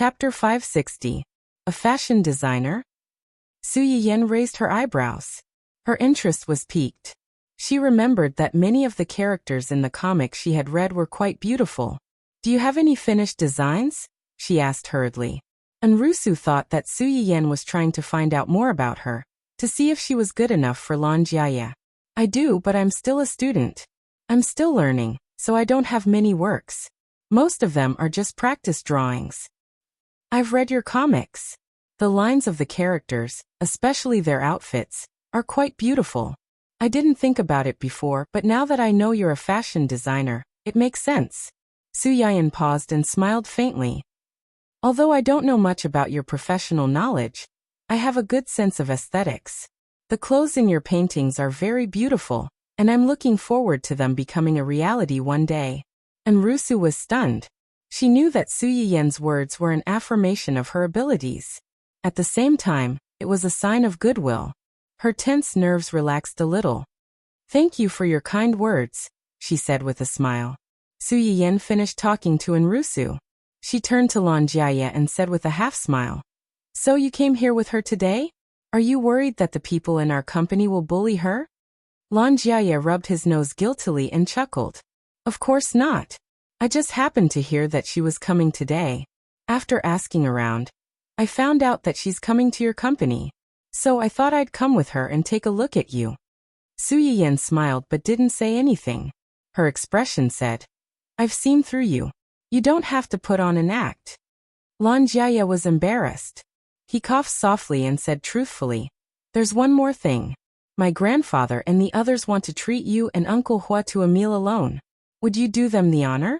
Chapter 560. A Fashion Designer? Su Yiyen raised her eyebrows. Her interest was piqued. She remembered that many of the characters in the comic she had read were quite beautiful. Do you have any finished designs? She asked hurriedly. And Rusu thought that Su Yiyen was trying to find out more about her, to see if she was good enough for Lan Jiaya. I do, but I'm still a student. I'm still learning, so I don't have many works. Most of them are just practice drawings. I've read your comics. The lines of the characters, especially their outfits, are quite beautiful. I didn't think about it before, but now that I know you're a fashion designer, it makes sense. Su Yiyen paused and smiled faintly. Although I don't know much about your professional knowledge, I have a good sense of aesthetics. The clothes in your paintings are very beautiful, and I'm looking forward to them becoming a reality one day. And Rusu was stunned. She knew that Su Yiyen's words were an affirmation of her abilities. At the same time, it was a sign of goodwill. Her tense nerves relaxed a little. Thank you for your kind words, she said with a smile. Su Yiyen finished talking to Enrusu. She turned to Lan Jiaya and said with a half-smile. So you came here with her today? Are you worried that the people in our company will bully her? Lan Jiaya rubbed his nose guiltily and chuckled. Of course not. I just happened to hear that she was coming today. After asking around, I found out that she's coming to your company. So I thought I'd come with her and take a look at you. Su Yiyen smiled but didn't say anything. Her expression said, I've seen through you. You don't have to put on an act. Lan Jiaya was embarrassed. He coughed softly and said truthfully, There's one more thing. My grandfather and the others want to treat you and Uncle Hua to a meal alone. Would you do them the honor?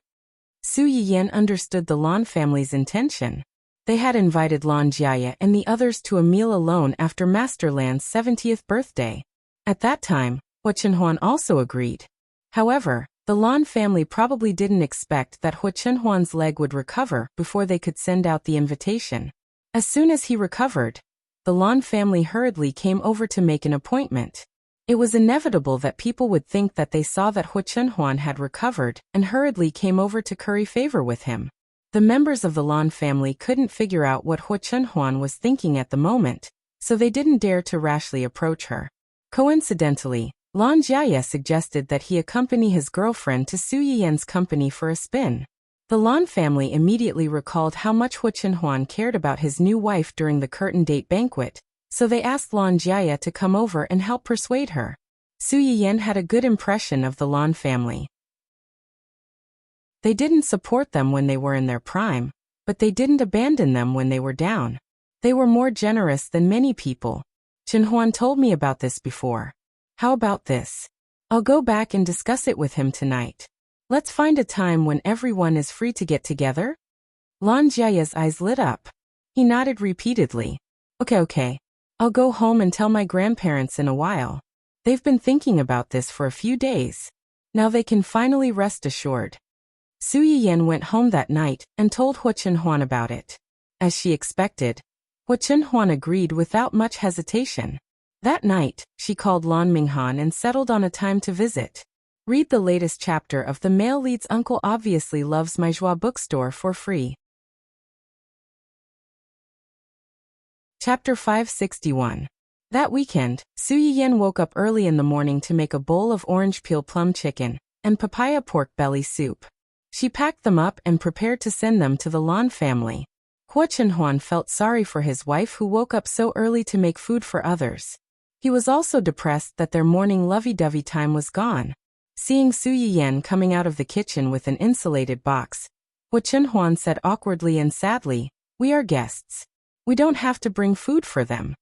Su Yiyen understood the Lan family's intention. They had invited Lan Jiaya and the others to a meal alone after Master Lan's 70th birthday. At that time, Hua Chenhuan also agreed. However, the Lan family probably didn't expect that Hua Chenhuan's leg would recover before they could send out the invitation. As soon as he recovered, the Lan family hurriedly came over to make an appointment. It was inevitable that people would think that they saw that Hua Chenhuan had recovered and hurriedly came over to curry favor with him. The members of the Lan family couldn't figure out what Hua Chenhuan was thinking at the moment, so they didn't dare to rashly approach her. Coincidentally, Lan Jiaya suggested that he accompany his girlfriend to Su Yiyen's company for a spin. The Lan family immediately recalled how much Hua Chenhuan cared about his new wife during the curtain date banquet, so they asked Lan Jiaya to come over and help persuade her. Su Yiyen had a good impression of the Lan family. They didn't support them when they were in their prime, but they didn't abandon them when they were down. They were more generous than many people. Chenhuan told me about this before. How about this? I'll go back and discuss it with him tonight. Let's find a time when everyone is free to get together. Lan Jiaya's eyes lit up. He nodded repeatedly. Okay. I'll go home and tell my grandparents in a while. They've been thinking about this for a few days. Now they can finally rest assured. Su Yiyen went home that night and told Hua Chenhuan about it. As she expected, Hua Chenhuan agreed without much hesitation. That night, she called Lan Minghan and settled on a time to visit. Read the latest chapter of The Male Lead's Uncle Obviously Loves My Joie bookstore for free. Chapter 561. That weekend, Su Yiyen woke up early in the morning to make a bowl of orange peel plum chicken and papaya pork belly soup. She packed them up and prepared to send them to the Lan family. Hua Chenhuan felt sorry for his wife who woke up so early to make food for others. He was also depressed that their morning lovey-dovey time was gone. Seeing Su Yiyen coming out of the kitchen with an insulated box, Hua Chenhuan said awkwardly and sadly, We are guests. We don't have to bring food for them.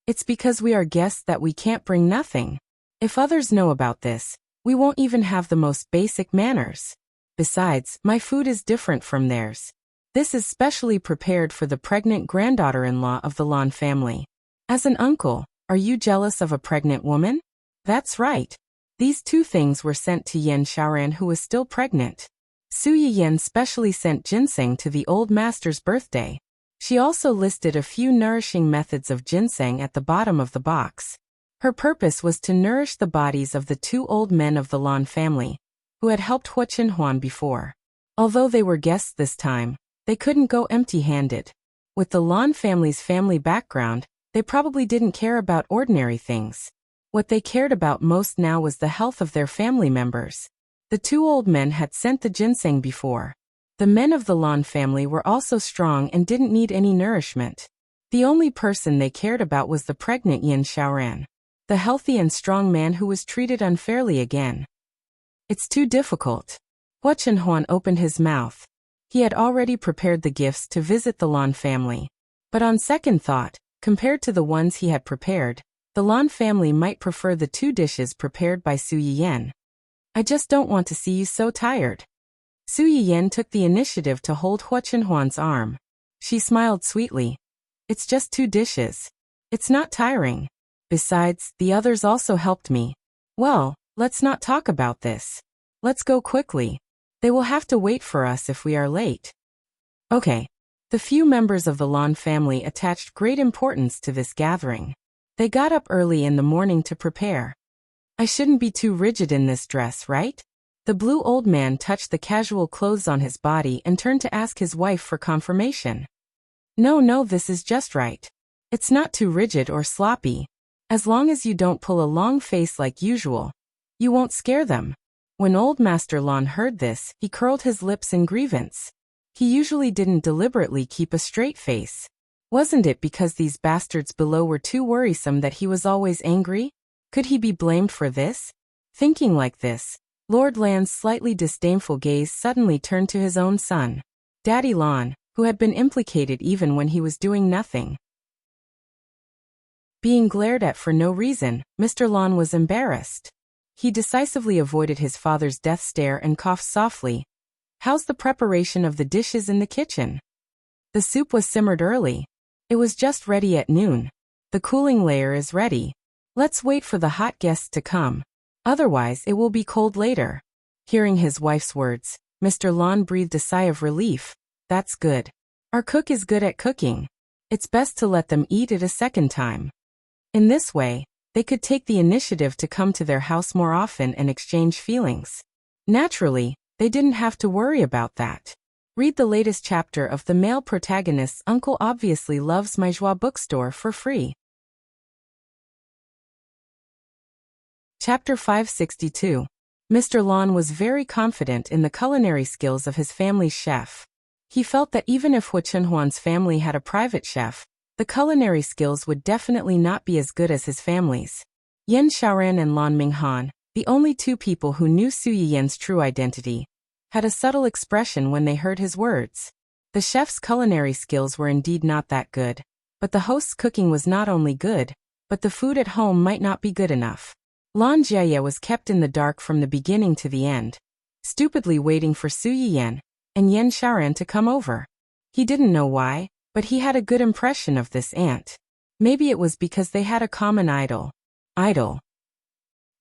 It's because we are guests that we can't bring nothing. If others know about this, we won't even have the most basic manners. Besides, my food is different from theirs. This is specially prepared for the pregnant granddaughter-in-law of the Lan family. As an uncle, are you jealous of a pregnant woman? That's right. These two things were sent to Yen Xiaoran, who was still pregnant. Su Yiyen specially sent ginseng to the old master's birthday. She also listed a few nourishing methods of ginseng at the bottom of the box. Her purpose was to nourish the bodies of the two old men of the Lan family, who had helped Hua Chenhuan before. Although they were guests this time, They couldn't go empty-handed. With the Lan family's family background, they probably didn't care about ordinary things. What they cared about most now was the health of their family members. The two old men had sent the ginseng before. The men of the Lan family were also strong and didn't need any nourishment. The only person they cared about was the pregnant Yin Xiaoran, the healthy and strong man who was treated unfairly again. It's too difficult. Hua Chenhuan opened his mouth. He had already prepared the gifts to visit the Lan family. But on second thought, compared to the ones he had prepared, the Lan family might prefer the two dishes prepared by Su Yiyan. I just don't want to see you so tired. Su Yiyan took the initiative to hold Hua Chenhuan's arm. She smiled sweetly. It's just two dishes. It's not tiring. Besides, the others also helped me. Well, let's not talk about this. Let's go quickly. They will have to wait for us if we are late. Okay. The few members of the Lan family attached great importance to this gathering. They got up early in the morning to prepare. I shouldn't be too rigid in this dress, right? The blue old man touched the casual clothes on his body and turned to ask his wife for confirmation. No, this is just right. It's not too rigid or sloppy. As long as you don't pull a long face like usual, you won't scare them. When old Master Lan heard this, he curled his lips in grievance. He usually didn't deliberately keep a straight face. Wasn't it because these bastards below were too worrisome that he was always angry? Could he be blamed for this? Thinking like this, Lord Lan's slightly disdainful gaze suddenly turned to his own son, Daddy Lan, who had been implicated even when he was doing nothing. Being glared at for no reason, Mr. Lan was embarrassed. He decisively avoided his father's death stare and coughed softly. How's the preparation of the dishes in the kitchen? The soup was simmered early. It was just ready at noon. The cooling layer is ready. Let's wait for the hot guests to come. Otherwise, it will be cold later. Hearing his wife's words, Mr. Lan breathed a sigh of relief. That's good. Our cook is good at cooking. It's best to let them eat it a second time. In this way, they could take the initiative to come to their house more often and exchange feelings. Naturally, they didn't have to worry about that. Read the latest chapter of the male protagonist's Uncle Obviously Loves My Joie bookstore for free. Chapter 562. Mr. Lan was very confident in the culinary skills of his family's chef. He felt that even if Hua Chenhuan's family had a private chef, the culinary skills would definitely not be as good as his family's. Yen Xiaoran and Lan Minghan, the only two people who knew Su Yiyan's true identity, had a subtle expression when they heard his words. The chef's culinary skills were indeed not that good, but the host's cooking was not only good, but the food at home might not be good enough. Lan Jiaye was kept in the dark from the beginning to the end, stupidly waiting for Su Yiyan and Yen Xiaoran to come over. He didn't know why, but he had a good impression of this aunt. Maybe it was because they had a common idol.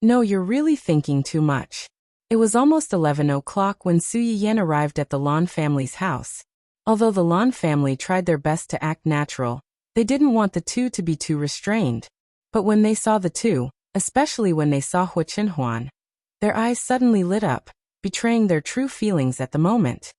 No, you're really thinking too much. It was almost 11 o'clock when Su Yiyan arrived at the Lan family's house. Although the Lan family tried their best to act natural, they didn't want the two to be too restrained. But when they saw the two, especially when they saw Hua Chenhuan, their eyes suddenly lit up, betraying their true feelings at the moment.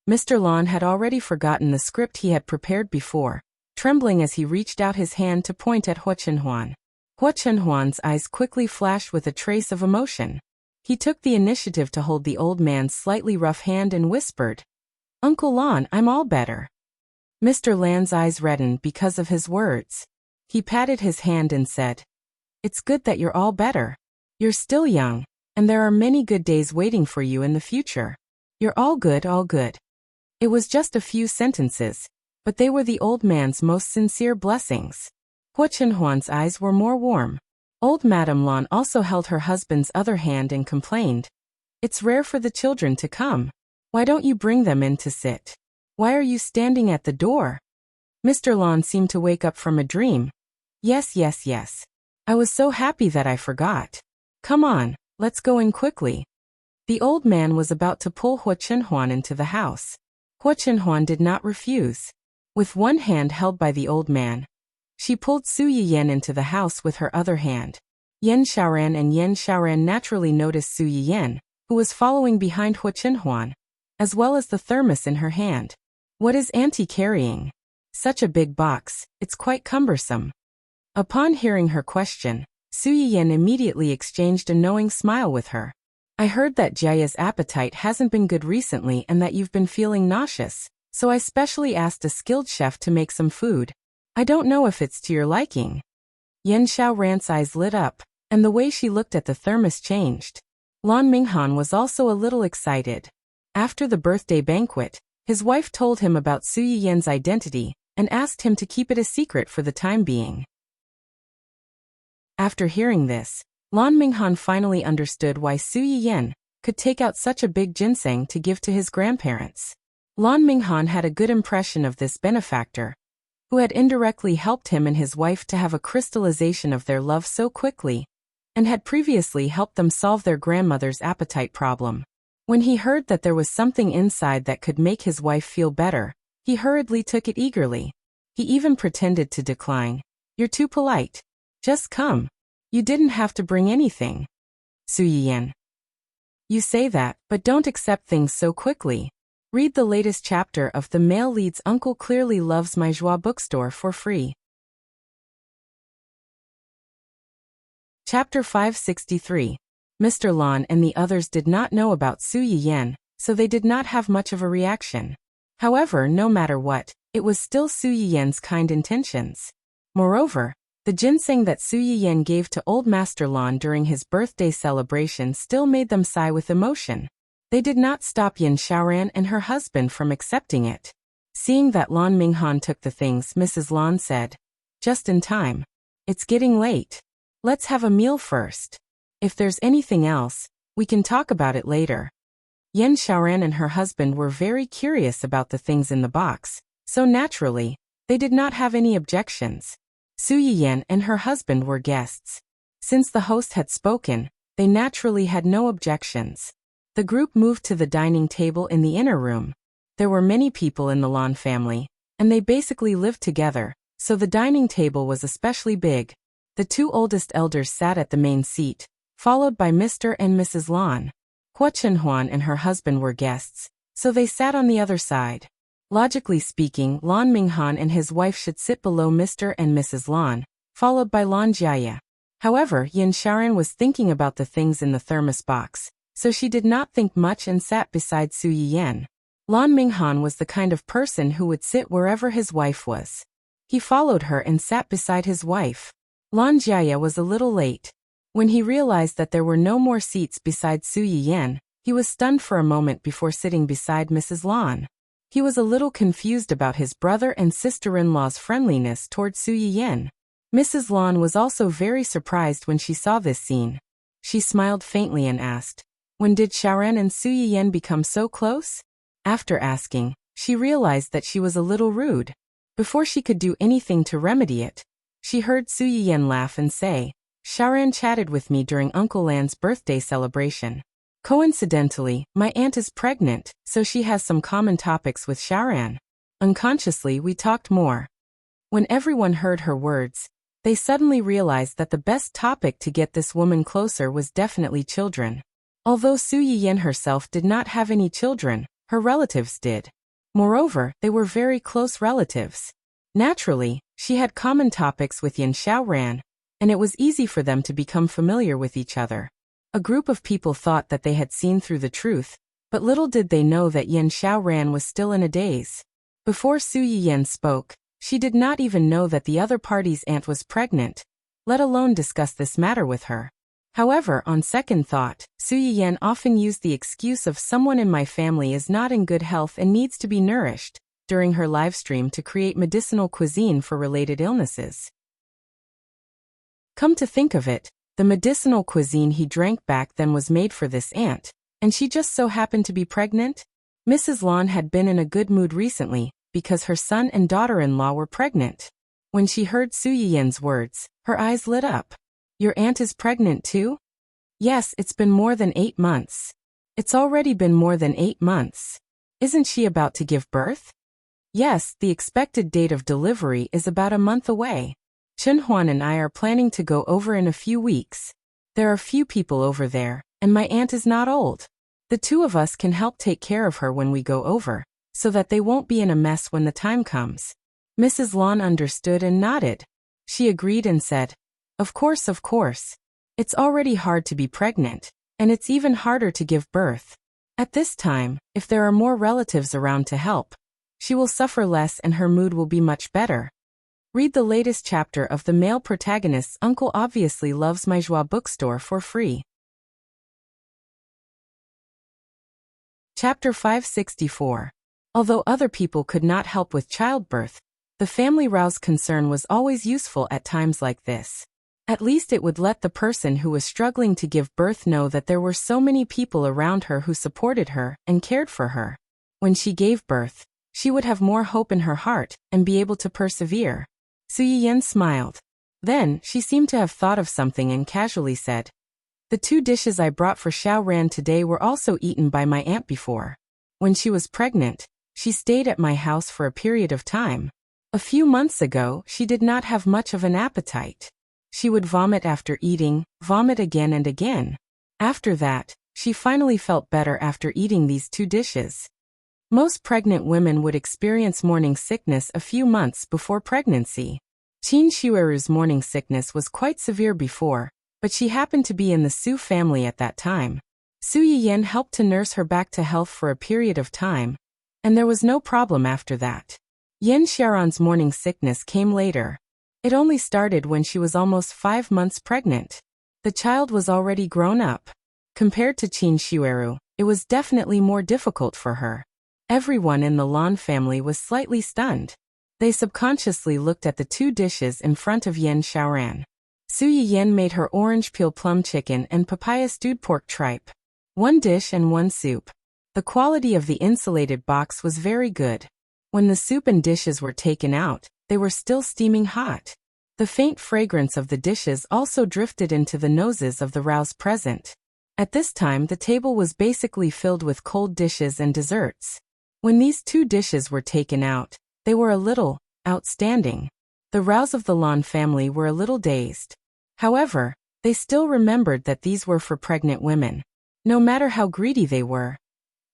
Mr. Lan had already forgotten the script he had prepared before, trembling as he reached out his hand to point at Hua Chenhuan. Hua Chenhuan's eyes quickly flashed with a trace of emotion. He took the initiative to hold the old man's slightly rough hand and whispered, "Uncle Lan, I'm all better." Mr. Lan's eyes reddened because of his words. He patted his hand and said, "It's good that you're all better. You're still young, and there are many good days waiting for you in the future. You're all good, all good." It was just a few sentences, but they were the old man's most sincere blessings. Hua Chenhuan's eyes were more warm. Old Madame Lan also held her husband's other hand and complained, "It's rare for the children to come. Why don't you bring them in to sit? Why are you standing at the door?" Mr. Lan seemed to wake up from a dream. Yes. I was so happy that I forgot. Come on, let's go in quickly." The old man was about to pull Hua Chenhuan into the house. Hua Chenhuan did not refuse. With one hand held by the old man, she pulled Su Yiyan into the house with her other hand. Yen Xiaoran naturally noticed Su Yiyan, who was following behind Hua Chenhuan. as well as the thermos in her hand. What is Auntie carrying? Such a big box, it's quite cumbersome. Upon hearing her question, Su Yiyan immediately exchanged a knowing smile with her. I heard that Jaya's appetite hasn't been good recently and that you've been feeling nauseous, so I specially asked a skilled chef to make some food. I don't know if it's to your liking. Yan Xiaoran's eyes lit up, and the way she looked at the thermos changed. Lan Minghan was also a little excited. After the birthday banquet, his wife told him about Su Yiyan's identity and asked him to keep it a secret for the time being. After hearing this, Lan Minghan finally understood why Su Yiyan could take out such a big ginseng to give to his grandparents. Lan Minghan had a good impression of this benefactor, who had indirectly helped him and his wife to have a crystallization of their love so quickly, and had previously helped them solve their grandmother's appetite problem. When he heard that there was something inside that could make his wife feel better, he hurriedly took it eagerly. He even pretended to decline. You're too polite. Just come. You didn't have to bring anything. Su Yiyan. You say that, but don't accept things so quickly. Read the latest chapter of The Male Lead's Uncle Clearly Loves My Joie bookstore for free. Chapter 563. Mr. Lan and the others did not know about Su Yiyan, so they did not have much of a reaction. However, no matter what, it was still Su Yiyan's kind intentions. Moreover, the ginseng that Su Yiyan gave to old Master Lan during his birthday celebration still made them sigh with emotion. They did not stop Yan Xiaoran and her husband from accepting it. Seeing that Lan Minghan took the things, Mrs. Lan said, "Just in time. It's getting late. Let's have a meal first. If there's anything else, we can talk about it later." Yan Xiaoran and her husband were very curious about the things in the box, so naturally, they did not have any objections. Su Yiyan and her husband were guests. Since the host had spoken, they naturally had no objections. The group moved to the dining table in the inner room. There were many people in the Lan family, and they basically lived together, so the dining table was especially big. The two oldest elders sat at the main seat, followed by Mr. and Mrs. Lan. Hua Chenhuan and her husband were guests, so they sat on the other side. Logically speaking, Lan Minghan and his wife should sit below Mr. and Mrs. Lan, followed by Lan Jiaya. However, Yan Xiaoran was thinking about the things in the thermos box, so she did not think much and sat beside Su Yiyan. Lan Minghan was the kind of person who would sit wherever his wife was. He followed her and sat beside his wife. Lan Jiaya was a little late. When he realized that there were no more seats beside Su Yiyan, he was stunned for a moment before sitting beside Mrs. Lan. He was a little confused about his brother and sister-in-law's friendliness toward Su Yiyan. Mrs. Lan was also very surprised when she saw this scene. She smiled faintly and asked, "When did Xiaoran and Su Yiyan become so close?" After asking, she realized that she was a little rude. Before she could do anything to remedy it, she heard Su Yiyan laugh and say, "Xiaoran chatted with me during Uncle Lan's birthday celebration. Coincidentally, my aunt is pregnant, so she has some common topics with Xiaoran. Unconsciously, we talked more." When everyone heard her words, they suddenly realized that the best topic to get this woman closer was definitely children. Although Su Yiyan herself did not have any children, her relatives did. Moreover, they were very close relatives. Naturally, she had common topics with Yan Xiaoran, and it was easy for them to become familiar with each other. A group of people thought that they had seen through the truth, but little did they know that Yan Xiaoran was still in a daze. Before Su Yiyan spoke, she did not even know that the other party's aunt was pregnant, let alone discuss this matter with her. However, on second thought, Su Yiyan often used the excuse of "someone in my family is not in good health and needs to be nourished" during her live stream to create medicinal cuisine for related illnesses. Come to think of it, the medicinal cuisine he drank back then was made for this aunt, and she just so happened to be pregnant? Mrs. Lan had been in a good mood recently, because her son and daughter-in-law were pregnant. When she heard Su Yiyan's words, her eyes lit up. "Your aunt is pregnant too?" "Yes, it's been more than 8 months. It's already been more than 8 months. Isn't she about to give birth?" "Yes, the expected date of delivery is about a month away. Chenhuan and I are planning to go over in a few weeks. There are few people over there, and my aunt is not old. The two of us can help take care of her when we go over, so that they won't be in a mess when the time comes." Mrs. Lon understood and nodded. She agreed and said, Of course. It's already hard to be pregnant, and it's even harder to give birth. At this time, if there are more relatives around to help, she will suffer less and her mood will be much better." Read the latest chapter of the male protagonist's Uncle Obviously Loves My Joie bookstore for free. Chapter 564. Although other people could not help with childbirth, the family rouse concern was always useful at times like this. At least it would let the person who was struggling to give birth know that there were so many people around her who supported her and cared for her. When she gave birth, she would have more hope in her heart and be able to persevere. Su Yiyen smiled. Then, she seemed to have thought of something and casually said, "The 2 dishes I brought for Xiao Ran today were also eaten by my aunt before. When she was pregnant, she stayed at my house for a period of time. A few months ago, she did not have much of an appetite. She would vomit after eating, vomit again and again. After that, she finally felt better after eating these 2 dishes." Most pregnant women would experience morning sickness a few months before pregnancy. Qin Shueru's morning sickness was quite severe before, but she happened to be in the Su family at that time. Su Yiyen helped to nurse her back to health for a period of time, and there was no problem after that. Yan Xiaoran's morning sickness came later. It only started when she was almost 5 months pregnant. The child was already grown up. Compared to Qin Shueru, it was definitely more difficult for her. Everyone in the Lan family was slightly stunned. They subconsciously looked at the 2 dishes in front of Yan Xiaoran. Su Yiyen made her orange peel plum chicken and papaya stewed pork tripe. 1 dish and 1 soup. The quality of the insulated box was very good. When the soup and dishes were taken out, they were still steaming hot. The faint fragrance of the dishes also drifted into the noses of the rouse present. At this time the table was basically filled with cold dishes and desserts. When these 2 dishes were taken out, they were a little outstanding. The rouse of the Lan family were a little dazed. However, they still remembered that these were for pregnant women. No matter how greedy they were,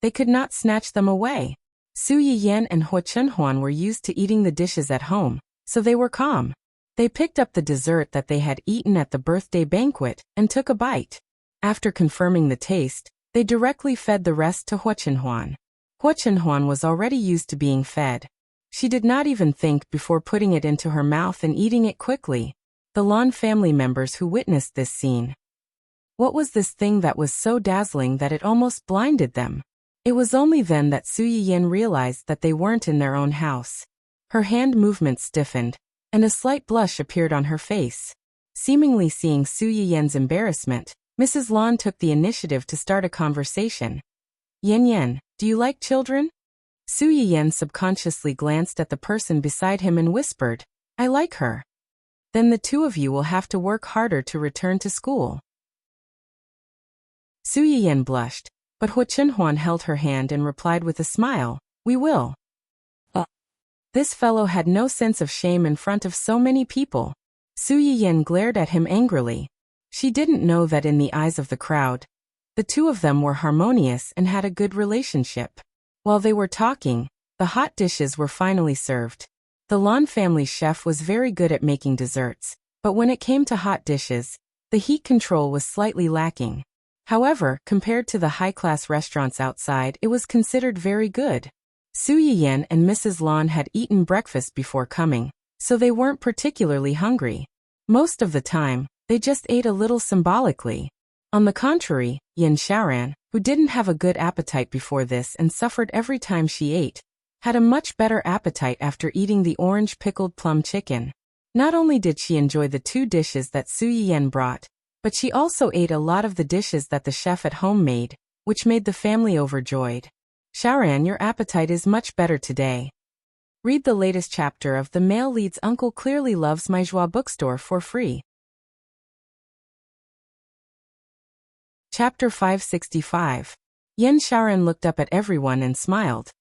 they could not snatch them away. Su Yiyen and Hua Chenhuan were used to eating the dishes at home, so they were calm. They picked up the dessert that they had eaten at the birthday banquet and took a bite. After confirming the taste, they directly fed the rest to Hua Chenhuan. Hua Chenhuan was already used to being fed. She did not even think before putting it into her mouth and eating it quickly. The Lan family members who witnessed this scene. What was this thing that was so dazzling that it almost blinded them? It was only then that Su Yiyen realized that they weren't in their own house. Her hand movements stiffened, and a slight blush appeared on her face. Seemingly seeing Su Yiyen's embarrassment, Mrs. Lan took the initiative to start a conversation. "Yan, do you like children?" Su Yiyen subconsciously glanced at the person beside him and whispered, "I like her." "Then the 2 of you will have to work harder to return to school." Su Yiyen blushed, but Hua Chenhuan held her hand and replied with a smile, "We will." This fellow had no sense of shame in front of so many people. Su Yiyen glared at him angrily. She didn't know that in the eyes of the crowd, the 2 of them were harmonious and had a good relationship. While they were talking, the hot dishes were finally served. The Lan family chef was very good at making desserts, but when it came to hot dishes, the heat control was slightly lacking. However, compared to the high-class restaurants outside, it was considered very good. Su Yiyen and Mrs. Lan had eaten breakfast before coming, so they weren't particularly hungry. Most of the time, they just ate a little symbolically. On the contrary, Yan Xiaoran, who didn't have a good appetite before this and suffered every time she ate, had a much better appetite after eating the orange pickled plum chicken. Not only did she enjoy the 2 dishes that Su Yiyen brought, but she also ate a lot of the dishes that the chef at home made, which made the family overjoyed. "Xiaoran, your appetite is much better today." Read the latest chapter of The Male Lead's Uncle Clearly Loves My Joie bookstore for free. Chapter 565. Yan Xiaoran looked up at everyone and smiled.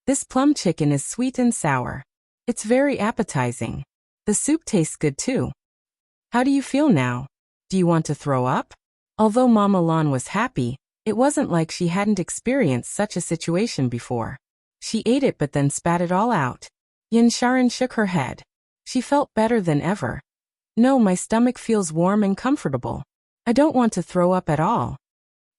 "This plum chicken is sweet and sour. It's very appetizing. The soup tastes good too. How do you feel now? Do you want to throw up?" Although Mama Lan was happy, It wasn't like she hadn't experienced such a situation before. She ate it but then spat it all out. Yin Sharon shook her head. She felt better than ever. No, my stomach feels warm and comfortable. I don't want to throw up at all.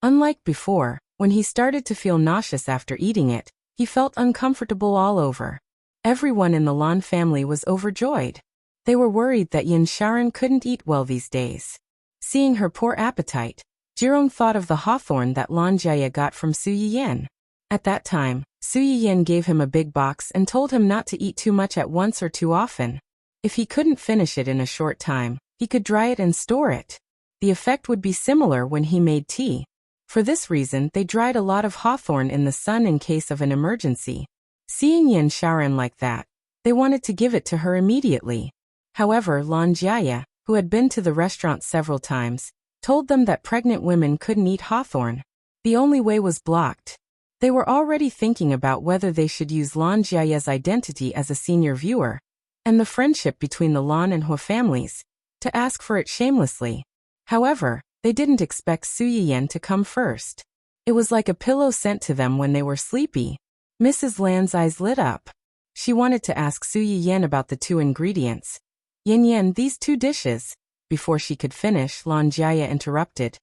Unlike before, when he started to feel nauseous after eating it, he felt uncomfortable all over. Everyone in the Lan family was overjoyed. They were worried that Yin Sharon couldn't eat well these days. Seeing her poor appetite, Jirong thought of the hawthorn that Lan Jia got from Su Yiyan. At that time, Su Yiyan gave him a big box and told him not to eat too much at once or too often. If he couldn't finish it in a short time, he could dry it and store it. The effect would be similar when he made tea. For this reason, they dried a lot of hawthorn in the sun in case of an emergency. Seeing Yin Sharon like that, they wanted to give it to her immediately. However, Lan Jia, who had been to the restaurant several times, told them that pregnant women couldn't eat hawthorn. The only way was blocked. They were already thinking about whether they should use Lan Jia's identity as a senior viewer, and the friendship between the Lan and Hua families, to ask for it shamelessly. However, they didn't expect Su Yiyan to come first. It was like a pillow sent to them when they were sleepy. Mrs. Lan's eyes lit up. She wanted to ask Su Yiyan about the 2 ingredients. Yin, these 2 dishes. Before she could finish, Lan Jia interrupted.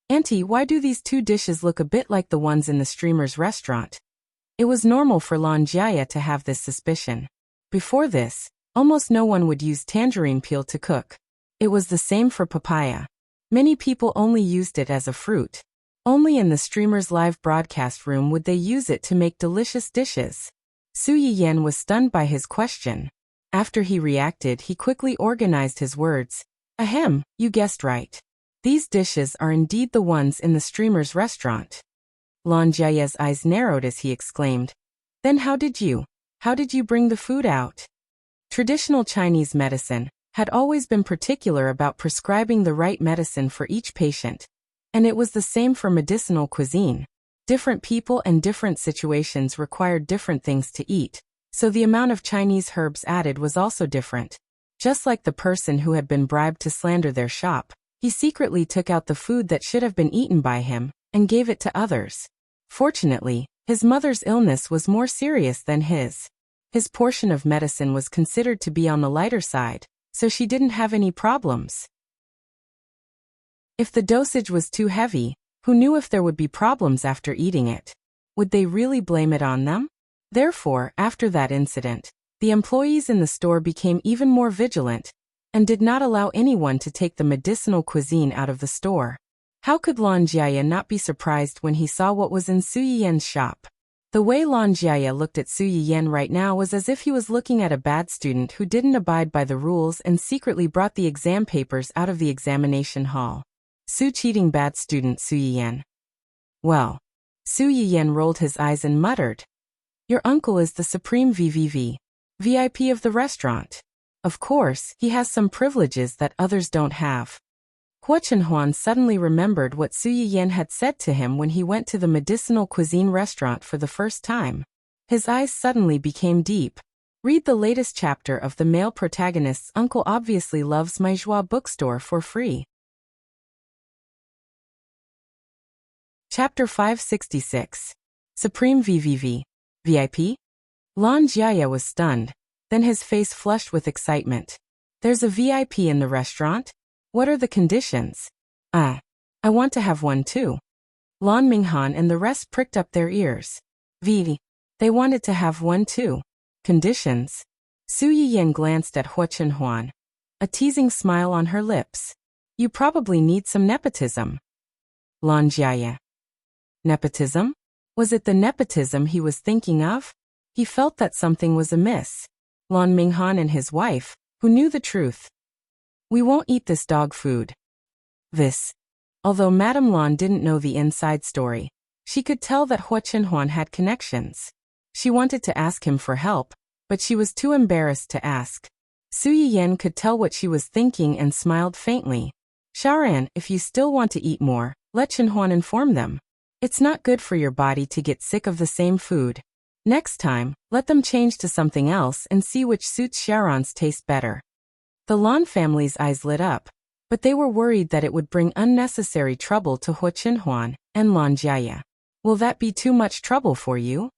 Auntie, why do these 2 dishes look a bit like the ones in the streamer's restaurant? It was normal for Lan Jia to have this suspicion. Before this, almost no one would use tangerine peel to cook. It was the same for papaya. Many people only used it as a fruit. Only in the streamer's live broadcast room would they use it to make delicious dishes. Su Yiyan was stunned by his question. After he reacted, he quickly organized his words. Ahem, you guessed right. These dishes are indeed the ones in the streamer's restaurant. Lan Jia's eyes narrowed as he exclaimed. Then how did you bring the food out? Traditional Chinese medicine had always been particular about prescribing the right medicine for each patient, and it was the same for medicinal cuisine. Different people and different situations required different things to eat, so the amount of Chinese herbs added was also different. Just like the person who had been bribed to slander their shop, he secretly took out the food that should have been eaten by him and gave it to others. Fortunately, his mother's illness was more serious than his. His portion of medicine was considered to be on the lighter side, so she didn't have any problems. If the dosage was too heavy, who knew if there would be problems after eating it? Would they really blame it on them? Therefore, after that incident, the employees in the store became even more vigilant and did not allow anyone to take the medicinal cuisine out of the store. How could Lan Jia not be surprised when he saw what was in Su Yiyan's shop? The way Lan Jia looked at Su Yiyan right now was as if he was looking at a bad student who didn't abide by the rules and secretly brought the exam papers out of the examination hall. Su cheating bad student Su Yiyan. Well. Su Yiyan rolled his eyes and muttered. Your uncle is the supreme VIP of the restaurant. Of course, he has some privileges that others don't have. Hua Chenhuan suddenly remembered what Su Yiyan had said to him when he went to the medicinal cuisine restaurant for the first time. His eyes suddenly became deep. Read the latest chapter of The Male Protagonist's Uncle Obviously Loves My Joie bookstore for free. Chapter 566. Supreme VIP? Lan Jia was stunned. Then his face flushed with excitement. There's a VIP in the restaurant? What are the conditions? I want to have one too. Lan Minghan and the rest pricked up their ears. They wanted to have one too. Conditions? Su Yiyan glanced at Hua Chenhuan. A teasing smile on her lips. You probably need some nepotism. Lan Jia. Nepotism? Was it the nepotism he was thinking of? He felt that something was amiss. Lan Minghan and his wife, who knew the truth. We won't eat this dog food. Although Madame Lan didn't know the inside story, she could tell that Hua Chenhuan had connections. She wanted to ask him for help, but she was too embarrassed to ask. Su Yiyan could tell what she was thinking and smiled faintly. Sharan, if you still want to eat more, let Chenhuan inform them. It's not good for your body to get sick of the same food. Next time, let them change to something else and see which suits Sharon's taste better. The Lan family's eyes lit up, but they were worried that it would bring unnecessary trouble to Hua Chenhuan And Lan Jiaya. Will that be too much trouble for you?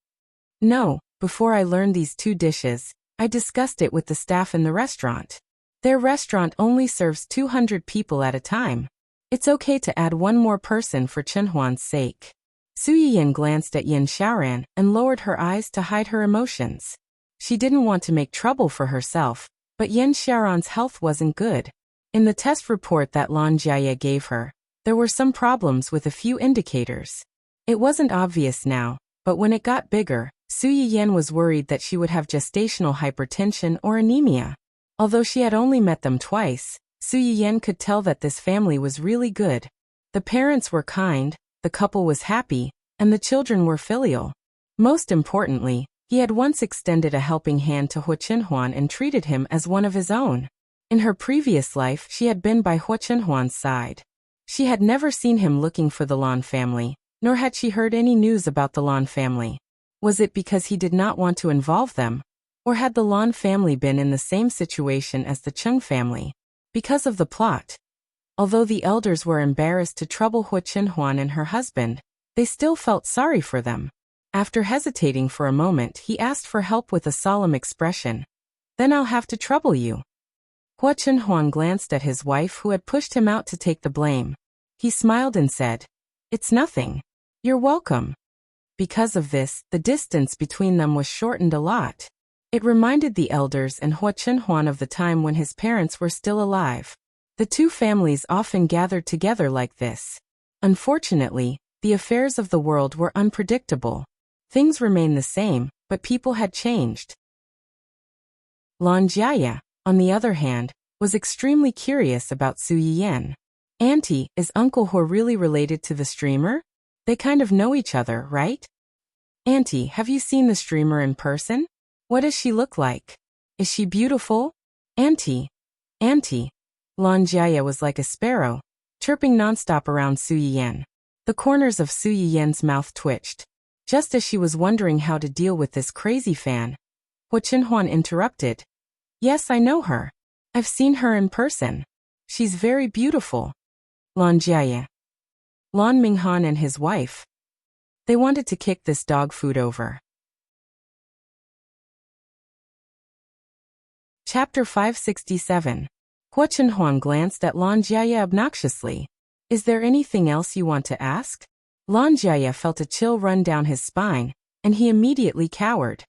No, before I learned these two dishes, I discussed it with the staff in the restaurant. Their restaurant only serves 200 people at a time. It's okay to add one more person for Chenhuan's sake. Su Yiyan glanced at Yin Xiaoran and lowered her eyes to hide her emotions. She didn't want to make trouble for herself, but Yin Xiaoran's health wasn't good. In the test report that Lan Jiaya gave her, there were some problems with a few indicators. It wasn't obvious now, but when it got bigger, Su Yiyan was worried that she would have gestational hypertension or anemia. Although she had only met them twice, Su Yiyan could tell that this family was really good. The parents were kind, the couple was happy, and the children were filial. Most importantly, he had once extended a helping hand to Hua Chenhuan and treated him as one of his own. In her previous life, she had been by Hua Chenhuan's side. She had never seen him looking for the Lan family, nor had she heard any news about the Lan family. Was it because he did not want to involve them? Or had the Lan family been in the same situation as the Cheng family? Because of the plot. Although the elders were embarrassed to trouble Hua Chenhuan and her husband, they still felt sorry for them. After hesitating for a moment, he asked for help with a solemn expression. Then I'll have to trouble you. Hua Chenhuan glanced at his wife who had pushed him out to take the blame. He smiled and said, It's nothing. You're welcome. Because of this, the distance between them was shortened a lot. It reminded the elders and Hua Chenhuan of the time when his parents were still alive. The two families often gathered together like this. Unfortunately, the affairs of the world were unpredictable. Things remained the same, but people had changed. Lan Jiaya, on the other hand, was extremely curious about Su Yiyan. Auntie, is Uncle Hua really related to the streamer? They kind of know each other, right? Auntie, have you seen the streamer in person? What does she look like? Is she beautiful? Auntie. Lan Jiaya was like a sparrow, chirping nonstop around Su Yiyan. The corners of Su Yiyan's mouth twitched. Just as she was wondering how to deal with this crazy fan, Hua Chenhuan interrupted. Yes, I know her. I've seen her in person. She's very beautiful. Lan Jiaya. Lan Minghan and his wife. They wanted to kick this dog food over. Chapter 567. Hua Chenhuan glanced at Lan Jiaya obnoxiously. Is there anything else you want to ask? Lan Jiaya felt a chill run down his spine, and he immediately cowered.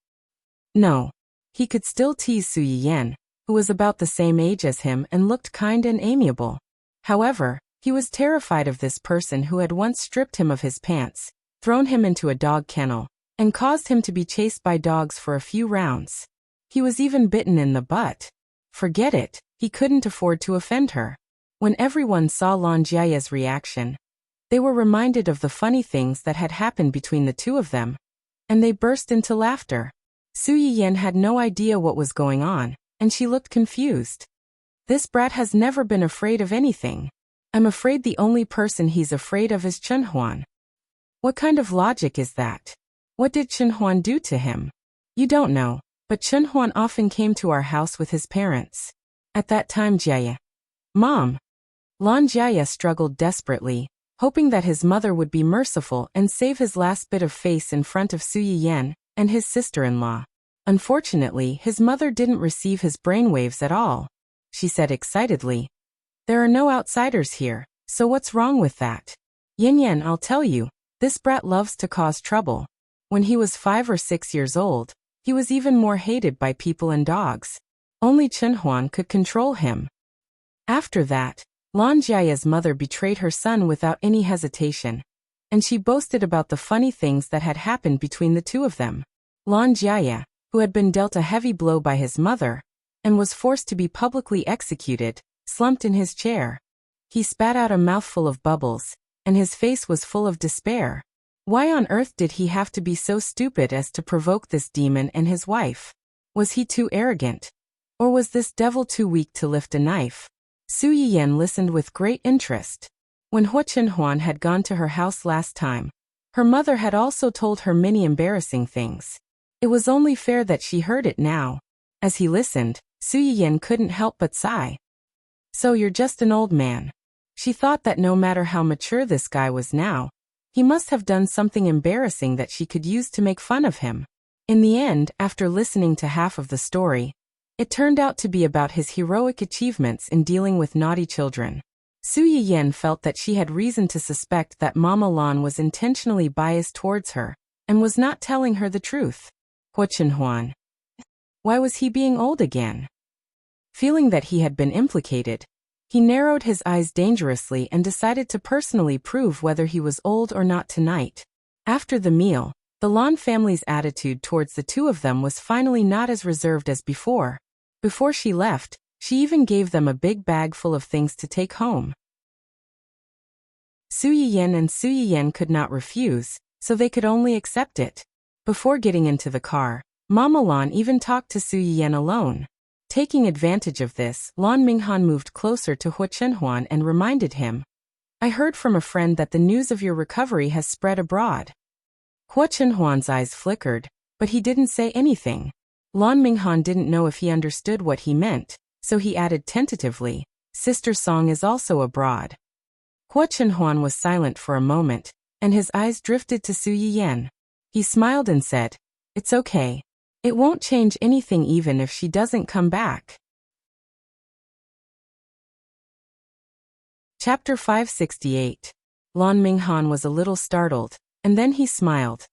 No. He could still tease Su Yiyan, who was about the same age as him and looked kind and amiable. However, he was terrified of this person who had once stripped him of his pants, thrown him into a dog kennel, and caused him to be chased by dogs for a few rounds. He was even bitten in the butt. Forget it, he couldn't afford to offend her. When everyone saw Lan Jiaya's reaction, they were reminded of the funny things that had happened between the two of them, and they burst into laughter. Su Yiyan had no idea what was going on, and she looked confused. This brat has never been afraid of anything. I'm afraid the only person he's afraid of is Chenhuan. What kind of logic is that? What did Chenhuan do to him? You don't know, but Chenhuan often came to our house with his parents. At that time, Jiaya. Mom. Lan Jiaya struggled desperately, hoping that his mother would be merciful and save his last bit of face in front of Su Yiyan and his sister-in-law. Unfortunately, his mother didn't receive his brainwaves at all. She said excitedly, There are no outsiders here, so what's wrong with that? Yin Yan, I'll tell you, this brat loves to cause trouble. When he was 5 or 6 years old, he was even more hated by people and dogs. Only Chenhuan could control him. After that, Lan Jiaya's mother betrayed her son without any hesitation, and she boasted about the funny things that had happened between the two of them. Lan Jiaya, who had been dealt a heavy blow by his mother, and was forced to be publicly executed, slumped in his chair. He spat out a mouthful of bubbles, and his face was full of despair. Why on earth did he have to be so stupid as to provoke this demon and his wife? Was he too arrogant? Or was this devil too weak to lift a knife? Su Yiyan listened with great interest. When Hua Chenhuan had gone to her house last time, her mother had also told her many embarrassing things. It was only fair that she heard it now. As he listened, Su Yiyan couldn't help but sigh. So you're just an old man. She thought that no matter how mature this guy was now, He must have done something embarrassing that she could use to make fun of him. In the end, after listening to half of the story, it turned out to be about his heroic achievements in dealing with naughty children. Su Yiyan felt that she had reason to suspect that Mama Lan was intentionally biased towards her, and was not telling her the truth. Hua Chenhuan. Why was he being old again? Feeling that he had been implicated, he narrowed his eyes dangerously and decided to personally prove whether he was old or not tonight. After the meal, the Lan family's attitude towards the two of them was finally not as reserved as before. Before she left, she even gave them a big bag full of things to take home. Su Yiyan and Su Yiyan could not refuse, so they could only accept it. Before getting into the car, Mama Lan even talked to Su Yiyan alone. Taking advantage of this, Lan Minghan moved closer to Hua Chenhuan and reminded him, "I heard from a friend that the news of your recovery has spread abroad." Hua Chenhuan's eyes flickered, but he didn't say anything. Lan Minghan didn't know if he understood what he meant, so he added tentatively, "Sister Song is also abroad." Hua Chenhuan was silent for a moment, and his eyes drifted to Su Yiyan. He smiled and said, "It's okay. It won't change anything even if she doesn't come back." Chapter 568. Lan Minghan was a little startled, and then he smiled.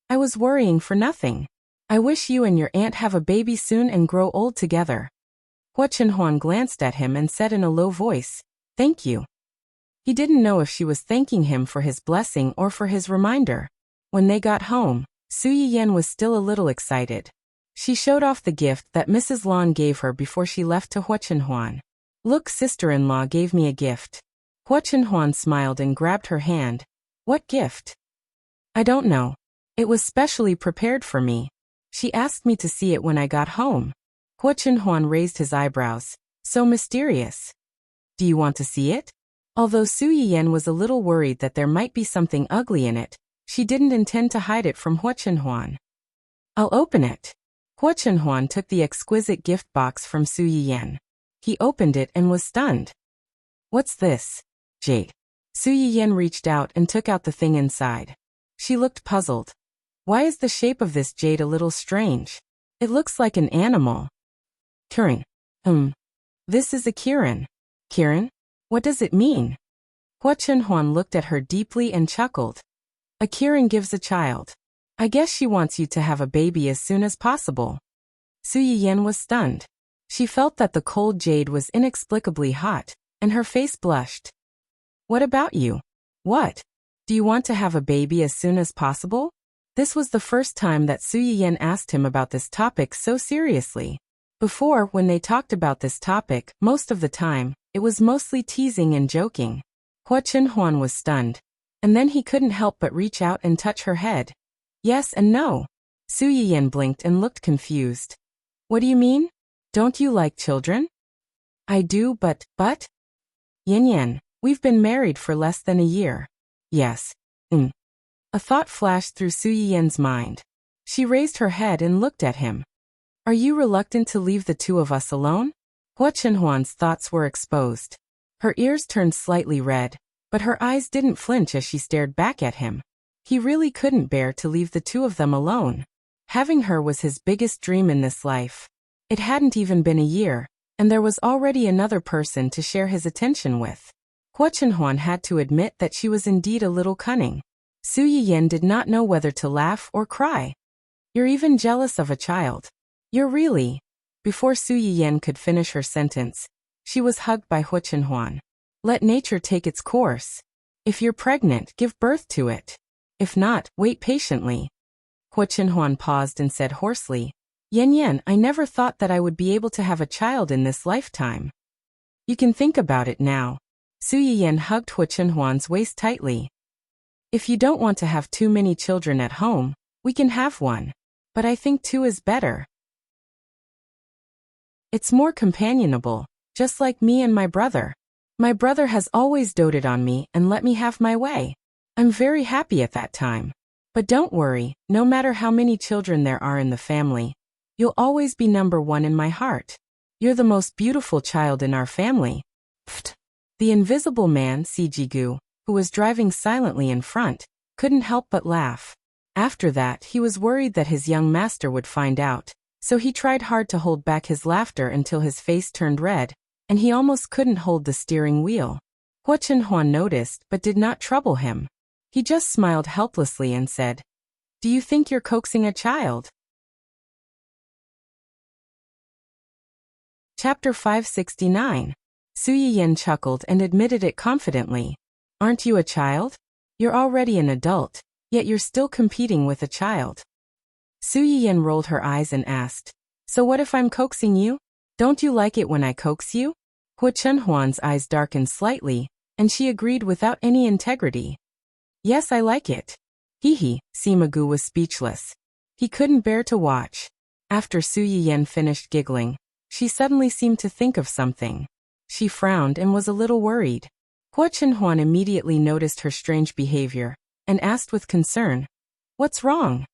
"I was worrying for nothing. I wish you and your aunt have a baby soon and grow old together." Hua Chenhuan glanced at him and said in a low voice, "Thank you." He didn't know if she was thanking him for his blessing or for his reminder. When they got home, Su Yiyan was still a little excited. She showed off the gift that Mrs. Lan gave her before she left to Hua Chenhuan. "Look, sister-in-law gave me a gift." Hua Chenhuan smiled and grabbed her hand. "What gift?" "I don't know. It was specially prepared for me. She asked me to see it when I got home." Hua Chenhuan raised his eyebrows. "So mysterious. Do you want to see it?" Although Su Yiyan was a little worried that there might be something ugly in it, she didn't intend to hide it from Hua Chenhuan. "I'll open it." Hua Chenhuan took the exquisite gift box from Su Yiyan. He opened it and was stunned. "What's this?" "Jade." Su Yiyan reached out and took out the thing inside. She looked puzzled. "Why is the shape of this jade a little strange? It looks like an animal." "Kirin." This is a kirin." "Kirin? What does it mean?" Hua Chenhuan looked at her deeply and chuckled. "A kirin gives a child. I guess she wants you to have a baby as soon as possible." Su Yiyan was stunned. She felt that the cold jade was inexplicably hot, and her face blushed. "What about you? What? Do you want to have a baby as soon as possible?" This was the first time that Su Yiyan asked him about this topic so seriously. Before, when they talked about this topic, most of the time, it was mostly teasing and joking. Hua Chenhuan was stunned, and then he couldn't help but reach out and touch her head. "Yes and no." Su Yiyan blinked and looked confused. "What do you mean? Don't you like children?" "I do, but... Yin Yan, we've been married for less than a year." "Yes. A thought flashed through Su Yiyan's mind. She raised her head and looked at him. "Are you reluctant to leave the two of us alone?" Hua Chenhuan's thoughts were exposed. Her ears turned slightly red, but her eyes didn't flinch as she stared back at him. He really couldn't bear to leave the two of them alone. Having her was his biggest dream in this life. It hadn't even been a year, and there was already another person to share his attention with. Hua Chenhuan had to admit that she was indeed a little cunning. Su Yiyan did not know whether to laugh or cry. "You're even jealous of a child. You're really..." Before Su Yiyan could finish her sentence, she was hugged by Hua Chenhuan. "Let nature take its course. If you're pregnant, give birth to it. If not, wait patiently." Hua Chenhuan paused and said hoarsely, "Yan Yan, I never thought that I would be able to have a child in this lifetime." "You can think about it now." Su Yiyan hugged Hua Chenhuan's waist tightly. "If you don't want to have too many children at home, we can have one. But I think two is better. It's more companionable, just like me and my brother. My brother has always doted on me and let me have my way. I'm very happy at that time. But don't worry, no matter how many children there are in the family, you'll always be number one in my heart. You're the most beautiful child in our family." Pfft. The invisible man, Sijigu, who was driving silently in front, couldn't help but laugh. After that, he was worried that his young master would find out, so he tried hard to hold back his laughter until his face turned red, and he almost couldn't hold the steering wheel. Hua Chenhuan noticed but did not trouble him. He just smiled helplessly and said, "Do you think you're coaxing a child?" Chapter 569. Su Yiyan chuckled and admitted it confidently. "Aren't you a child? You're already an adult, yet you're still competing with a child." Su Yiyan rolled her eyes and asked, "So what if I'm coaxing you? Don't you like it when I coax you?" Hua Chenhuan's eyes darkened slightly, and she agreed without any integrity. "Yes, I like it." Hee. Sima Gu was speechless. He couldn't bear to watch. After Su Yiyan finished giggling, she suddenly seemed to think of something. She frowned and was a little worried. Hua Chenhuan immediately noticed her strange behavior, and asked with concern, "What's wrong?"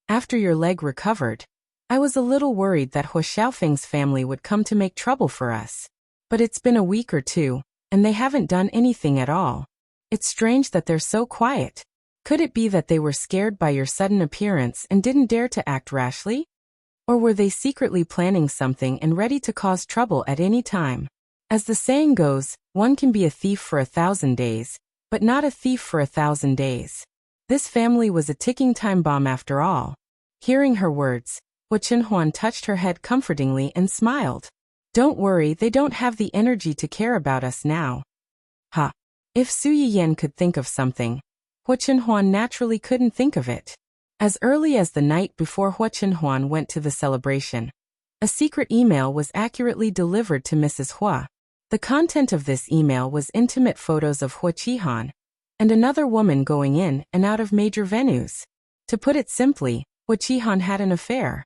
"After your leg recovered, I was a little worried that Hua Xiaofeng's family would come to make trouble for us. But it's been a week or two, and they haven't done anything at all. It's strange that they're so quiet. Could it be that they were scared by your sudden appearance and didn't dare to act rashly? Or were they secretly planning something and ready to cause trouble at any time? As the saying goes, one can be a thief for 1,000 days, but not a thief for 1,000 days. This family was a ticking time bomb after all." Hearing her words, Hua Chenhuan touched her head comfortingly and smiled. "Don't worry, they don't have the energy to care about us now." Ha! If Su Yiyan could think of something, Hua Chenhuan naturally couldn't think of it. As early as the night before Hua Chenhuan went to the celebration, a secret email was accurately delivered to Mrs. Hua. The content of this email was intimate photos of Hua Qihan and another woman going in and out of major venues. To put it simply, Hua Qihan had an affair.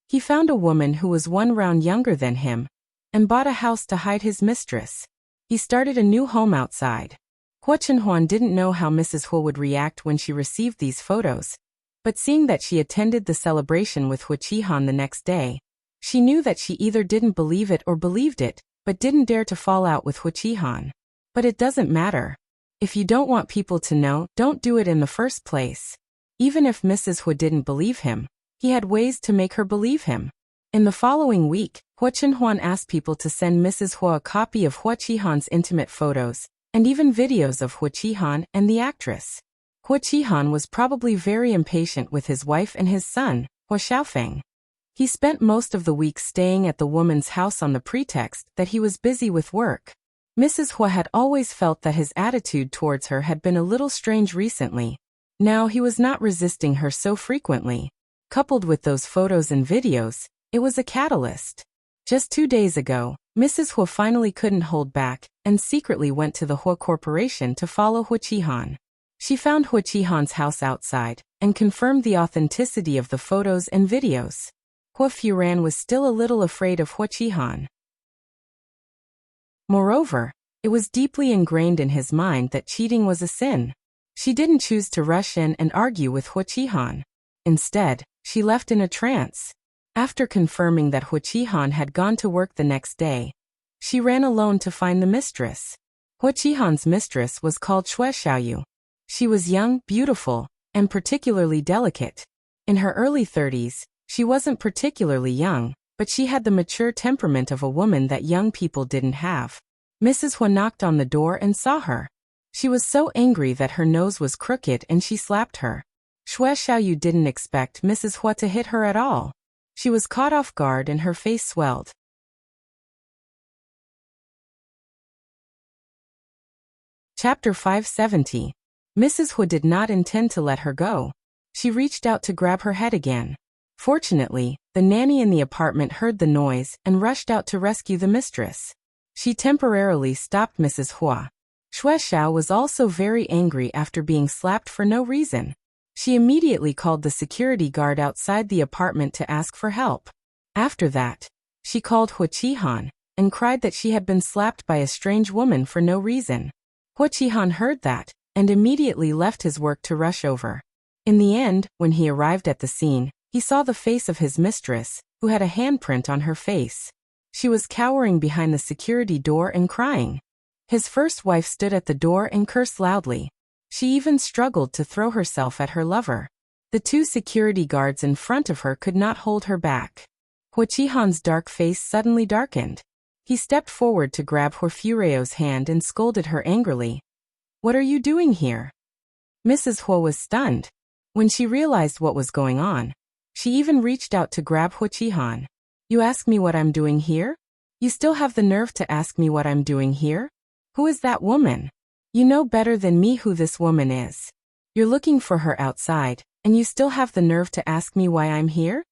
He found a woman who was one round younger than him and bought a house to hide his mistress. He started a new home outside. Hua Chenhuan didn't know how Mrs. Hua would react when she received these photos, but seeing that she attended the celebration with Hua Qihan the next day, she knew that she either didn't believe it or believed it, but didn't dare to fall out with Hua Qihan. But it doesn't matter. If you don't want people to know, don't do it in the first place. Even if Mrs. Hua didn't believe him, he had ways to make her believe him. In the following week, Hua Chenhuan asked people to send Mrs. Hua a copy of Hua Qihan's intimate photos, and even videos of Hua Qihan and the actress. Hua Qihan was probably very impatient with his wife and his son, Hua Xiaofeng. He spent most of the week staying at the woman's house on the pretext that he was busy with work. Mrs. Hua had always felt that his attitude towards her had been a little strange recently. Now he was not resisting her so frequently. Coupled with those photos and videos, it was a catalyst. Just 2 days ago, Mrs. Hua finally couldn't hold back and secretly went to the Hua Corporation to follow Hua Qihan. She found Hua Qihan's house outside and confirmed the authenticity of the photos and videos. Hua Furan was still a little afraid of Hua Qihan. Moreover, it was deeply ingrained in his mind that cheating was a sin. She didn't choose to rush in and argue with Hua Qihan. Instead, she left in a trance. After confirming that Hua Qihan had gone to work the next day, she ran alone to find the mistress. Hua Qihan's mistress was called Xue Xiaoyu. She was young, beautiful, and particularly delicate. In her early 30s, she wasn't particularly young, but she had the mature temperament of a woman that young people didn't have. Mrs. Hua knocked on the door and saw her. She was so angry that her nose was crooked and she slapped her. Xue Xiaoyu didn't expect Mrs. Hua to hit her at all. She was caught off guard and her face swelled. Chapter 570. Mrs. Hua did not intend to let her go. She reached out to grab her head again. Fortunately, the nanny in the apartment heard the noise and rushed out to rescue the mistress. She temporarily stopped Mrs. Hua. Xue Xiao was also very angry after being slapped for no reason. She immediately called the security guard outside the apartment to ask for help. After that, she called Hua Qihan and cried that she had been slapped by a strange woman for no reason. Hua Qihan heard that and immediately left his work to rush over. In the end, when he arrived at the scene, he saw the face of his mistress, who had a handprint on her face. She was cowering behind the security door and crying. His first wife stood at the door and cursed loudly. She even struggled to throw herself at her lover. The two security guards in front of her could not hold her back. Hua Qihan's dark face suddenly darkened. He stepped forward to grab Huafureo's hand and scolded her angrily. "What are you doing here?" Mrs. Hua was stunned. When she realized what was going on, she even reached out to grab Hua Qihan. "You ask me what I'm doing here? You still have the nerve to ask me what I'm doing here? Who is that woman? You know better than me who this woman is. You're looking for her outside, and you still have the nerve to ask me why I'm here?"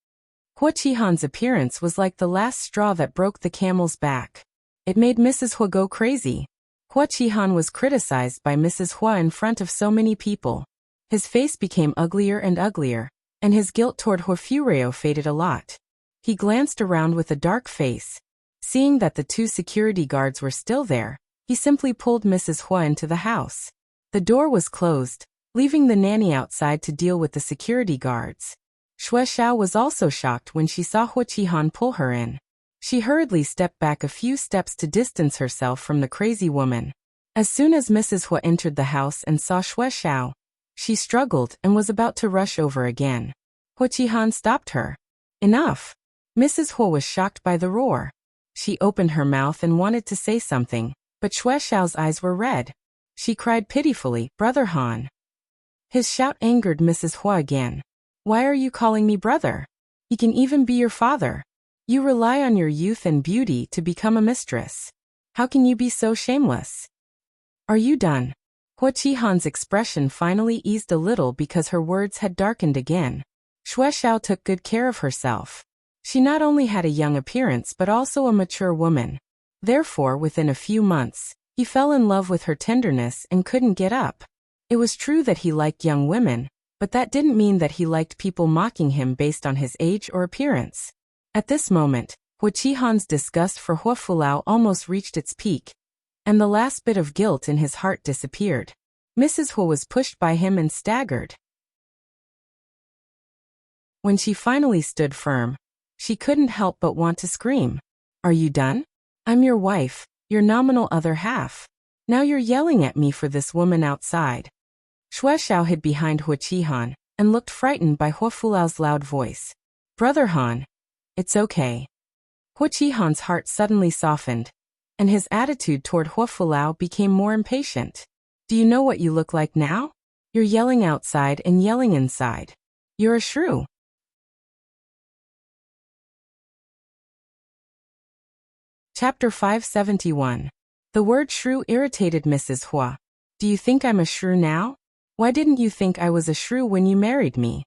Hua Qihan's appearance was like the last straw that broke the camel's back. It made Mrs. Hua go crazy. Hua Qihan was criticized by Mrs. Hua in front of so many people. His face became uglier and uglier, and his guilt toward Huafureo faded a lot. He glanced around with a dark face. Seeing that the two security guards were still there, he simply pulled Mrs. Hua into the house. The door was closed, leaving the nanny outside to deal with the security guards. Xue Xiao was also shocked when she saw Hua Qihan pull her in. She hurriedly stepped back a few steps to distance herself from the crazy woman. As soon as Mrs. Hua entered the house and saw Xue Xiao, she struggled and was about to rush over again. Hua Qihan stopped her. "Enough!" Mrs. Hua was shocked by the roar. She opened her mouth and wanted to say something, but Xue Xiao's eyes were red. She cried pitifully, "Brother Han." His shout angered Mrs. Hua again. "Why are you calling me brother? He can even be your father. You rely on your youth and beauty to become a mistress. How can you be so shameless? Are you done?" Hua Qihan's expression finally eased a little because her words had darkened again. Xue Xiao took good care of herself. She not only had a young appearance but also a mature woman. Therefore, within a few months, he fell in love with her tenderness and couldn't get up. It was true that he liked young women, but that didn't mean that he liked people mocking him based on his age or appearance. At this moment, Hua Qihan's disgust for Hua Fulao almost reached its peak, and the last bit of guilt in his heart disappeared. Mrs. Hua was pushed by him and staggered. When she finally stood firm, she couldn't help but want to scream. "Are you done? I'm your wife, your nominal other half. Now you're yelling at me for this woman outside." Xue Xiao hid behind Hua Qihan and looked frightened by Hua Fulao's loud voice. "Brother Han, it's okay." Hua Qihan's heart suddenly softened, and his attitude toward Hua Fulao became more impatient. "Do you know what you look like now? You're yelling outside and yelling inside. You're a shrew." Chapter 571. The word shrew irritated Mrs. Hua. "Do you think I'm a shrew now? Why didn't you think I was a shrew when you married me?"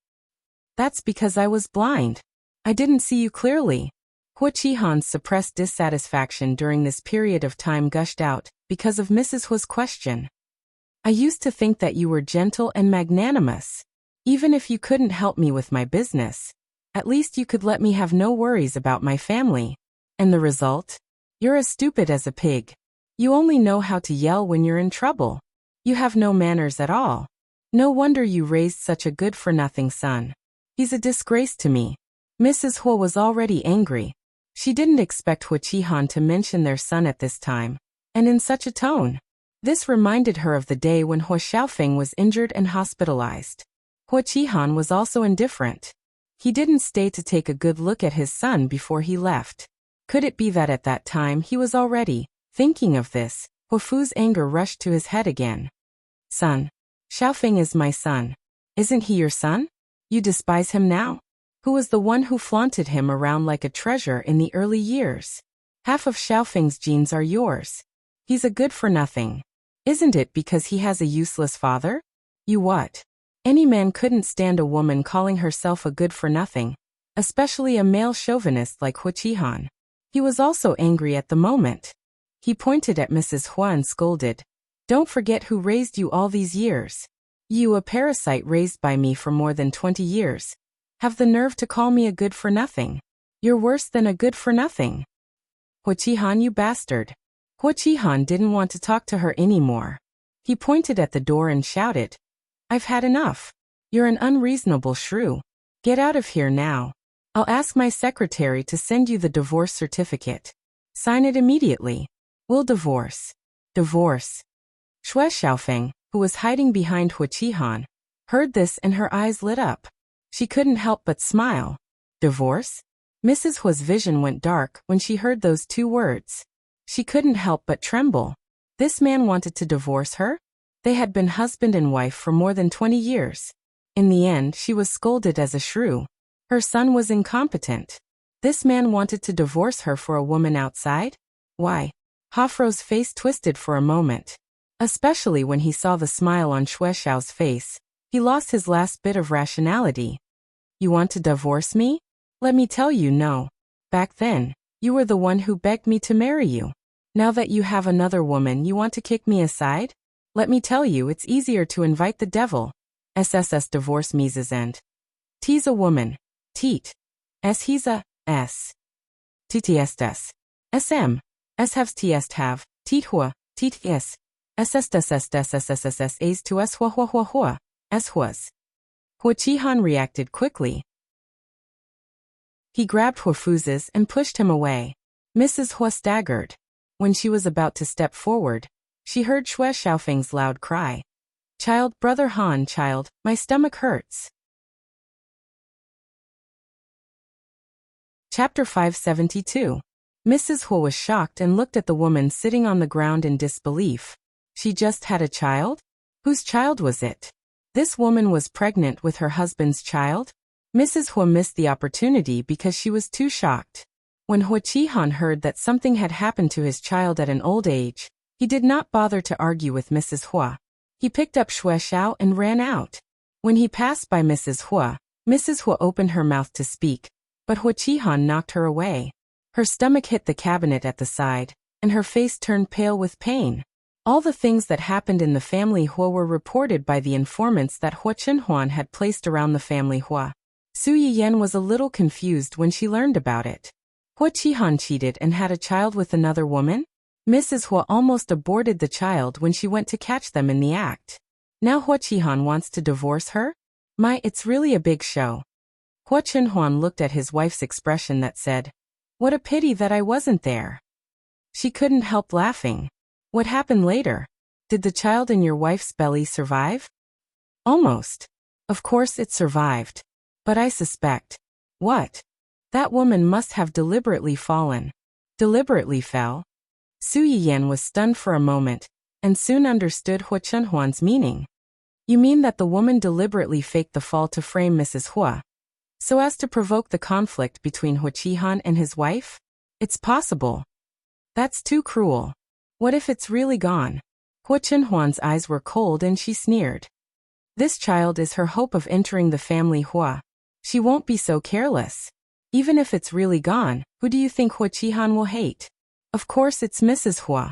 "That's because I was blind. I didn't see you clearly." Hua Qihan's suppressed dissatisfaction during this period of time gushed out because of Mrs. Hua's question. "I used to think that you were gentle and magnanimous. Even if you couldn't help me with my business, at least you could let me have no worries about my family. And the result? You're as stupid as a pig. You only know how to yell when you're in trouble. You have no manners at all. No wonder you raised such a good-for-nothing son. He's a disgrace to me." Mrs. Hua was already angry. She didn't expect Hua Qihan to mention their son at this time, and in such a tone. This reminded her of the day when Hua Xiaofeng was injured and hospitalized. Hua Qihan was also indifferent. He didn't stay to take a good look at his son before he left. Could it be that at that time he was already thinking of this? Hua Fu's anger rushed to his head again. "Son. Xiaofeng is my son. Isn't he your son? You despise him now? Who was the one who flaunted him around like a treasure in the early years? Half of Xiaofeng's genes are yours. He's a good-for-nothing. Isn't it because he has a useless father? You what? Any man couldn't stand a woman calling herself a good-for-nothing, especially a male chauvinist like Hua Qihan." He was also angry at the moment. He pointed at Mrs. Hua and scolded. "Don't forget who raised you all these years. You, a parasite raised by me for more than 20 years. Have the nerve to call me a good-for-nothing. You're worse than a good-for-nothing. Hua Qihan, you bastard." Hua Qihan didn't want to talk to her anymore. He pointed at the door and shouted, "I've had enough. You're an unreasonable shrew. Get out of here now. I'll ask my secretary to send you the divorce certificate. Sign it immediately. We'll divorce." "Divorce? Xue Xiaofeng, who was hiding behind Hua Qihan, heard this and her eyes lit up. She couldn't help but smile. Divorce? Mrs. Hua's vision went dark when she heard those two words. She couldn't help but tremble. This man wanted to divorce her? They had been husband and wife for more than 20 years. In the end, she was scolded as a shrew. Her son was incompetent. This man wanted to divorce her for a woman outside? Why? Hafro's face twisted for a moment. Especially when he saw the smile on Xue Xiao's face, he lost his last bit of rationality. You want to divorce me? Let me tell you no. Back then, you were the one who begged me to marry you. Now that you have another woman, you want to kick me aside? Let me tell you, it's easier to invite the devil. SSS divorce Mises and T's a woman. Teat. S he's a S. TTSS. SM. S haves TS have. Teat hua. Teat S. SSSSSSSSS A's to S hua hua hua hua. S huas. Hua Qihan reacted quickly. He grabbed Hua Fu's and pushed him away. Mrs. Hua staggered. When she was about to step forward, she heard Xue Xiaofeng's loud cry. Child, Brother Han, child, my stomach hurts. Chapter 572. Mrs. Hua was shocked and looked at the woman sitting on the ground in disbelief. She just had a child? Whose child was it? This woman was pregnant with her husband's child? Mrs. Hua missed the opportunity because she was too shocked. When Hua Qihan heard that something had happened to his child at an old age, he did not bother to argue with Mrs. Hua. He picked up Xue Xiao and ran out. When he passed by Mrs. Hua opened her mouth to speak, but Hua Qihan knocked her away. Her stomach hit the cabinet at the side, and her face turned pale with pain. All the things that happened in the family Hua were reported by the informants that Hua Chenhuan had placed around the family Hua. Su Yiyan was a little confused when she learned about it. Hua Qihan cheated and had a child with another woman? Mrs. Hua almost aborted the child when she went to catch them in the act. Now Hua Qihan wants to divorce her? It's really a big show. Hua Chenhuan looked at his wife's expression that said, "What a pity that I wasn't there." She couldn't help laughing. What happened later? Did the child in your wife's belly survive? Almost. Of course it survived. But I suspect. What? That woman must have deliberately fallen. Deliberately fell? Su Yiyan was stunned for a moment, and soon understood Hua Chenhuan's meaning. You mean that the woman deliberately faked the fall to frame Mrs. Hua, so as to provoke the conflict between Hua Qihan and his wife? It's possible. That's too cruel. What if it's really gone? Hua Chenhuan's eyes were cold and she sneered. This child is her hope of entering the family Hua. She won't be so careless. Even if it's really gone, who do you think Hua Qihan will hate? Of course it's Mrs. Hua.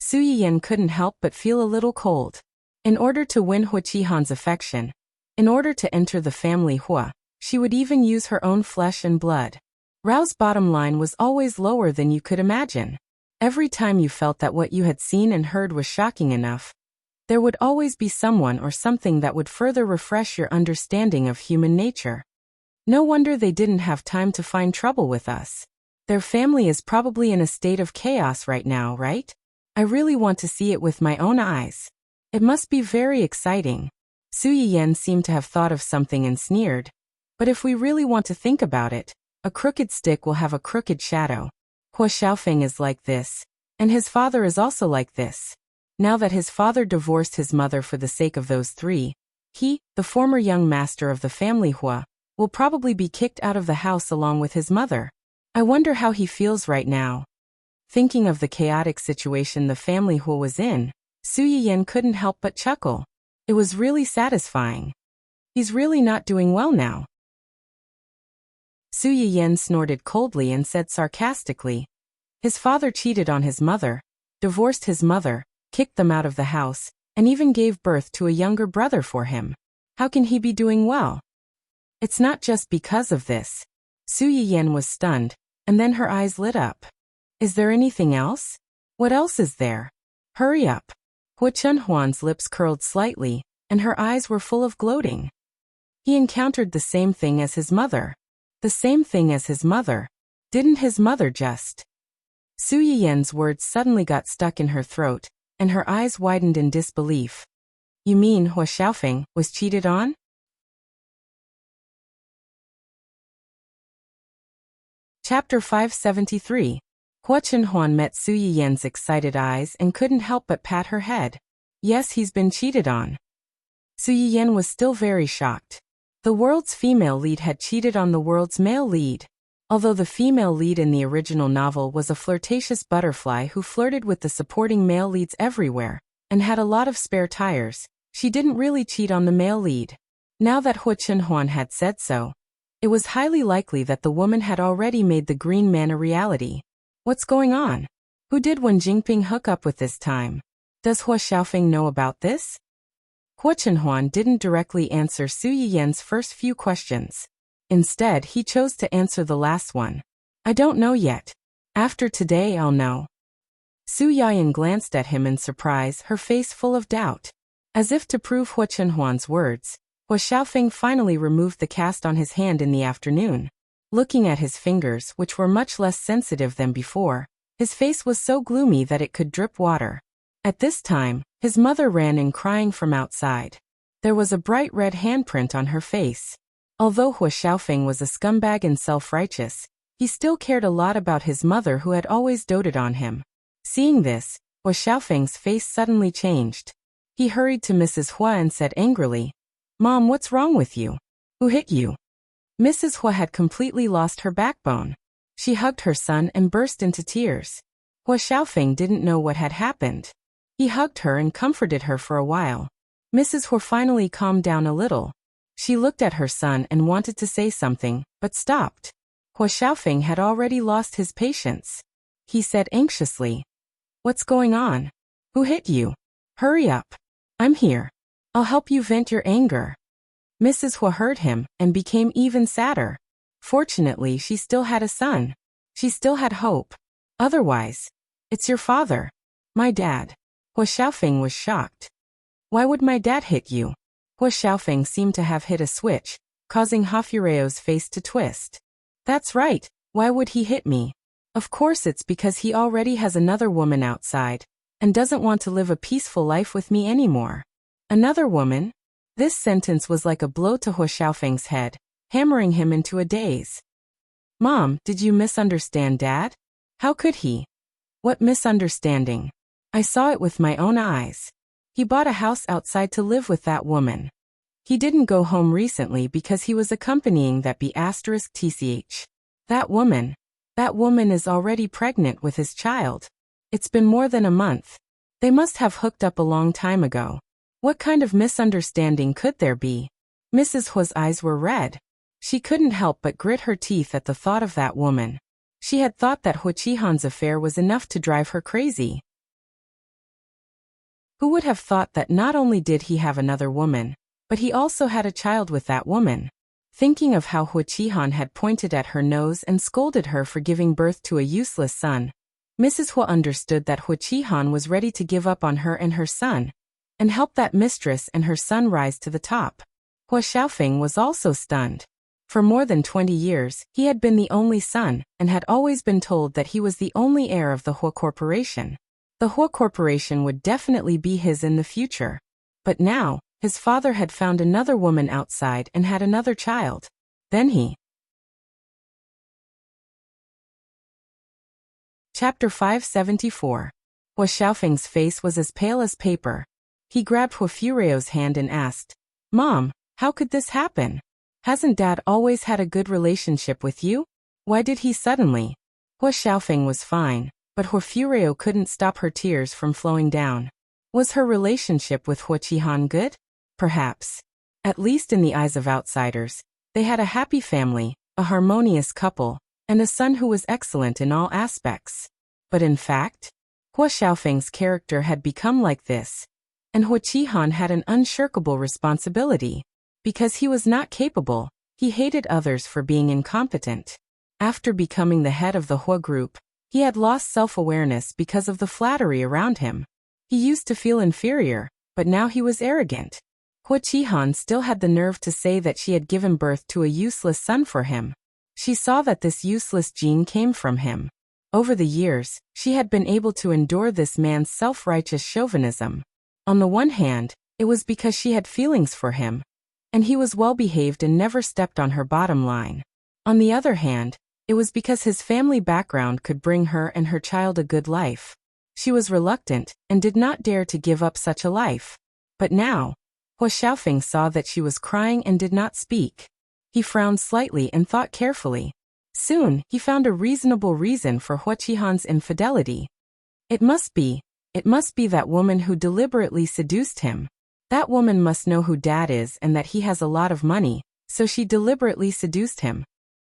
Su Yiyan couldn't help but feel a little cold. In order to win Hua Qihan's affection, in order to enter the family Hua, she would even use her own flesh and blood. Rao's bottom line was always lower than you could imagine. Every time you felt that what you had seen and heard was shocking enough, there would always be someone or something that would further refresh your understanding of human nature. No wonder they didn't have time to find trouble with us. Their family is probably in a state of chaos right now, right? I really want to see it with my own eyes. It must be very exciting. Su Yiyan seemed to have thought of something and sneered. But if we really want to think about it, a crooked stick will have a crooked shadow. Hua Xiaofeng is like this, and his father is also like this. Now that his father divorced his mother for the sake of those three, he, the former young master of the family Hua, will probably be kicked out of the house along with his mother. I wonder how he feels right now. Thinking of the chaotic situation the family Hua was in, Su Yiyan couldn't help but chuckle. It was really satisfying. He's really not doing well now. Su Yiyan snorted coldly and said sarcastically, his father cheated on his mother, divorced his mother, kicked them out of the house, and even gave birth to a younger brother for him. How can he be doing well? It's not just because of this. Su Yiyan was stunned, and then her eyes lit up. Is there anything else? What else is there? Hurry up. Hua Chenhuan's lips curled slightly, and her eyes were full of gloating. He encountered the same thing as his mother. The same thing as his mother. Didn't his mother just? Su Yiyan's words suddenly got stuck in her throat, and her eyes widened in disbelief. You mean Hua Xiaofeng was cheated on? Chapter 573. Hua Chenhuan met Su Yiyan's excited eyes and couldn't help but pat her head. Yes, he's been cheated on. Su Yiyan was still very shocked. The world's female lead had cheated on the world's male lead. Although the female lead in the original novel was a flirtatious butterfly who flirted with the supporting male leads everywhere, and had a lot of spare tires, she didn't really cheat on the male lead. Now that Hua Chenhuan had said so, it was highly likely that the woman had already made the green man a reality. What's going on? Who did Wen Jingping hook up with this time? Does Hua Xiaofeng know about this? Hua Chenhuan didn't directly answer Su Yiyan's first few questions. Instead, he chose to answer the last one. I don't know yet. After today I'll know. Su Yiyan glanced at him in surprise, her face full of doubt. As if to prove Hua Chenhuan's words, Hua Xiaofeng finally removed the cast on his hand in the afternoon. Looking at his fingers, which were much less sensitive than before, his face was so gloomy that it could drip water. At this time, his mother ran in crying from outside. There was a bright red handprint on her face. Although Hua Xiaofeng was a scumbag and self-righteous, he still cared a lot about his mother who had always doted on him. Seeing this, Hua Xiaofeng's face suddenly changed. He hurried to Mrs. Hua and said angrily, "Mom, what's wrong with you? Who hit you?" Mrs. Hua had completely lost her backbone. She hugged her son and burst into tears. Hua Xiaofeng didn't know what had happened. He hugged her and comforted her for a while. Mrs. Hua finally calmed down a little. She looked at her son and wanted to say something, but stopped. Hua Xiaofeng had already lost his patience. He said anxiously, "What's going on? Who hit you? Hurry up. I'm here. I'll help you vent your anger." Mrs. Hua heard him and became even sadder. Fortunately, she still had a son. She still had hope. Otherwise, "It's your father. My dad." Hua Xiaofeng was shocked. "Why would my dad hit you?" Hua Xiaofeng seemed to have hit a switch, causing Hafureo's face to twist. "That's right, why would he hit me? Of course it's because he already has another woman outside, and doesn't want to live a peaceful life with me anymore." Another woman? This sentence was like a blow to Hua Xiaofeng's head, hammering him into a daze. "Mom, did you misunderstand Dad? How could he?" "What misunderstanding? I saw it with my own eyes. He bought a house outside to live with that woman. He didn't go home recently because he was accompanying that B*TCH. That woman is already pregnant with his child. It's been more than a month. They must have hooked up a long time ago. What kind of misunderstanding could there be?" Mrs. Hua's eyes were red. She couldn't help but grit her teeth at the thought of that woman. She had thought that Hua Qihan's affair was enough to drive her crazy. Who would have thought that not only did he have another woman, but he also had a child with that woman? Thinking of how Hua Qihan had pointed at her nose and scolded her for giving birth to a useless son, Mrs. Hua understood that Hua Qihan was ready to give up on her and her son, and help that mistress and her son rise to the top. Hua Xiaofeng was also stunned. For more than 20 years, he had been the only son, and had always been told that he was the only heir of the Hua Corporation. The Hua Corporation would definitely be his in the future. But now, his father had found another woman outside and had another child. Then he... Chapter 574. Hua Xiaofeng's face was as pale as paper. He grabbed Hua Fureo's hand and asked, "Mom, how could this happen? Hasn't Dad always had a good relationship with you? Why did he suddenly?" Hua Xiaofeng was fine, but Hua Fureo couldn't stop her tears from flowing down. Was her relationship with Hua Qihan good? Perhaps. At least in the eyes of outsiders, they had a happy family, a harmonious couple, and a son who was excellent in all aspects. But in fact, Hua Xiaofeng's character had become like this, and Hua Qihan had an unshirkable responsibility. Because he was not capable, he hated others for being incompetent. After becoming the head of the Hua group, he had lost self-awareness because of the flattery around him. He used to feel inferior, but now he was arrogant. Hua Qihan still had the nerve to say that she had given birth to a useless son for him. She saw that this useless gene came from him. Over the years, she had been able to endure this man's self-righteous chauvinism. On the one hand, it was because she had feelings for him, and he was well-behaved and never stepped on her bottom line. On the other hand, it was because his family background could bring her and her child a good life. She was reluctant and did not dare to give up such a life. But now, Hua Xiaofeng saw that she was crying and did not speak. He frowned slightly and thought carefully. Soon, he found a reasonable reason for Hua Qihan's infidelity. It must be that woman who deliberately seduced him. That woman must know who Dad is and that he has a lot of money, so she deliberately seduced him.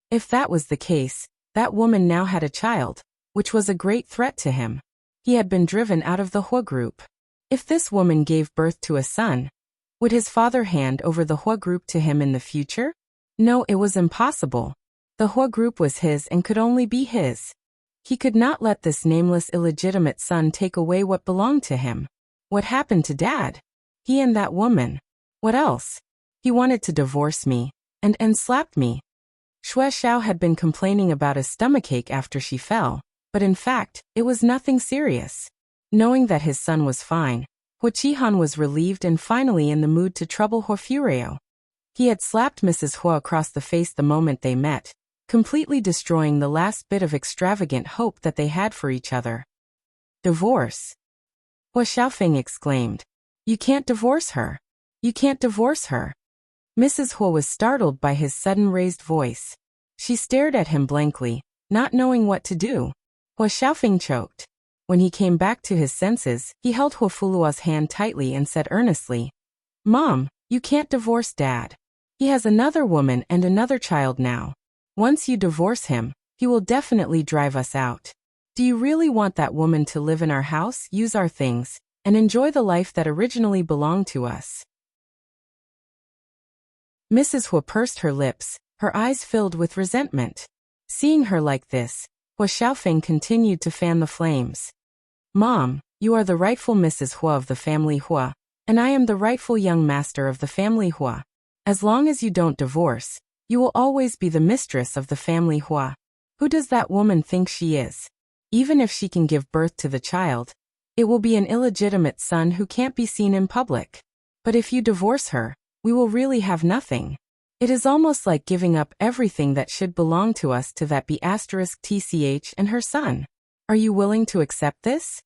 If that was the case, that woman now had a child, which was a great threat to him. He had been driven out of the Hua group. If this woman gave birth to a son, would his father hand over the Hua group to him in the future? No, it was impossible. The Hua group was his and could only be his. He could not let this nameless illegitimate son take away what belonged to him. What happened to Dad? He and that woman. What else? He wanted to divorce me, and slapped me. Xue Xiao had been complaining about a stomachache after she fell, but in fact, it was nothing serious. Knowing that his son was fine, Hua Qihan was relieved and finally in the mood to trouble Hua Fureo. He had slapped Mrs. Hua across the face the moment they met, completely destroying the last bit of extravagant hope that they had for each other. Divorce? Hua Xiaofeng exclaimed. You can't divorce her. You can't divorce her. Mrs. Hua was startled by his sudden raised voice. She stared at him blankly, not knowing what to do. Hua Xiaofeng choked. When he came back to his senses, he held Hua Fulua's hand tightly and said earnestly, Mom, you can't divorce Dad. He has another woman and another child now. Once you divorce him, he will definitely drive us out. Do you really want that woman to live in our house, use our things, and enjoy the life that originally belonged to us? Mrs. Hua pursed her lips, her eyes filled with resentment. Seeing her like this, Hua Xiaofeng continued to fan the flames. Mom, you are the rightful Mrs. Hua of the family Hua, and I am the rightful young master of the family Hua. As long as you don't divorce, you will always be the mistress of the family Hua. Who does that woman think she is? Even if she can give birth to the child, it will be an illegitimate son who can't be seen in public. But if you divorce her, we will really have nothing. It is almost like giving up everything that should belong to us to that B*TCH and her son. Are you willing to accept this?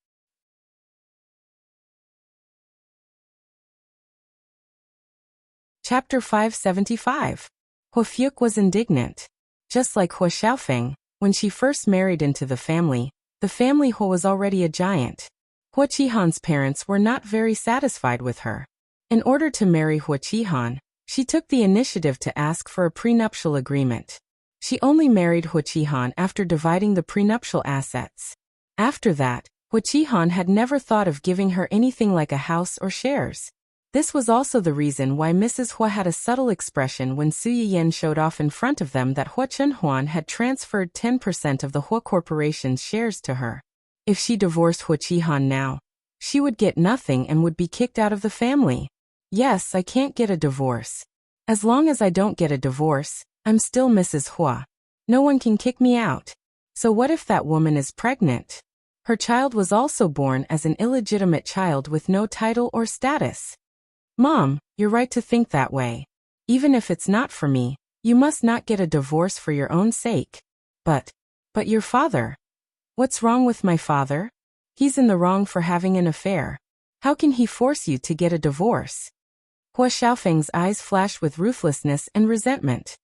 Chapter 575. Hua Fuke was indignant. Just like Hua Xiaofeng, when she first married into the family Hua was already a giant. Hua Qihan's parents were not very satisfied with her. In order to marry Hua Qihan, she took the initiative to ask for a prenuptial agreement. She only married Hua Qihan after dividing the prenuptial assets. After that, Hua Qihan had never thought of giving her anything like a house or shares. This was also the reason why Mrs. Hua had a subtle expression when Su Yiyan showed off in front of them that Hua Chenhuan had transferred 10% of the Hua Corporation's shares to her. If she divorced Hua Qihan now, she would get nothing and would be kicked out of the family. Yes, I can't get a divorce. As long as I don't get a divorce, I'm still Mrs. Hua. No one can kick me out. So what if that woman is pregnant? Her child was also born as an illegitimate child with no title or status. Mom, you're right to think that way. Even if it's not for me, you must not get a divorce for your own sake. But your father. What's wrong with my father? He's in the wrong for having an affair. How can he force you to get a divorce? Hua Xiaofeng's eyes flashed with ruthlessness and resentment.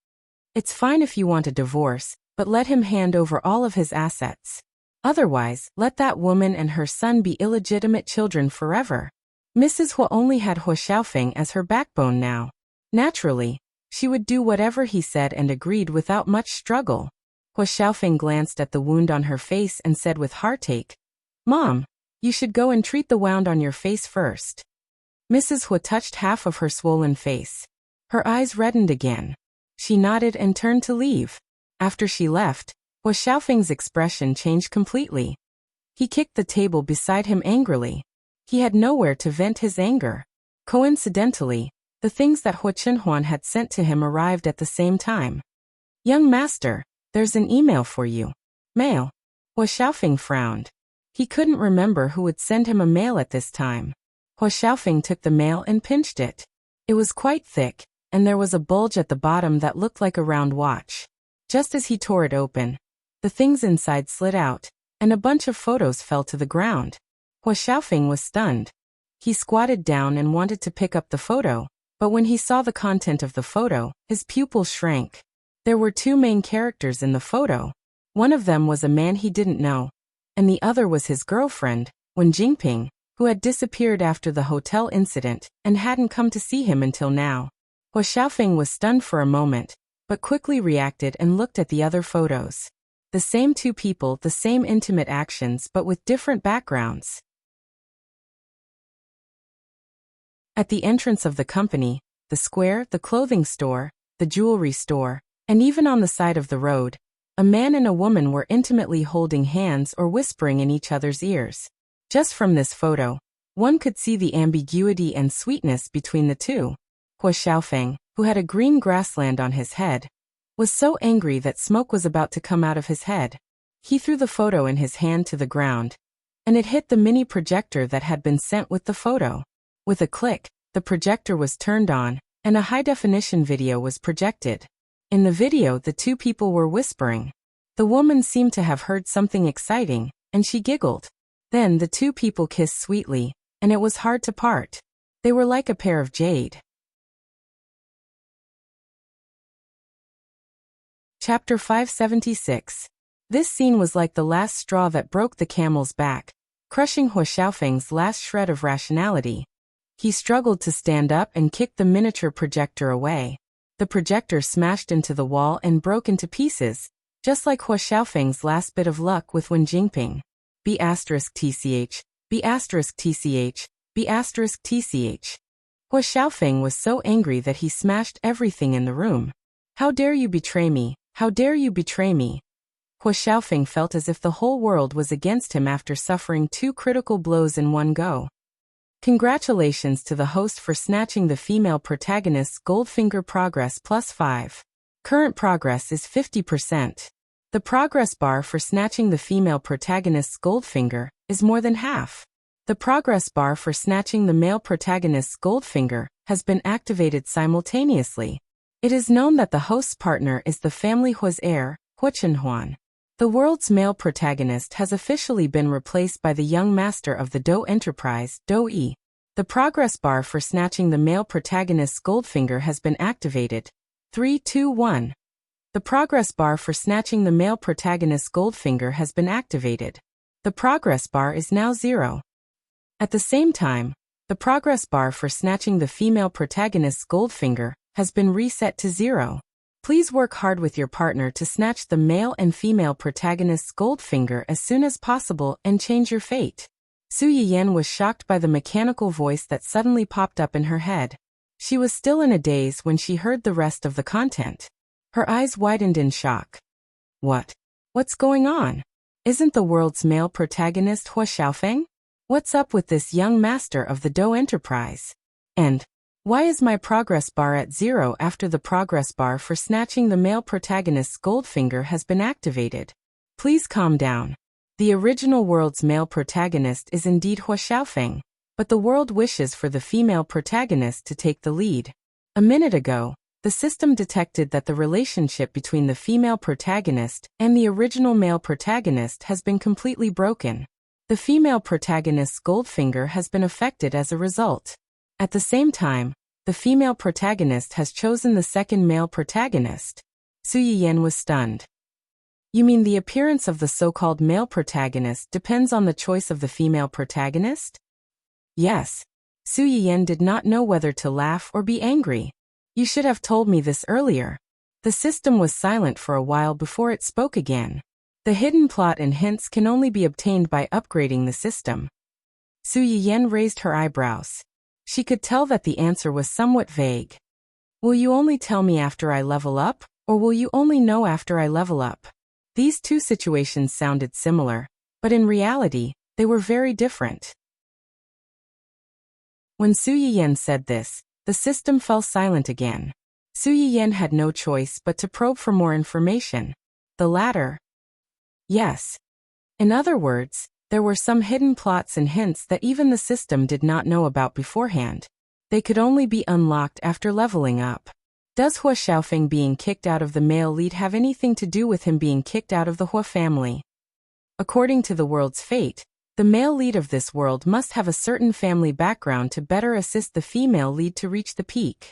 It's fine if you want a divorce, but let him hand over all of his assets. Otherwise, let that woman and her son be illegitimate children forever. Mrs. Hua only had Hua Xiaofeng as her backbone now. Naturally, she would do whatever he said and agreed without much struggle. Hua Xiaofeng glanced at the wound on her face and said with heartache, Mom, you should go and treat the wound on your face first. Mrs. Hua touched half of her swollen face. Her eyes reddened again. She nodded and turned to leave. After she left, Hua Xiaofeng's expression changed completely. He kicked the table beside him angrily. He had nowhere to vent his anger. Coincidentally, the things that Hua Chenhuan had sent to him arrived at the same time. Young master, there's an email for you. Mail. Hua Xiaofeng frowned. He couldn't remember who would send him a mail at this time. Hua Xiaofeng took the mail and pinched it. It was quite thick, and there was a bulge at the bottom that looked like a round watch. Just as he tore it open, the things inside slid out, and a bunch of photos fell to the ground. Hua Xiaofeng was stunned. He squatted down and wanted to pick up the photo, but when he saw the content of the photo, his pupil shrank. There were two main characters in the photo. One of them was a man he didn't know, and the other was his girlfriend, Wen Jingping, who had disappeared after the hotel incident and hadn't come to see him until now. Hua Xiaofeng was stunned for a moment, but quickly reacted and looked at the other photos. The same two people, the same intimate actions, but with different backgrounds. At the entrance of the company, the square, the clothing store, the jewelry store, and even on the side of the road, a man and a woman were intimately holding hands or whispering in each other's ears. Just from this photo, one could see the ambiguity and sweetness between the two. Hua Xiaofeng, who had a green grassland on his head, was so angry that smoke was about to come out of his head. He threw the photo in his hand to the ground, and it hit the mini projector that had been sent with the photo. With a click, the projector was turned on, and a high-definition video was projected. In the video, the two people were whispering. The woman seemed to have heard something exciting, and she giggled. Then the two people kissed sweetly, and it was hard to part. They were like a pair of jade. Chapter 576. This scene was like the last straw that broke the camel's back, crushing Hua Xiaofeng's last shred of rationality. He struggled to stand up and kicked the miniature projector away. The projector smashed into the wall and broke into pieces, just like Hua Xiaofeng's last bit of luck with Wen Jingping. B*TCH, B*TCH, B*TCH. Hua Xiaofeng was so angry that he smashed everything in the room. How dare you betray me? How dare you betray me? Hua Xiaofeng felt as if the whole world was against him after suffering two critical blows in one go. Congratulations to the host for snatching the female protagonist's Goldfinger progress +5. Current progress is 50%. The progress bar for snatching the female protagonist's Goldfinger is more than half. The progress bar for snatching the male protagonist's Goldfinger has been activated simultaneously. It is known that the host's partner is the family Hua's heir, Hua Chenhuan. The world's male protagonist has officially been replaced by the young master of the Dou Enterprise, Dou Yi. The progress bar for snatching the male protagonist's Goldfinger has been activated. 3, 2, 1. The progress bar for snatching the male protagonist's Goldfinger has been activated. The progress bar is now 0. At the same time, the progress bar for snatching the female protagonist's Goldfinger has been reset to 0. Please work hard with your partner to snatch the male and female protagonist's Goldfinger as soon as possible and change your fate. Su Yiyan was shocked by the mechanical voice that suddenly popped up in her head. She was still in a daze when she heard the rest of the content. Her eyes widened in shock. What's going on? Isn't the world's male protagonist Hua Xiaofeng? What's up with this young master of the Dou Enterprise? And why is my progress bar at 0 after the progress bar for snatching the male protagonist's Goldfinger has been activated? Please calm down. The original world's male protagonist is indeed Hua Xiaofeng, but the world wishes for the female protagonist to take the lead. A minute ago, the system detected that the relationship between the female protagonist and the original male protagonist has been completely broken. The female protagonist's Goldfinger has been affected as a result. At the same time, the female protagonist has chosen the second male protagonist. Su Yiyan was stunned. You mean the appearance of the so-called male protagonist depends on the choice of the female protagonist? Yes. Su Yiyan did not know whether to laugh or be angry. You should have told me this earlier. The system was silent for a while before it spoke again. The hidden plot and hints can only be obtained by upgrading the system. Su Yiyan raised her eyebrows. She could tell that the answer was somewhat vague. Will you only tell me after I level up, or will you only know after I level up? These two situations sounded similar, but in reality, they were very different. When Su Yiyan said this, the system fell silent again. Su Yiyan had no choice but to probe for more information. The latter? Yes. In other words, There were some hidden plots and hints that even the system did not know about beforehand. They could only be unlocked after leveling up. Does Hua Xiaofeng being kicked out of the male lead have anything to do with him being kicked out of the Hua family? According to the world's fate, the male lead of this world must have a certain family background to better assist the female lead to reach the peak.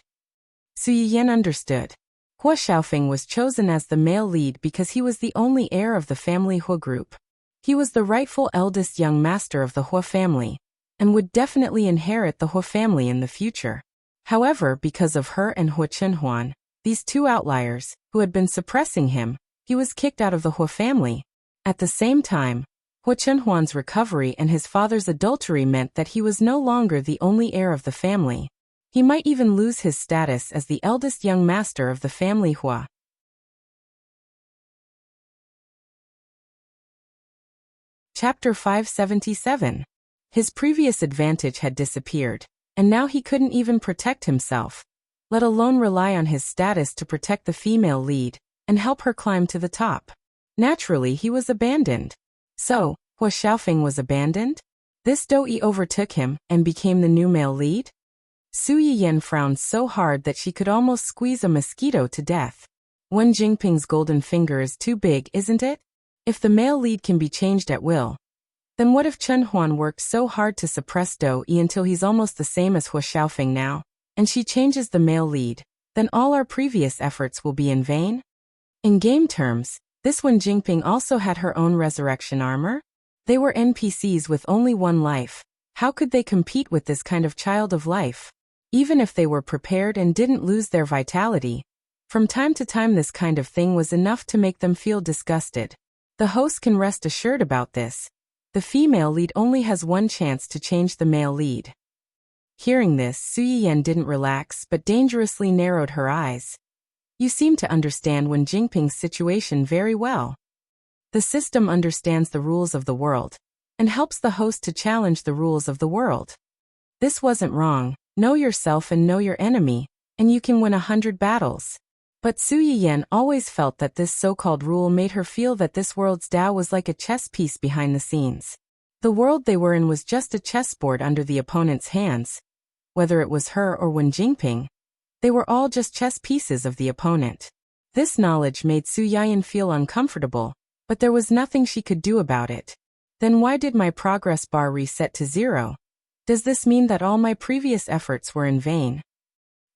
Su Yiyan understood. Hua Xiaofeng was chosen as the male lead because he was the only heir of the family Hua group. He was the rightful eldest young master of the Hua family, and would definitely inherit the Hua family in the future. However, because of her and Hua Chenhuan, these two outliers, who had been suppressing him, he was kicked out of the Hua family. At the same time, Hua Chenhuan's recovery and his father's adultery meant that he was no longer the only heir of the family. He might even lose his status as the eldest young master of the family Hua. Chapter 577. His previous advantage had disappeared, and now he couldn't even protect himself, let alone rely on his status to protect the female lead and help her climb to the top. Naturally, he was abandoned. So, Hua Xiaofeng was abandoned? This Dou-yi overtook him and became the new male lead? Su Yiyan frowned so hard that she could almost squeeze a mosquito to death. Wen Jingping's golden finger is too big, isn't it? If the male lead can be changed at will, then what if Chen Huan worked so hard to suppress Dou-yi until he's almost the same as Hua Xiaofeng now, and she changes the male lead, then all our previous efforts will be in vain? In game terms, this Wen Jingping also had her own resurrection armor? They were NPCs with only one life. How could they compete with this kind of child of life? Even if they were prepared and didn't lose their vitality, from time to time this kind of thing was enough to make them feel disgusted. The host can rest assured about this. The female lead only has one chance to change the male lead. Hearing this, Su Yiyan didn't relax but dangerously narrowed her eyes. You seem to understand Wen Jingping's situation very well. The system understands the rules of the world, and helps the host to challenge the rules of the world. This wasn't wrong. Know yourself and know your enemy, and you can win 100 battles. But Su Yiyan always felt that this so-called rule made her feel that this world's Tao was like a chess piece behind the scenes. The world they were in was just a chessboard under the opponent's hands. Whether it was her or Wen Jingping, they were all just chess pieces of the opponent. This knowledge made Su Yiyan feel uncomfortable, but there was nothing she could do about it. Then why did my progress bar reset to 0? Does this mean that all my previous efforts were in vain?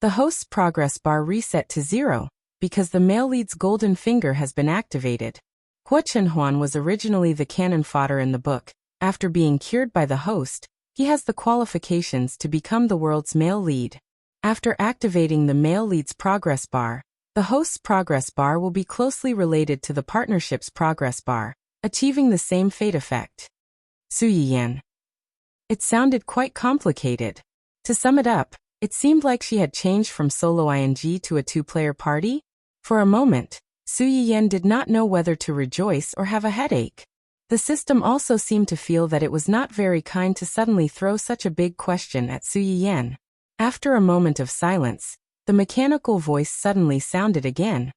The host's progress bar reset to 0, because the male lead's golden finger has been activated. Hua Chenhuan was originally the cannon fodder in the book. After being cured by the host, he has the qualifications to become the world's male lead. After activating the male lead's progress bar, the host's progress bar will be closely related to the partnership's progress bar, achieving the same fate effect. Su Yiyan. It sounded quite complicated. To sum it up, it seemed like she had changed from solo ing to a two-player party. For a moment, Su Yiyan did not know whether to rejoice or have a headache. The system also seemed to feel that it was not very kind to suddenly throw such a big question at Su Yiyan. After a moment of silence, the mechanical voice suddenly sounded again.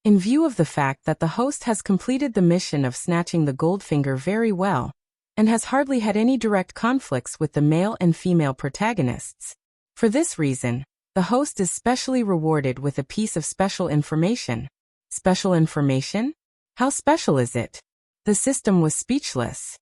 In view of the fact that the host has completed the mission of snatching the Goldfinger very well, and has hardly had any direct conflicts with the male and female protagonists. For this reason, the host is specially rewarded with a piece of special information. Special information? How special is it? The system was speechless.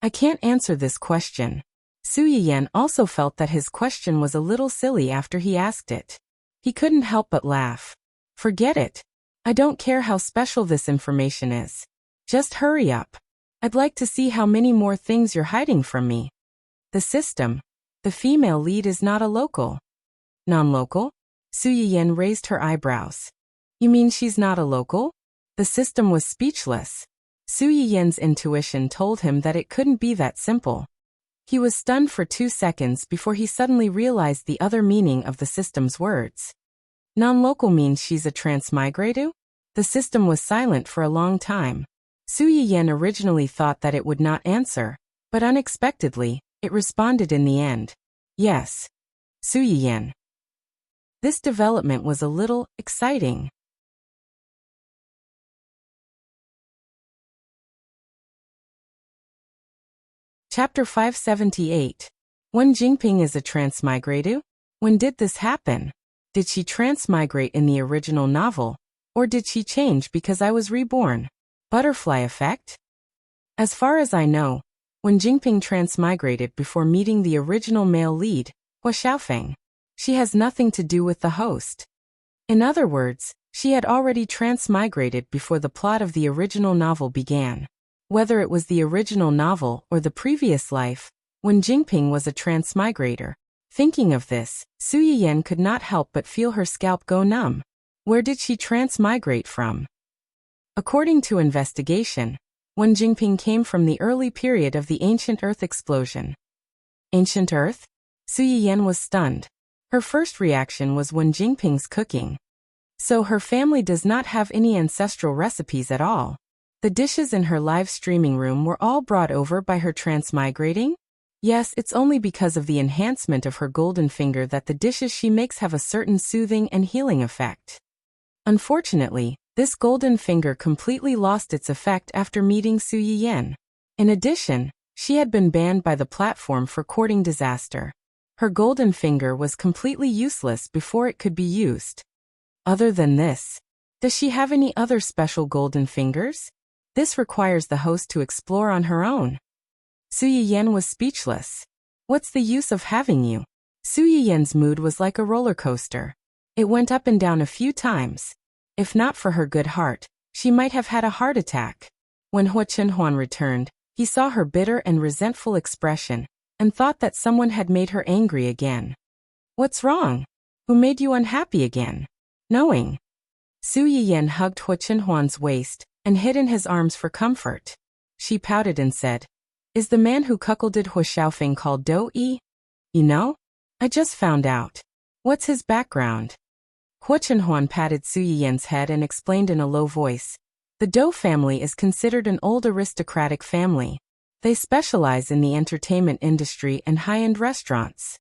I can't answer this question. Su Yiyan also felt that his question was a little silly after he asked it. He couldn't help but laugh. Forget it. I don't care how special this information is. Just hurry up. I'd like to see how many more things you're hiding from me. The system. The female lead is not a local. Non-local? Su Yiyan raised her eyebrows. You mean she's not a local? The system was speechless. Su Yiyan's intuition told him that it couldn't be that simple. He was stunned for 2 seconds before he suddenly realized the other meaning of the system's words. Non-local means she's a transmigrator? The system was silent for a long time. Su Yiyan originally thought that it would not answer, but unexpectedly, it responded in the end. Yes. Su Yiyan. This development was a little exciting. Chapter 578. Wen Jingping is a transmigrator? When did this happen? Did she transmigrate in the original novel? Or did she change because I was reborn? Butterfly effect? As far as I know, Wen Jingping transmigrated before meeting the original male lead, Hua Xiaofeng. She has nothing to do with the host. In other words, she had already transmigrated before the plot of the original novel began. Whether it was the original novel or the previous life, Wen Jingping was a transmigrator. Thinking of this, Su Yiyan could not help but feel her scalp go numb. Where did she transmigrate from? According to investigation, Wen Jingping came from the early period of the ancient Earth explosion. Ancient Earth? Su Yiyan was stunned. Her first reaction was Wen Jingping's cooking. So her family does not have any ancestral recipes at all. The dishes in her live streaming room were all brought over by her transmigrating? Yes, it's only because of the enhancement of her golden finger that the dishes she makes have a certain soothing and healing effect. Unfortunately, this golden finger completely lost its effect after meeting Su Yiyan. In addition, she had been banned by the platform for courting disaster. Her golden finger was completely useless before it could be used. Other than this, does she have any other special golden fingers? This requires the host to explore on her own. Su Yiyan was speechless. What's the use of having you? Su Yiyan's mood was like a roller coaster. It went up and down a few times. If not for her good heart, she might have had a heart attack. When Hua Chenhuan returned, he saw her bitter and resentful expression, and thought that someone had made her angry again. What's wrong? Who made you unhappy again? Knowing. Su Yiyan hugged Hua Chenhuan's waist, and hid in his arms for comfort. She pouted and said, "Is the man who cuckolded Hua Xiaofeng called Do Yi? You know? I just found out. What's his background?" Hua Chenhuan patted Su Yiyan's head and explained in a low voice. The Dou family is considered an old aristocratic family. They specialize in the entertainment industry and high-end restaurants.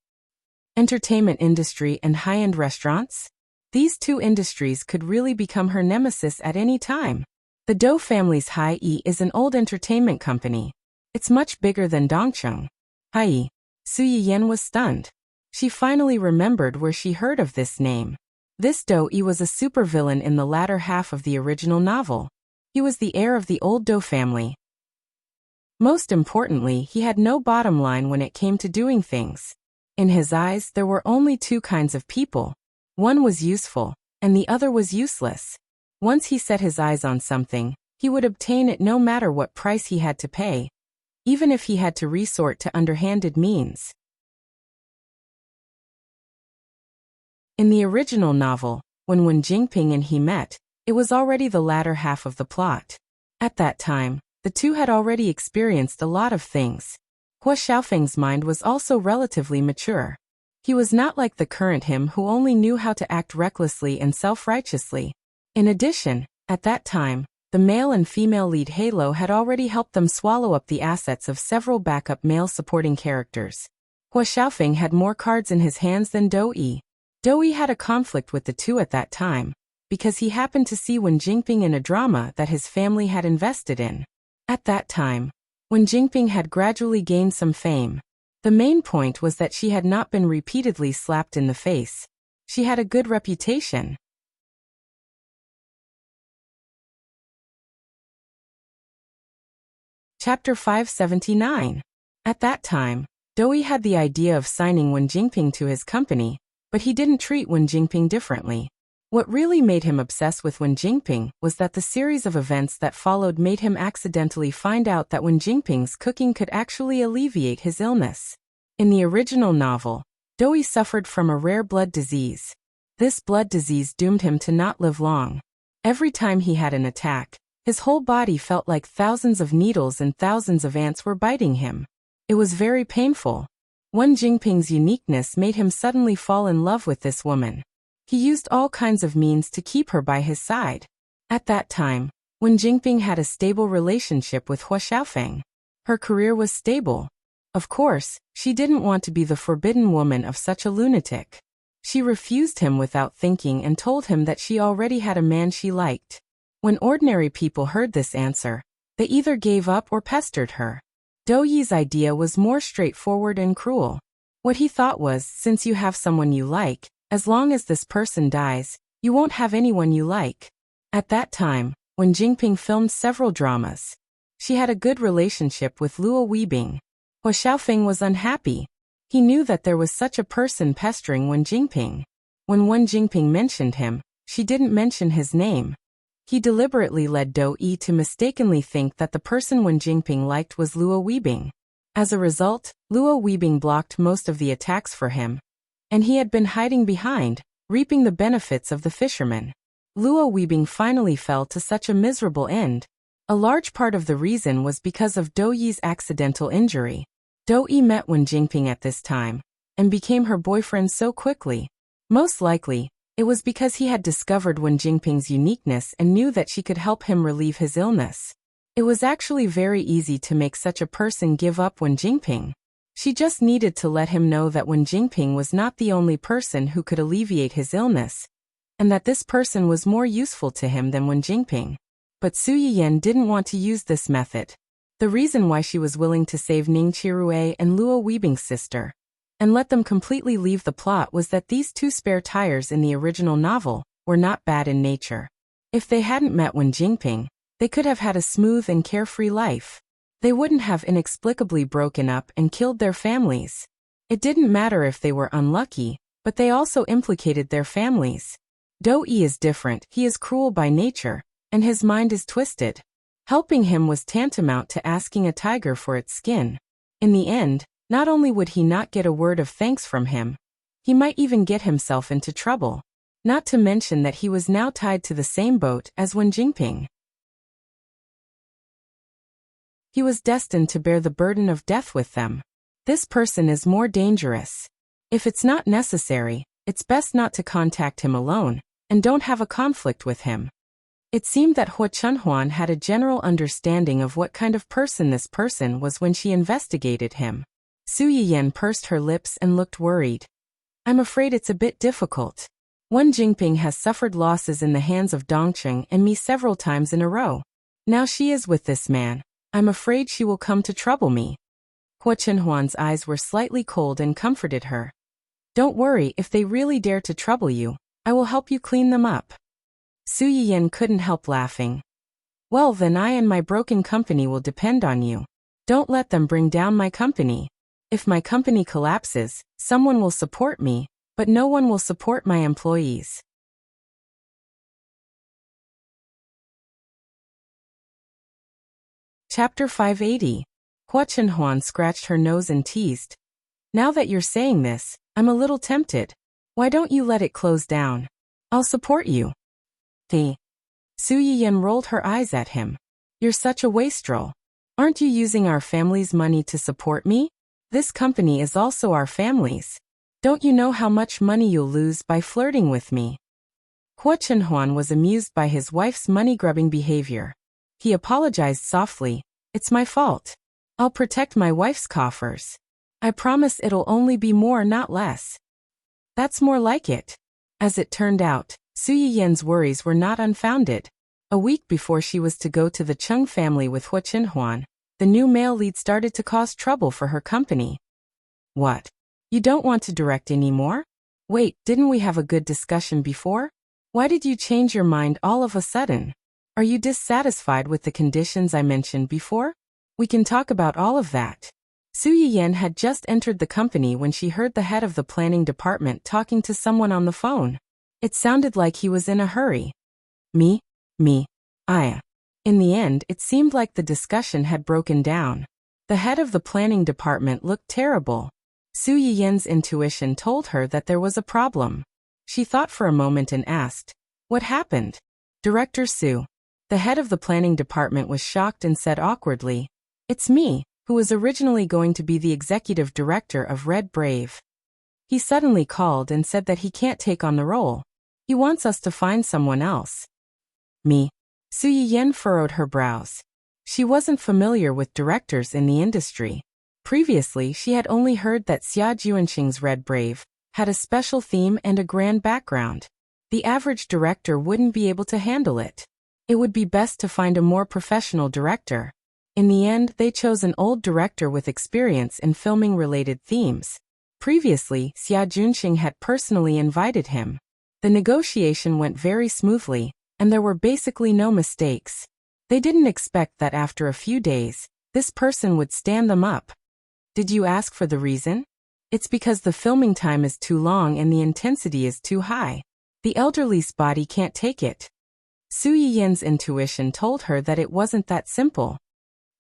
Entertainment industry and high-end restaurants? These two industries could really become her nemesis at any time. The Dou family's Hai-Yi is an old entertainment company. It's much bigger than Dongcheng. Hai-Yi. Su Yiyan was stunned. She finally remembered where she heard of this name. This Dou-Yi was a supervillain in the latter half of the original novel. He was the heir of the old Dou family. Most importantly, he had no bottom line when it came to doing things. In his eyes, there were only two kinds of people. One was useful, and the other was useless. Once he set his eyes on something, he would obtain it no matter what price he had to pay, even if he had to resort to underhanded means. In the original novel, when Wen Jingping and he met, it was already the latter half of the plot. At that time, the two had already experienced a lot of things. Hua Xiaofeng's mind was also relatively mature. He was not like the current him who only knew how to act recklessly and self-righteously. In addition, at that time, the male and female lead Halo had already helped them swallow up the assets of several backup male supporting characters. Hua Xiaofeng had more cards in his hands than Do-Yi. Do-Yi had a conflict with the two at that time, because he happened to see Wen Jingping in a drama that his family had invested in. At that time, Wen Jingping had gradually gained some fame. The main point was that she had not been repeatedly slapped in the face. She had a good reputation. Chapter 579. At that time, Do-Yi had the idea of signing Wen Jingping to his company, but he didn't treat Wen Jingping differently. What really made him obsessed with Wen Jingping was that the series of events that followed made him accidentally find out that Wen Jingping's cooking could actually alleviate his illness. In the original novel, Do-Yi suffered from a rare blood disease. This blood disease doomed him to not live long. Every time he had an attack, his whole body felt like thousands of needles and thousands of ants were biting him. It was very painful. Wen Jingping's uniqueness made him suddenly fall in love with this woman. He used all kinds of means to keep her by his side. At that time, Wen Jingping had a stable relationship with Hua Xiaofeng. Her career was stable. Of course, she didn't want to be the forbidden woman of such a lunatic. She refused him without thinking and told him that she already had a man she liked. When ordinary people heard this answer, they either gave up or pestered her. Do Yi's idea was more straightforward and cruel. What he thought was, since you have someone you like, as long as this person dies, you won't have anyone you like. At that time, when Jingping filmed several dramas, she had a good relationship with Luo Weibing. Hua Xiaofeng was unhappy. He knew that there was such a person pestering Wen Jingping. When Wen Jingping mentioned him, she didn't mention his name. He deliberately led Do Yi to mistakenly think that the person Wen Jingping liked was Luo Weibing. As a result, Luo Weibing blocked most of the attacks for him. And he had been hiding behind, reaping the benefits of the fisherman. Luo Weibing finally fell to such a miserable end. A large part of the reason was because of Do Yi's accidental injury. Do Yi met Wen Jingping at this time, and became her boyfriend so quickly. Most likely, it was because he had discovered Wen Jingping's uniqueness and knew that she could help him relieve his illness. It was actually very easy to make such a person give up Wen Jingping. She just needed to let him know that Wen Jingping was not the only person who could alleviate his illness, and that this person was more useful to him than Wen Jingping. But Su Yiyan didn't want to use this method. The reason why she was willing to save Ning Qirue and Luo Weibing's sister, and let them completely leave the plot, was that these two spare tires in the original novel were not bad in nature. If they hadn't met Wen Jingping, they could have had a smooth and carefree life. They wouldn't have inexplicably broken up and killed their families. It didn't matter if they were unlucky, but they also implicated their families. Do Yi is different. He is cruel by nature, and his mind is twisted. Helping him was tantamount to asking a tiger for its skin. In the end, not only would he not get a word of thanks from him, he might even get himself into trouble. Not to mention that he was now tied to the same boat as Wen Jingping. He was destined to bear the burden of death with them. This person is more dangerous. If it's not necessary, it's best not to contact him alone, and don't have a conflict with him. It seemed that Hua Chunhuan had a general understanding of what kind of person this person was when she investigated him. Su Yiyan pursed her lips and looked worried. I'm afraid it's a bit difficult. Wen Jingping has suffered losses in the hands of Dongcheng and me several times in a row. Now she is with this man. I'm afraid she will come to trouble me. Hua Chunhuan's eyes were slightly cold and comforted her. Don't worry, if they really dare to trouble you, I will help you clean them up. Su Yiyan couldn't help laughing. Well, then I and my broken company will depend on you. Don't let them bring down my company. If my company collapses, someone will support me, but no one will support my employees. Chapter 580. Hua Chunhuan scratched her nose and teased. Now that you're saying this, I'm a little tempted. Why don't you let it close down? I'll support you. Su Yiyan rolled her eyes at him. You're such a wastrel. Aren't you using our family's money to support me? This company is also our family's. Don't you know how much money you'll lose by flirting with me? Hua Chunhuan was amused by his wife's money-grubbing behavior. He apologized softly. It's my fault. I'll protect my wife's coffers. I promise it'll only be more, not less. That's more like it. As it turned out, Su Yiyan's worries were not unfounded. A week before she was to go to the Cheng family with Hua Chunhuan, the new male lead started to cause trouble for her company. What? You don't want to direct anymore? Wait, didn't we have a good discussion before? Why did you change your mind all of a sudden? Are you dissatisfied with the conditions I mentioned before? We can talk about all of that. Su Yiyan had just entered the company when she heard the head of the planning department talking to someone on the phone. It sounded like he was in a hurry. Me. In the end, it seemed like the discussion had broken down. The head of the planning department looked terrible. Su Yiyan's intuition told her that there was a problem. She thought for a moment and asked, what happened? Director Su. The head of the planning department was shocked and said awkwardly, it's me, who was originally going to be the executive director of Red Brave. He suddenly called and said that he can't take on the role. He wants us to find someone else. Me. Su Yiyan furrowed her brows. She wasn't familiar with directors in the industry. Previously, she had only heard that Xia Juanqing's Red Brave had a special theme and a grand background. The average director wouldn't be able to handle it. It would be best to find a more professional director. In the end, they chose an old director with experience in filming related themes. Previously, Xia Junxing had personally invited him. The negotiation went very smoothly, and there were basically no mistakes. They didn't expect that after a few days, this person would stand them up. Did you ask for the reason? It's because the filming time is too long and the intensity is too high. The elderly's body can't take it. Su Yiyan's intuition told her that it wasn't that simple.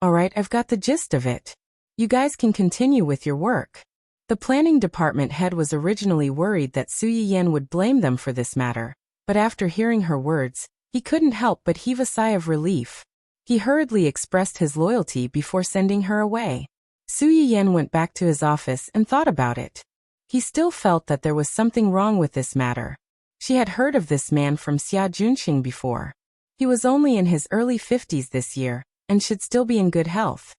Alright, I've got the gist of it. You guys can continue with your work. The planning department head was originally worried that Su Yiyan would blame them for this matter, but after hearing her words, he couldn't help but heave a sigh of relief. He hurriedly expressed his loyalty before sending her away. Su Yiyan went back to his office and thought about it. He still felt that there was something wrong with this matter. She had heard of this man from Xia Junxing before. He was only in his early 50s this year, and should still be in good health.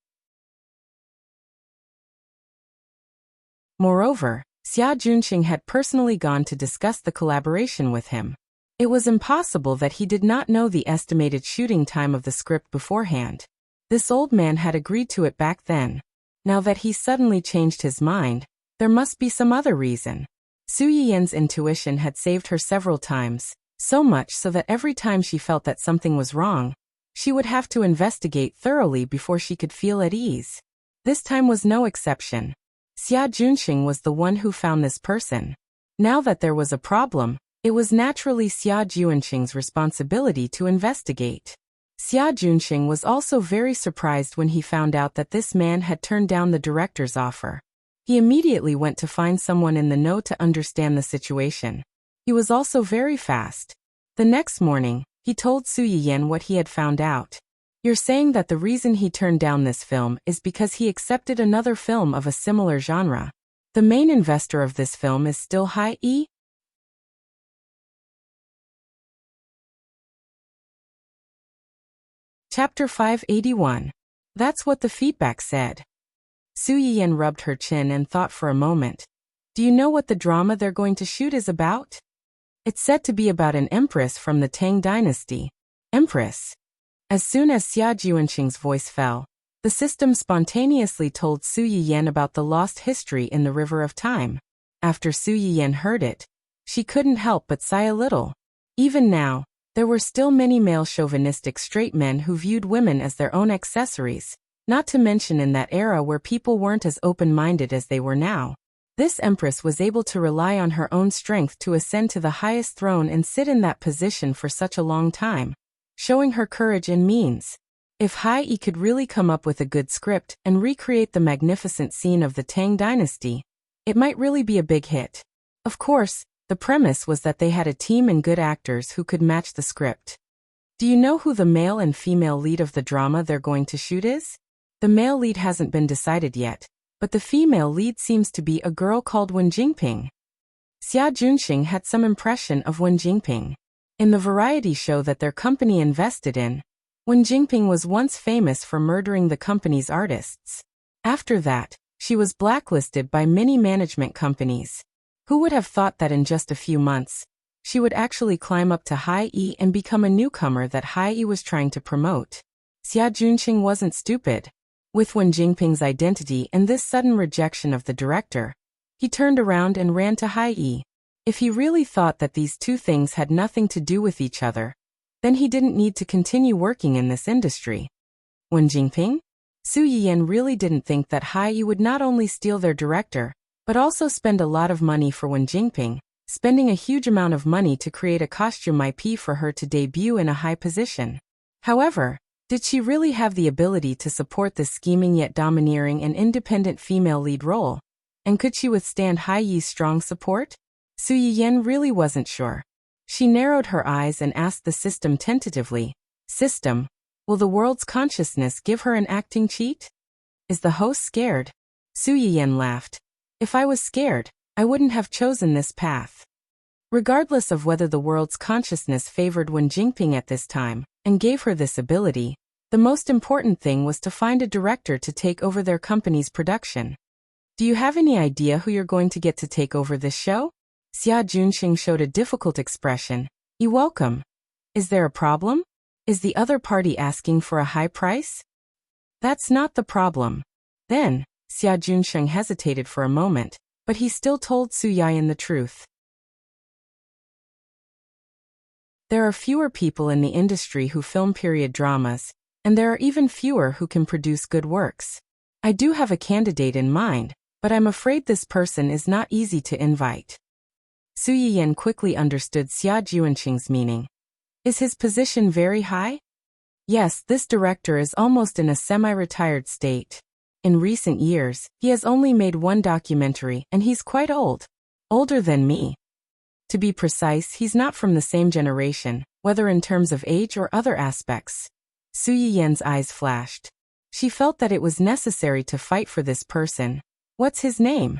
Moreover, Xia Junxing had personally gone to discuss the collaboration with him. It was impossible that he did not know the estimated shooting time of the script beforehand. This old man had agreed to it back then. Now that he suddenly changed his mind, there must be some other reason. Su Yiyan's intuition had saved her several times, so much so that every time she felt that something was wrong, she would have to investigate thoroughly before she could feel at ease. This time was no exception. Xia Junxing was the one who found this person. Now that there was a problem, it was naturally Xia Junxing's responsibility to investigate. Xia Junxing was also very surprised when he found out that this man had turned down the director's offer. He immediately went to find someone in the know to understand the situation. He was also very fast. The next morning, he told Su Yiyan what he had found out. You're saying that the reason he turned down this film is because he accepted another film of a similar genre. The main investor of this film is still Hai-E? Chapter 581. That's what the feedback said. Su Yiyan rubbed her chin and thought for a moment. Do you know what the drama they're going to shoot is about? It's said to be about an empress from the Tang dynasty. Empress. As soon as Xia Junxing's voice fell, the system spontaneously told Su Yiyan about the lost history in the River of Time. After Su Yiyan heard it, she couldn't help but sigh a little. Even now, there were still many male chauvinistic straight men who viewed women as their own accessories, not to mention in that era where people weren't as open-minded as they were now. This empress was able to rely on her own strength to ascend to the highest throne and sit in that position for such a long time, showing her courage and means. If Hai-E could really come up with a good script and recreate the magnificent scene of the Tang dynasty, it might really be a big hit. Of course, the premise was that they had a team and good actors who could match the script. Do you know who the male and female lead of the drama they're going to shoot is? The male lead hasn't been decided yet, but the female lead seems to be a girl called Wen Jingping. Xia Junxing had some impression of Wen Jingping. In the variety show that their company invested in, Wen Jingping was once famous for murdering the company's artists. After that, she was blacklisted by many management companies. Who would have thought that in just a few months, she would actually climb up to Hai-E and become a newcomer that Hai-E was trying to promote? Xia Junxing wasn't stupid. With Wen Jingping's identity and this sudden rejection of the director, he turned around and ran to Hai-E. If he really thought that these two things had nothing to do with each other, then he didn't need to continue working in this industry. Wen Jingping? Su Yiyan really didn't think that Hai-E would not only steal their director, but also spend a lot of money for Wen Jingping, spending a huge amount of money to create a costume IP for her to debut in a high position. However, did she really have the ability to support this scheming yet domineering and independent female lead role? And could she withstand Hai-Yi's strong support? Su Yiyan really wasn't sure. She narrowed her eyes and asked the system tentatively, System, will the world's consciousness give her an acting cheat? Is the host scared? Su Yiyan laughed. If I was scared, I wouldn't have chosen this path. Regardless of whether the world's consciousness favored Wen Jingping at this time, and gave her this ability, the most important thing was to find a director to take over their company's production. Do you have any idea who you're going to get to take over this show? Xia Junxing showed a difficult expression. You welcome. Is there a problem? Is the other party asking for a high price? That's not the problem. Then, Xia Junsheng hesitated for a moment, but he still told Su Yayan the truth. There are fewer people in the industry who film period dramas, and there are even fewer who can produce good works. I do have a candidate in mind, but I'm afraid this person is not easy to invite. Su Yiyan quickly understood Xia Junsheng's meaning. Is his position very high? Yes, this director is almost in a semi-retired state. In recent years, he has only made one documentary and he's quite old. Older than me. To be precise, he's not from the same generation, whether in terms of age or other aspects. Su Yiyan's eyes flashed. She felt that it was necessary to fight for this person. What's his name?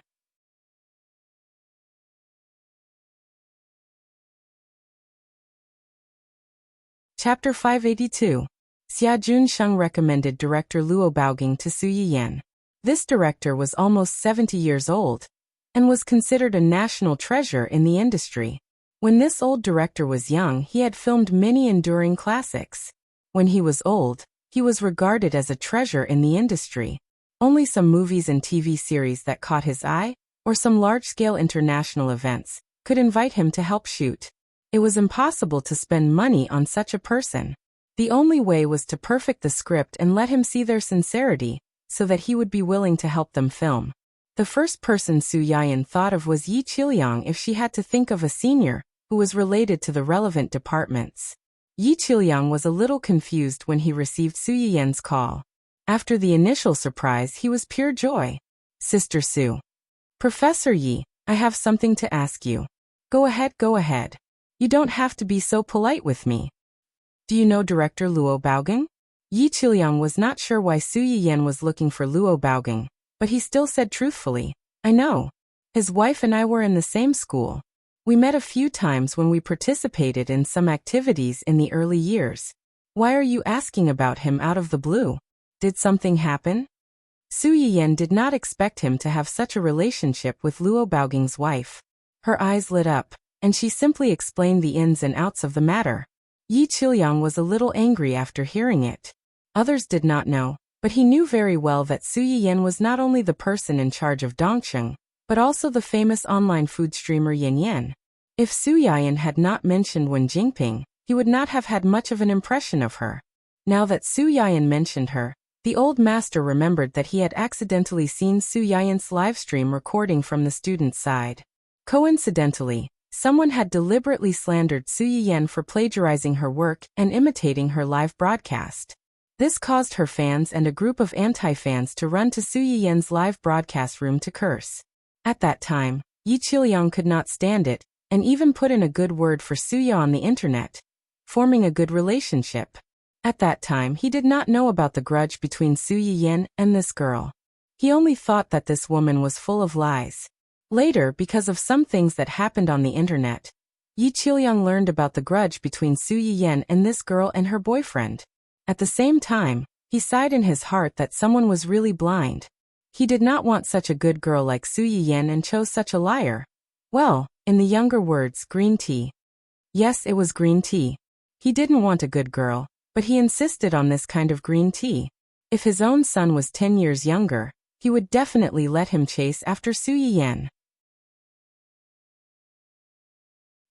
Chapter 582. Xia Junsheng recommended director Luo Baoging to Su Yiyan. This director was almost 70 years old and was considered a national treasure in the industry. When this old director was young, he had filmed many enduring classics. When he was old, he was regarded as a treasure in the industry. Only some movies and TV series that caught his eye, or some large-scale international events, could invite him to help shoot. It was impossible to spend money on such a person. The only way was to perfect the script and let him see their sincerity, so that he would be willing to help them film. The first person Su Yayan thought of was Yi Qiliang if she had to think of a senior, who was related to the relevant departments. Yi Qiliang was a little confused when he received Su Yiyan's call. After the initial surprise, he was pure joy. Sister Su. Professor Yi, I have something to ask you. Go ahead, go ahead. You don't have to be so polite with me. Do you know director Luo Baoging? Yi Qiliang was not sure why Su Yiyan was looking for Luo Baoging, but he still said truthfully, I know. His wife and I were in the same school. We met a few times when we participated in some activities in the early years. Why are you asking about him out of the blue? Did something happen? Su Yiyan did not expect him to have such a relationship with Luo Baoging's wife. Her eyes lit up, and she simply explained the ins and outs of the matter. Yi Qiliang was a little angry after hearing it. Others did not know, but he knew very well that Su Yiyan was not only the person in charge of Dongsheng, but also the famous online food streamer Yan Yan. If Su Yiyan had not mentioned Wen Jingping, he would not have had much of an impression of her. Now that Su Yiyan mentioned her, the old master remembered that he had accidentally seen Su Yiyan's livestream recording from the student's side. Coincidentally, someone had deliberately slandered Su Yiyan for plagiarizing her work and imitating her live broadcast. This caused her fans and a group of anti-fans to run to Su Yiyan's live broadcast room to curse. At that time, Yi Qiliang could not stand it, and even put in a good word for Suya on the internet, forming a good relationship. At that time, he did not know about the grudge between Su Yiyan and this girl. He only thought that this woman was full of lies. Later, because of some things that happened on the internet, Yi Qiliang learned about the grudge between Su Yiyan and this girl and her boyfriend. At the same time, he sighed in his heart that someone was really blind. He did not want such a good girl like Su Yiyan and chose such a liar. Well, in the younger words, green tea. Yes, it was green tea. He didn't want a good girl, but he insisted on this kind of green tea. If his own son was 10 years younger, he would definitely let him chase after Su Yiyan.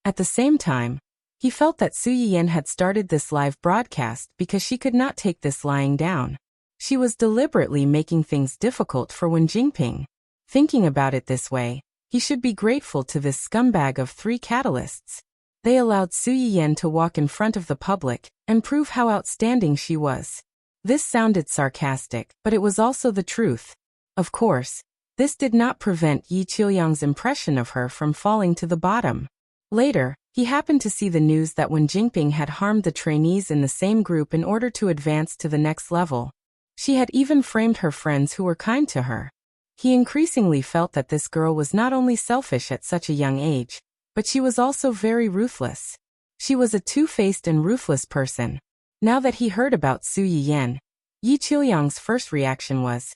At the same time, he felt that Su Yiyan had started this live broadcast because she could not take this lying down. She was deliberately making things difficult for Wen Jingping. Thinking about it this way, he should be grateful to this scumbag of 3 catalysts. They allowed Su Yiyan to walk in front of the public and prove how outstanding she was. This sounded sarcastic, but it was also the truth. Of course, this did not prevent Yi Qiliang's impression of her from falling to the bottom. Later, he happened to see the news that Wen Jingping had harmed the trainees in the same group in order to advance to the next level. She had even framed her friends who were kind to her. He increasingly felt that this girl was not only selfish at such a young age, but she was also very ruthless. She was a two-faced and ruthless person. Now that he heard about Su Yiyan, Yi Qiliang's first reaction was,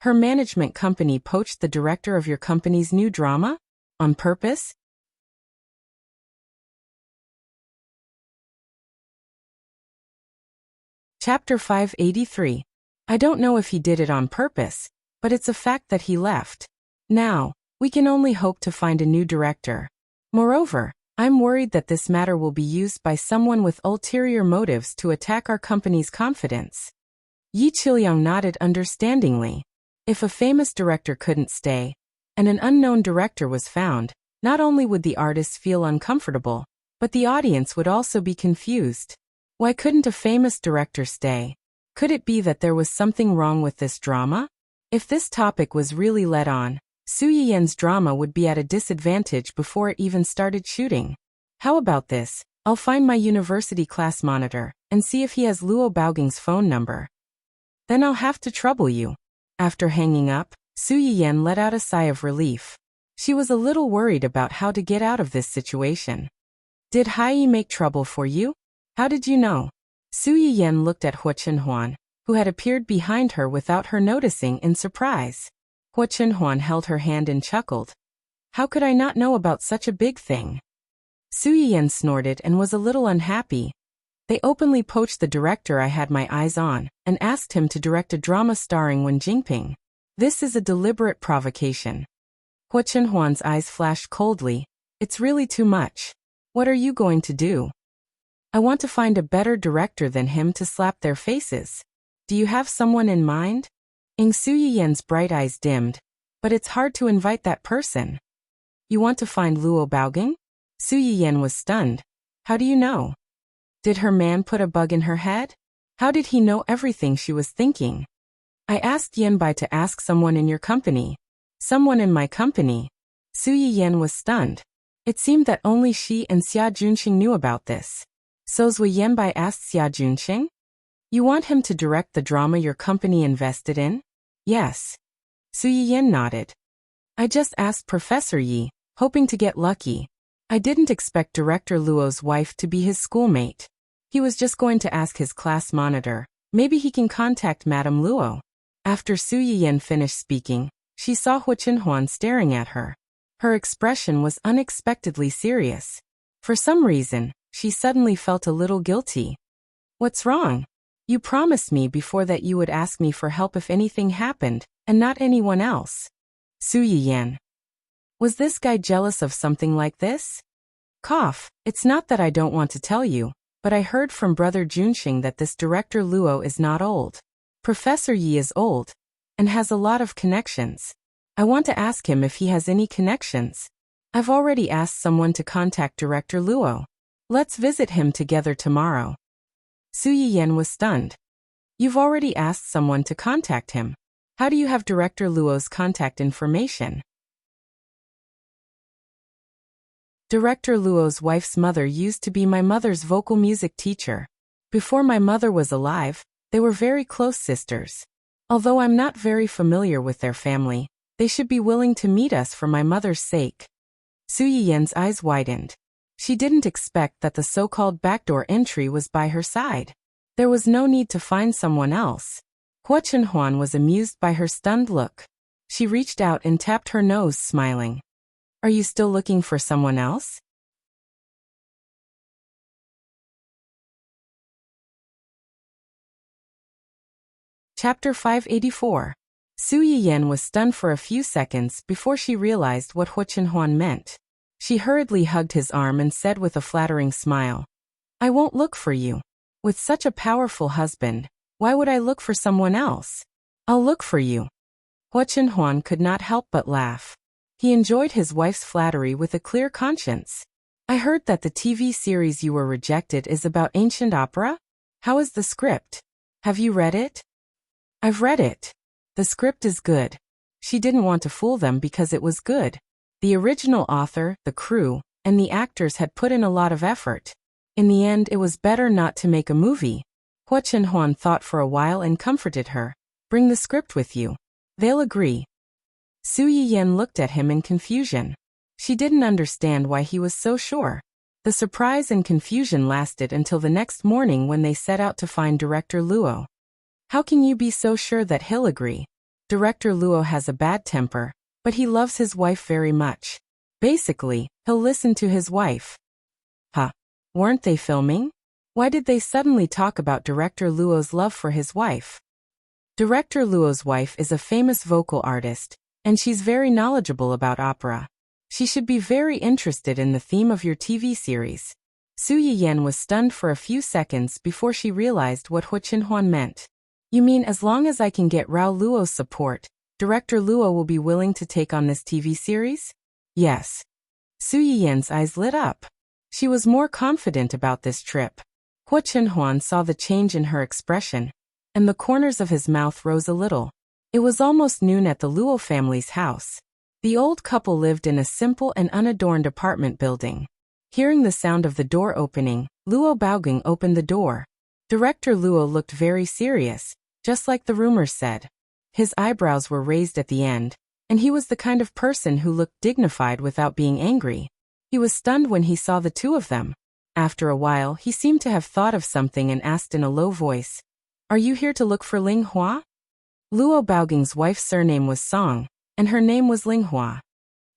her management company poached the director of your company's new drama? On purpose? Chapter 583. I don't know if he did it on purpose, but it's a fact that he left. Now, we can only hope to find a new director. Moreover, I'm worried that this matter will be used by someone with ulterior motives to attack our company's confidence. Yi Chiliang nodded understandingly. If a famous director couldn't stay, and an unknown director was found, not only would the artists feel uncomfortable, but the audience would also be confused. Why couldn't a famous director stay? Could it be that there was something wrong with this drama? If this topic was really led on, Su Yiyan's drama would be at a disadvantage before it even started shooting. How about this? I'll find my university class monitor and see if he has Luo Baoging's phone number. Then I'll have to trouble you. After hanging up, Su Yiyan let out a sigh of relief. She was a little worried about how to get out of this situation. Did Hai make trouble for you? How did you know? Su Yiyan looked at Hua Chenhuan, who had appeared behind her without her noticing in surprise. Hua Chenhuan held her hand and chuckled. How could I not know about such a big thing? Su Yiyan snorted and was a little unhappy. They openly poached the director I had my eyes on, and asked him to direct a drama starring Wen Jingping. This is a deliberate provocation. Hua Chenhuan's eyes flashed coldly. It's really too much. What are you going to do? I want to find a better director than him to slap their faces. Do you have someone in mind? Su Yiyan's bright eyes dimmed. But it's hard to invite that person. You want to find Luo Baoging? Su Yiyan was stunned. How do you know? Did her man put a bug in her head? How did he know everything she was thinking? I asked Yanbai to ask someone in your company. Someone in my company? Su Yiyan was stunned. It seemed that only she and Xia Junqing knew about this. So Zui Yanbai asked Xia Junqing? You want him to direct the drama your company invested in? Yes. Su Yiyan nodded. I just asked Professor Yi, hoping to get lucky. I didn't expect Director Luo's wife to be his schoolmate. He was just going to ask his class monitor. Maybe he can contact Madame Luo. After Su Yiyan finished speaking, she saw Hua Chenhuan staring at her. Her expression was unexpectedly serious. For some reason, she suddenly felt a little guilty. What's wrong? You promised me before that you would ask me for help if anything happened, and not anyone else. Su Yiyan. Was this guy jealous of something like this? Cough, it's not that I don't want to tell you, but I heard from Brother Junqing that this Director Luo is not old. Professor Yi is old, and has a lot of connections. I want to ask him if he has any connections. I've already asked someone to contact Director Luo. Let's visit him together tomorrow. Su Yiyan was stunned. You've already asked someone to contact him. How do you have Director Luo's contact information? Director Luo's wife's mother used to be my mother's vocal music teacher. Before my mother was alive, they were very close sisters. Although I'm not very familiar with their family, they should be willing to meet us for my mother's sake. Su Yiyan's eyes widened. She didn't expect that the so-called backdoor entry was by her side. There was no need to find someone else. Hua Chenhuan was amused by her stunned look. She reached out and tapped her nose, smiling. Are you still looking for someone else? Chapter 584. Su Yiyan was stunned for a few seconds before she realized what Hua Chenhuan meant. She hurriedly hugged his arm and said with a flattering smile, I won't look for you. With such a powerful husband, why would I look for someone else? I'll look for you. Hua Chenhuan could not help but laugh. He enjoyed his wife's flattery with a clear conscience. I heard that the TV series you were rejected is about ancient opera? How is the script? Have you read it? I've read it. The script is good. She didn't want to fool them because it was good. The original author, the crew, and the actors had put in a lot of effort. In the end, it was better not to make a movie. Hua Chenhuan thought for a while and comforted her. Bring the script with you. They'll agree. Su Yiyan looked at him in confusion. She didn't understand why he was so sure. The surprise and confusion lasted until the next morning when they set out to find Director Luo. How can you be so sure that he'll agree? Director Luo has a bad temper, but he loves his wife very much. Basically, he'll listen to his wife. Huh? Weren't they filming? Why did they suddenly talk about Director Luo's love for his wife? Director Luo's wife is a famous vocal artist, and she's very knowledgeable about opera. She should be very interested in the theme of your TV series. Su Yiyan was stunned for a few seconds before she realized what Hu Qinhuan meant. You mean as long as I can get Rao Luo's support, Director Luo will be willing to take on this TV series? Yes. Su Yiyan's eyes lit up. She was more confident about this trip. Hu Qinhuan saw the change in her expression, and the corners of his mouth rose a little. It was almost noon at the Luo family's house. The old couple lived in a simple and unadorned apartment building. Hearing the sound of the door opening, Luo Baogang opened the door. Director Luo looked very serious, just like the rumors said. His eyebrows were raised at the end, and he was the kind of person who looked dignified without being angry. He was stunned when he saw the two of them. After a while, he seemed to have thought of something and asked in a low voice, "Are you here to look for Ling Hua?" Luo Baogang's wife's surname was Song, and her name was Ling Hua.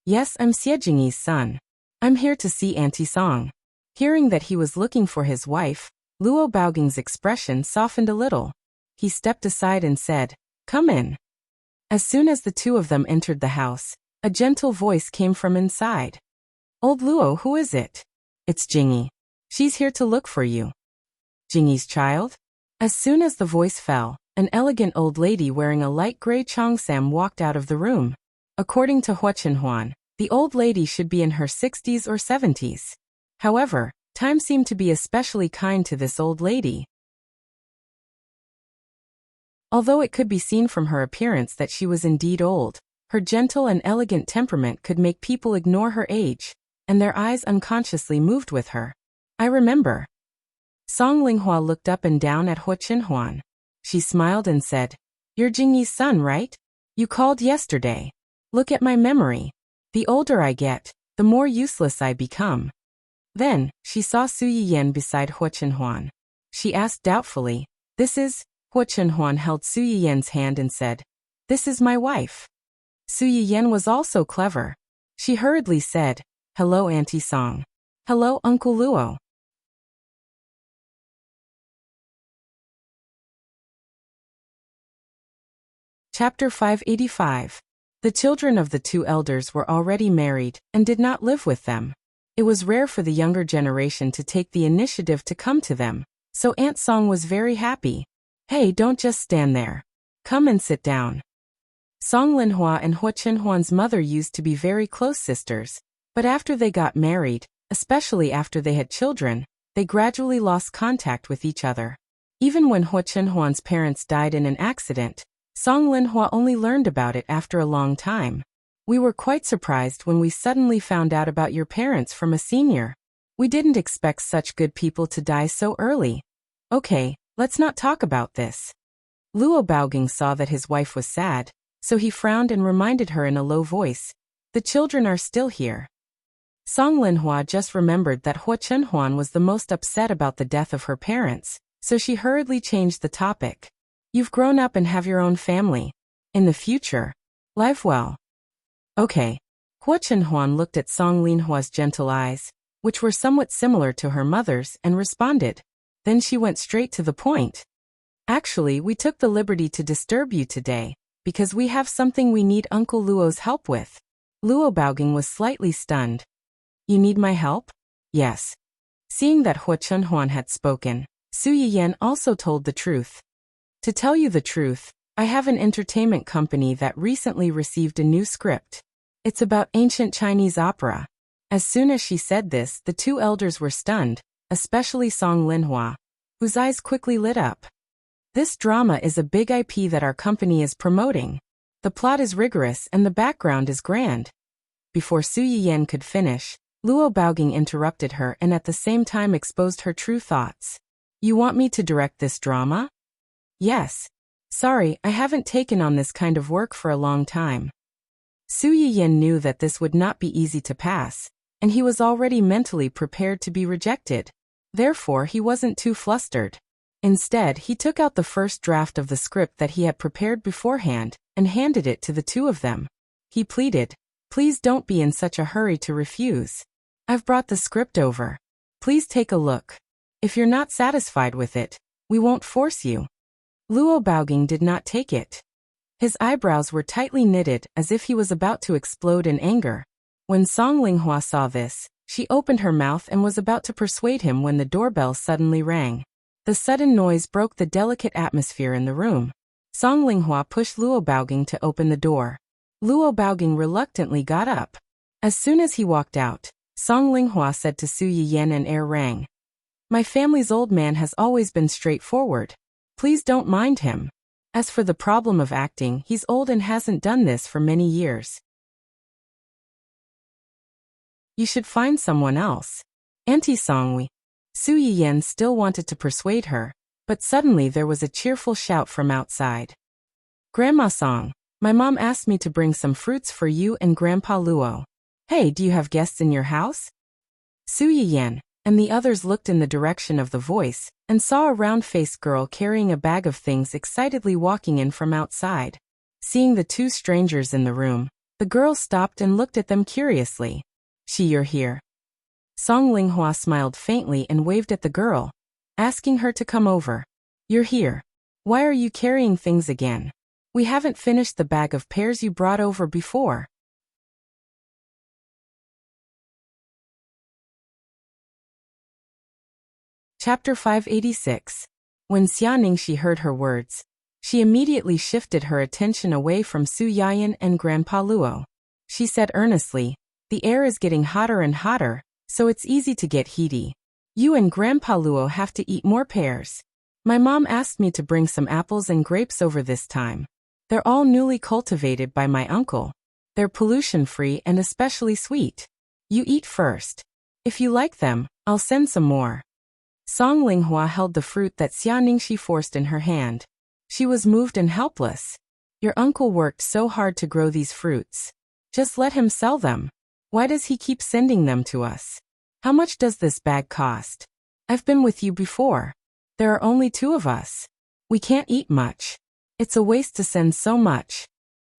"Yes, I'm Xie Jingyi's son. I'm here to see Auntie Song." Hearing that he was looking for his wife, Luo Baogang's expression softened a little. He stepped aside and said, "Come in." As soon as the two of them entered the house, a gentle voice came from inside. "Old Luo, who is it?" "It's Jingyi. She's here to look for you." "Jingyi's child?" As soon as the voice fell, an elegant old lady wearing a light gray cheongsam walked out of the room. According to Hu Qinhuan, the old lady should be in her 60s or 70s. However, time seemed to be especially kind to this old lady. Although it could be seen from her appearance that she was indeed old, her gentle and elegant temperament could make people ignore her age, and their eyes unconsciously moved with her. "I remember." Song Linghua looked up and down at Hu Qinhuan. She smiled and said, "You're Jingyi's son, right? You called yesterday. Look at my memory. The older I get, the more useless I become." Then, she saw Su Yiyan beside Hu Qinhuan. She asked doubtfully, "This is?" Hu Qinhuan held Su Yiyan's hand and said, "This is my wife." Su Yiyan was also clever. She hurriedly said, "Hello, Auntie Song. Hello, Uncle Luo." Chapter 585. The children of the two elders were already married and did not live with them. It was rare for the younger generation to take the initiative to come to them, so Aunt Song was very happy. "Hey, don't just stand there. Come and sit down." Song Linhua and Hu Qinhuan's mother used to be very close sisters, but after they got married, especially after they had children, they gradually lost contact with each other. Even when Hu Qinhuan's parents died in an accident, Song Linhua only learned about it after a long time. "We were quite surprised when we suddenly found out about your parents from a senior. We didn't expect such good people to die so early. Okay, let's not talk about this." Luo Baogang saw that his wife was sad, so he frowned and reminded her in a low voice, "The children are still here." Song Linhua just remembered that Hu Qinhuan was the most upset about the death of her parents, so she hurriedly changed the topic. "You've grown up and have your own family. In the future, live well." "Okay." Hu Qinhuan looked at Song Linhua's gentle eyes, which were somewhat similar to her mother's, and responded. Then she went straight to the point. "Actually, we took the liberty to disturb you today, because we have something we need Uncle Luo's help with." Luo Baogang was slightly stunned. "You need my help?" "Yes." Seeing that Hu Qinhuan had spoken, Su Yiyan also told the truth. "To tell you the truth, I have an entertainment company that recently received a new script. It's about ancient Chinese opera." As soon as she said this, the two elders were stunned, especially Song Linhua, whose eyes quickly lit up. "This drama is a big IP that our company is promoting. The plot is rigorous and the background is grand." Before Su Yiyan could finish, Luo Baogang interrupted her and at the same time exposed her true thoughts. "You want me to direct this drama?" "Yes. Sorry, I haven't taken on this kind of work for a long time." Su Yiyan knew that this would not be easy to pass, and he was already mentally prepared to be rejected. Therefore, he wasn't too flustered. Instead, he took out the first draft of the script that he had prepared beforehand and handed it to the two of them. He pleaded, "Please don't be in such a hurry to refuse. I've brought the script over. Please take a look. If you're not satisfied with it, we won't force you." Luo Baoging did not take it. His eyebrows were tightly knitted as if he was about to explode in anger. When Song Linghua saw this, she opened her mouth and was about to persuade him when the doorbell suddenly rang. The sudden noise broke the delicate atmosphere in the room. Song Linghua pushed Luo Baoging to open the door. Luo Baoging reluctantly got up. As soon as he walked out, Song Linghua said to Su Yiyan and Air Rang, "My family's old man has always been straightforward. Please don't mind him. As for the problem of acting, he's old and hasn't done this for many years. You should find someone else." Auntie Songwi. Su Yiyan still wanted to persuade her, but suddenly there was a cheerful shout from outside. "Grandma Song, my mom asked me to bring some fruits for you and Grandpa Luo. Hey, do you have guests in your house?" Su Yiyan and the others looked in the direction of the voice and saw a round-faced girl carrying a bag of things excitedly walking in from outside. Seeing the two strangers in the room, the girl stopped and looked at them curiously. "You're here." Song Linghua smiled faintly and waved at the girl, asking her to come over. "You're here. Why are you carrying things again? We haven't finished the bag of pears you brought over before." Chapter 586. When Xia Ningxi heard her words, she immediately shifted her attention away from Su Yayan and Grandpa Luo. She said earnestly, "The air is getting hotter and hotter, so it's easy to get heaty. You and Grandpa Luo have to eat more pears. My mom asked me to bring some apples and grapes over this time. They're all newly cultivated by my uncle. They're pollution-free and especially sweet. You eat first. If you like them, I'll send some more." Song Linghua held the fruit that Xia Ningxi forced in her hand. She was moved and helpless. "Your uncle worked so hard to grow these fruits. Just let him sell them. Why does he keep sending them to us? How much does this bag cost? I've been with you before. There are only two of us. We can't eat much. It's a waste to send so much."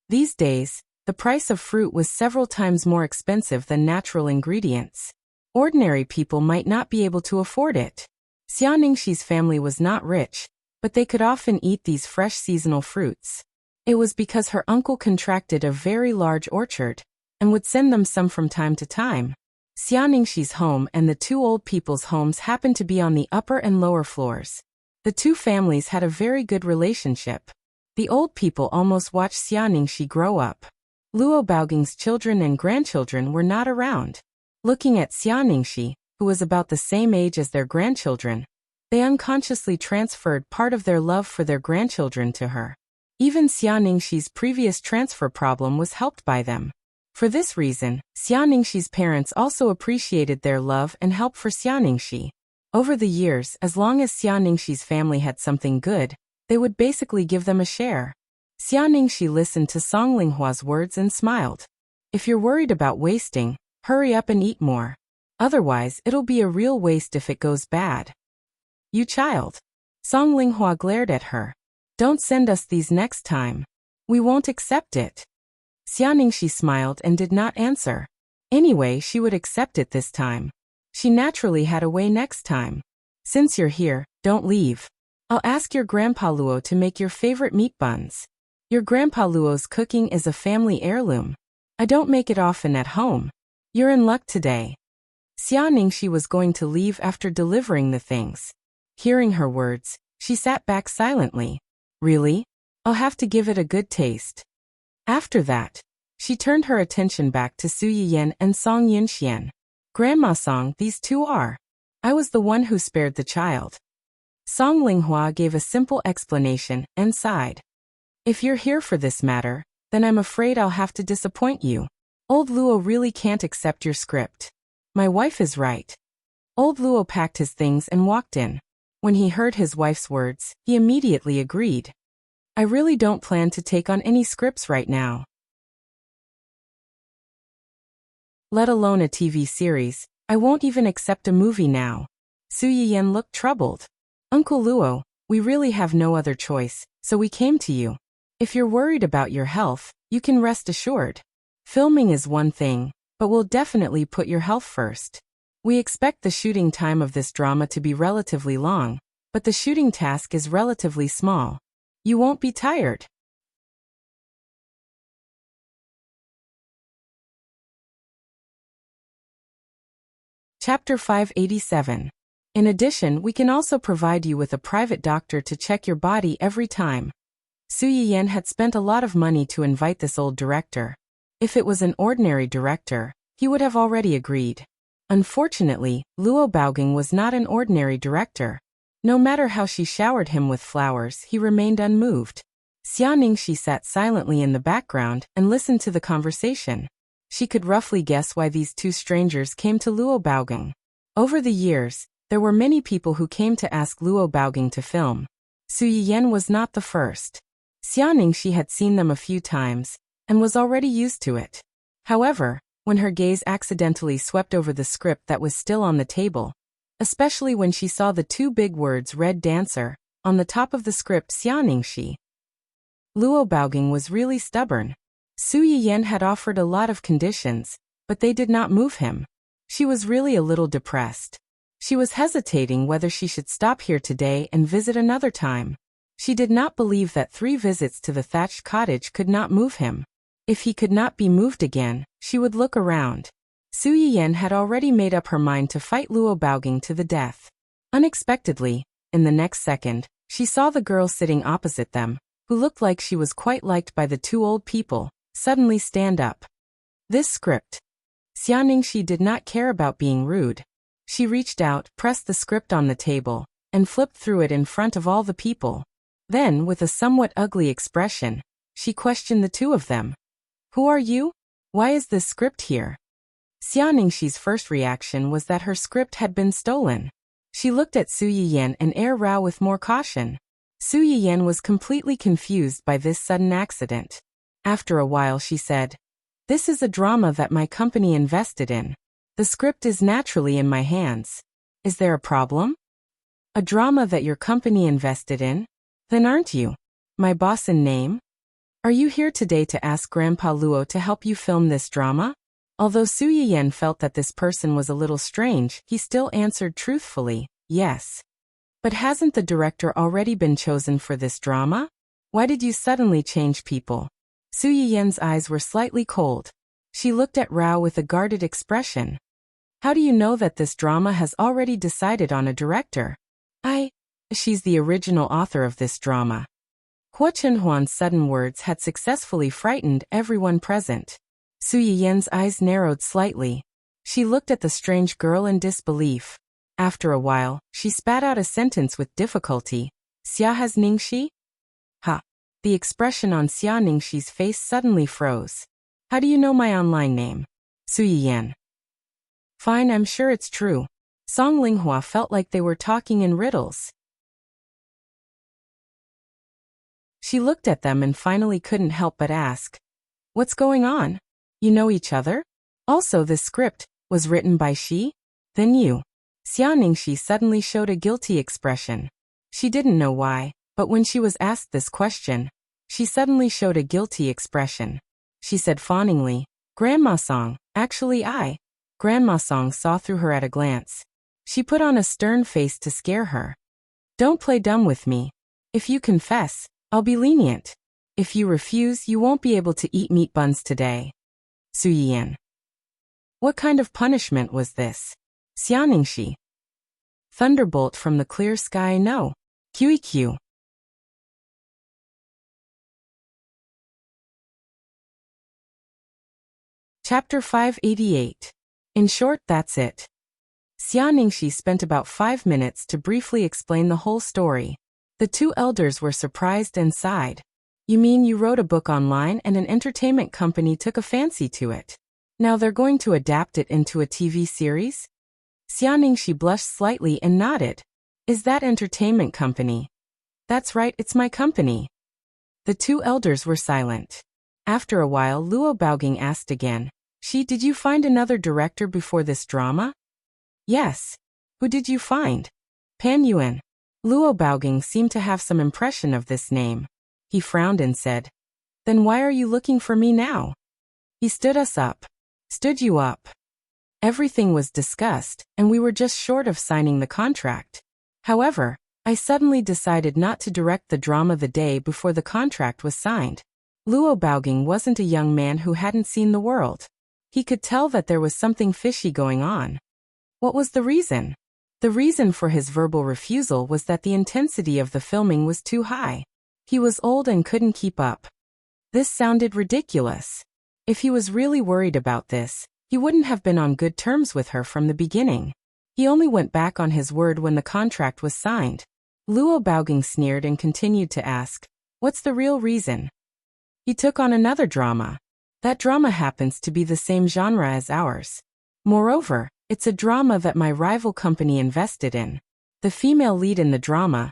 These days, the price of fruit was several times more expensive than natural ingredients. Ordinary people might not be able to afford it. Xia Ningxi's family was not rich, but they could often eat these fresh seasonal fruits. It was because her uncle contracted a very large orchard and would send them some from time to time. Xia Ningxi's home and the two old people's homes happened to be on the upper and lower floors. The two families had a very good relationship. The old people almost watched Xia Ningxi grow up. Luo Baoging's children and grandchildren were not around. Looking at Xia Ningxi, who was about the same age as their grandchildren, they unconsciously transferred part of their love for their grandchildren to her. Even Xia Ningxi's previous transfer problem was helped by them. For this reason, Xia Ningxi's parents also appreciated their love and help for Xia Ningxi. Over the years, as long as Xia Ningxi's family had something good, they would basically give them a share. Xia Ningxi listened to Song Linghua's words and smiled. "If you're worried about wasting, hurry up and eat more. Otherwise, it'll be a real waste if it goes bad." "You child." Song Linghua glared at her. "Don't send us these next time. We won't accept it." Xia Ningxi smiled and did not answer. Anyway, she would accept it this time. She naturally had a way next time. "Since you're here, don't leave. I'll ask your Grandpa Luo to make your favorite meat buns. Your Grandpa Luo's cooking is a family heirloom. I don't make it often at home. You're in luck today." Xia Ningxi was going to leave after delivering the things. Hearing her words, she sat back silently. "Really? I'll have to give it a good taste." After that, she turned her attention back to Su Yiyan and Song Yunxian. "Grandma Song, these two are. I was the one who spared the child." Song Linghua gave a simple explanation and sighed. "If you're here for this matter, then I'm afraid I'll have to disappoint you. Old Luo really can't accept your script. My wife is right." Old Luo packed his things and walked in. When he heard his wife's words, he immediately agreed. "I really don't plan to take on any scripts right now. Let alone a TV series. I won't even accept a movie now." Su Yiyan looked troubled. "Uncle Luo, we really have no other choice, so we came to you. If you're worried about your health, you can rest assured. Filming is one thing, but we'll definitely put your health first. We expect the shooting time of this drama to be relatively long, but the shooting task is relatively small. You won't be tired. Chapter 587. In addition, we can also provide you with a private doctor to check your body every time. Su Yiyan had spent a lot of money to invite this old director. If it was an ordinary director, he would have already agreed. Unfortunately, Luo Baoging was not an ordinary director. No matter how she showered him with flowers, he remained unmoved. Xia Ningxi sat silently in the background and listened to the conversation. She could roughly guess why these two strangers came to Luo Baoging. Over the years, there were many people who came to ask Luo Baoging to film. Su Yiyan was not the first. Xia Ningxi had seen them a few times and was already used to it. However, when her gaze accidentally swept over the script that was still on the table, especially when she saw the two big words "Red Dancer" on the top of the script Xia Ningxi, Luo Baoging was really stubborn. Su Yiyan had offered a lot of conditions, but they did not move him. She was really a little depressed. She was hesitating whether she should stop here today and visit another time. She did not believe that 3 visits to the thatched cottage could not move him. If he could not be moved again, she would look around. Su Yiyan had already made up her mind to fight Luo Baoging to the death. Unexpectedly, in the next second, she saw the girl sitting opposite them, who looked like she was quite liked by the 2 old people, suddenly stand up. This script. Xia Ningxi did not care about being rude. She reached out, pressed the script on the table, and flipped through it in front of all the people. Then, with a somewhat ugly expression, she questioned the 2 of them. Who are you? Why is this script here? Xia Ningxi's first reaction was that her script had been stolen. She looked at Su Yiyan and Rao with more caution. Su Yiyan was completely confused by this sudden accident. After a while she said, "This is a drama that my company invested in. The script is naturally in my hands. Is there a problem?" "A drama that your company invested in? Then aren't you my boss in name? Are you here today to ask Grandpa Luo to help you film this drama?" Although Su Yiyan felt that this person was a little strange, he still answered truthfully, "Yes." "But hasn't the director already been chosen for this drama? Why did you suddenly change people?" Su Yiyan's eyes were slightly cold. She looked at Rao with a guarded expression. "How do you know that this drama has already decided on a director?" She's the original author of this drama." Hua Chenhuan's sudden words had successfully frightened everyone present. Su Yiyan's eyes narrowed slightly. She looked at the strange girl in disbelief. After a while, she spat out a sentence with difficulty. "Xia has Ningxi?" Ha! The expression on Xia Ningxi's face suddenly froze. "How do you know my online name?" Su Yiyan. "Fine, I'm sure it's true." Song Linghua felt like they were talking in riddles. She looked at them and finally couldn't help but ask, "What's going on? You know each other? Also, this script was written by she? Then you." Xia Ningxi suddenly showed a guilty expression. She didn't know why, but when she was asked this question, she suddenly showed a guilty expression. She said fawningly, "Grandma Song, actually I." Grandma Song saw through her at a glance. She put on a stern face to scare her. "Don't play dumb with me. If you confess, I'll be lenient. If you refuse, you won't be able to eat meat buns today." Su Yiyan. What kind of punishment was this? Xia Ningxi. Thunderbolt from the clear sky, no. QEQ. Chapter 588. In short, that's it. Xia Ningxi spent about 5 minutes to briefly explain the whole story. The 2 elders were surprised and sighed. "You mean you wrote a book online and an entertainment company took a fancy to it? Now they're going to adapt it into a TV series?" Xia Ningxi blushed slightly and nodded. "Is that entertainment company?" "That's right, it's my company." The 2 elders were silent. After a while, Luo Baoging asked again, Did you find another director before this drama?" "Yes." "Who did you find?" "Pan Yuan." Luo Baoging seemed to have some impression of this name. He frowned and said, "Then why are you looking for me now?" "He stood us up." "Stood you up?" "Everything was discussed, and we were just short of signing the contract. However, I suddenly decided not to direct the drama the day before the contract was signed. Luo Baoging wasn't a young man who hadn't seen the world. He could tell that there was something fishy going on. What was the reason? The reason for his verbal refusal was that the intensity of the filming was too high. He was old and couldn't keep up. This sounded ridiculous. If he was really worried about this, he wouldn't have been on good terms with her from the beginning. He only went back on his word when the contract was signed. Luo Baoging sneered and continued to ask, "What's the real reason?" He took on another drama. That drama happens to be the same genre as ours. Moreover, it's a drama that my rival company invested in. The female lead in the drama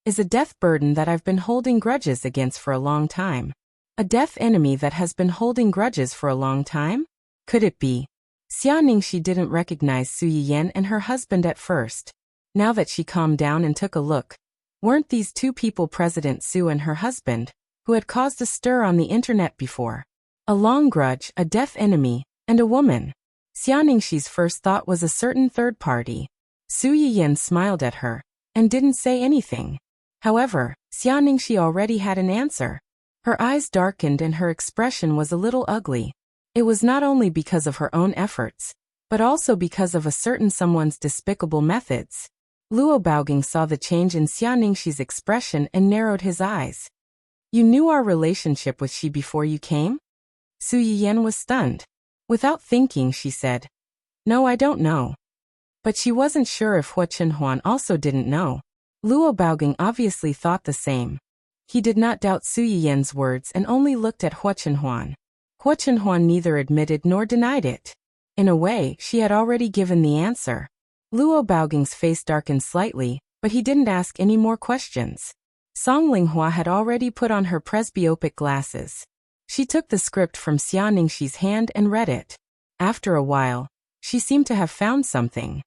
is a death burden that I've been holding grudges against for a long time. A death enemy that has been holding grudges for a long time? Could it be? Xia Ningxi didn't recognize Su Yiyan and her husband at first. Now that she calmed down and took a look, weren't these two people President Su and her husband, who had caused a stir on the internet before? A long grudge, a death enemy, and a woman. Xia Ningxi's first thought was a certain third party. Su Yiyan smiled at her and didn't say anything. However, Xia Ningxi already had an answer. Her eyes darkened and her expression was a little ugly. It was not only because of her own efforts, but also because of a certain someone's despicable methods. Luo Baoging saw the change in Xia Ningxi's expression and narrowed his eyes. "You knew our relationship with she before you came?" Su Yiyan was stunned. Without thinking, she said, "No, I don't know." But she wasn't sure if Hua Chenhuan also didn't know. Luo Baoging obviously thought the same. He did not doubt Su Yiyan's words and only looked at Hua Chenhuan. Hua Chenhuan neither admitted nor denied it. In a way, she had already given the answer. Luo Baoging's face darkened slightly, but he didn't ask any more questions. Song Linghua had already put on her presbyopic glasses. She took the script from Xia Ningxi's hand and read it. After a while, she seemed to have found something.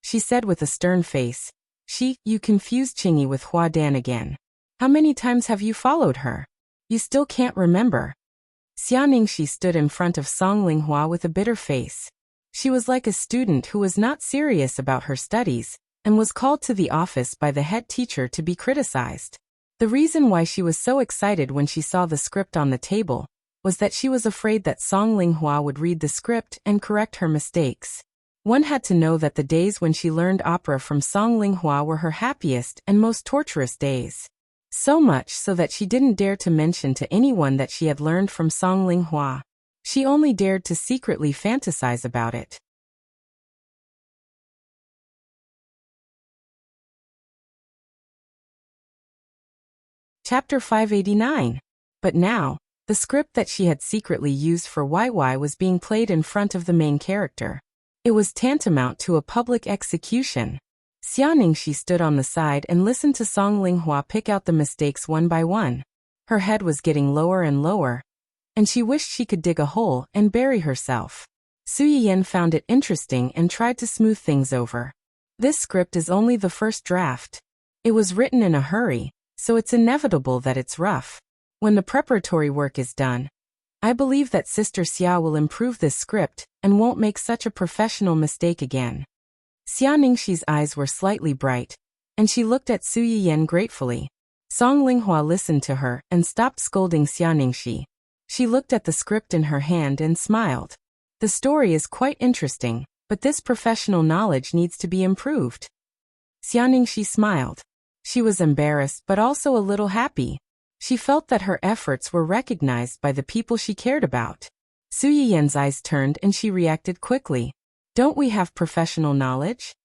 She said with a stern face, "You confused Qingyi with Hua Dan again. How many times have you followed her? You still can't remember." Xia Ningxi stood in front of Song Linghua with a bitter face. She was like a student who was not serious about her studies and was called to the office by the head teacher to be criticized. The reason why she was so excited when she saw the script on the table was that she was afraid that Song Linghua would read the script and correct her mistakes. One had to know that the days when she learned opera from Song Linghua were her happiest and most torturous days. So much so that she didn't dare to mention to anyone that she had learned from Song Linghua. She only dared to secretly fantasize about it. Chapter 589. But now, the script that she had secretly used for YY was being played in front of the main character. It was tantamount to a public execution. Xia Ningxi stood on the side and listened to Song Linghua pick out the mistakes one by one. Her head was getting lower and lower, and she wished she could dig a hole and bury herself. Su Yiyan found it interesting and tried to smooth things over. This script is only the first draft. It was written in a hurry, so it's inevitable that it's rough. When the preparatory work is done, I believe that Sister Xia will improve this script and won't make such a professional mistake again. Xia Ningxi's eyes were slightly bright, and she looked at Su Yiyan gratefully. Song Linghua listened to her and stopped scolding Xia Ningxi. She looked at the script in her hand and smiled. The story is quite interesting, but this professional knowledge needs to be improved. Xia Ningxi smiled. She was embarrassed but also a little happy. She felt that her efforts were recognized by the people she cared about. Su Yiyan's eyes turned and she reacted quickly. "Don't we have professional knowledge?"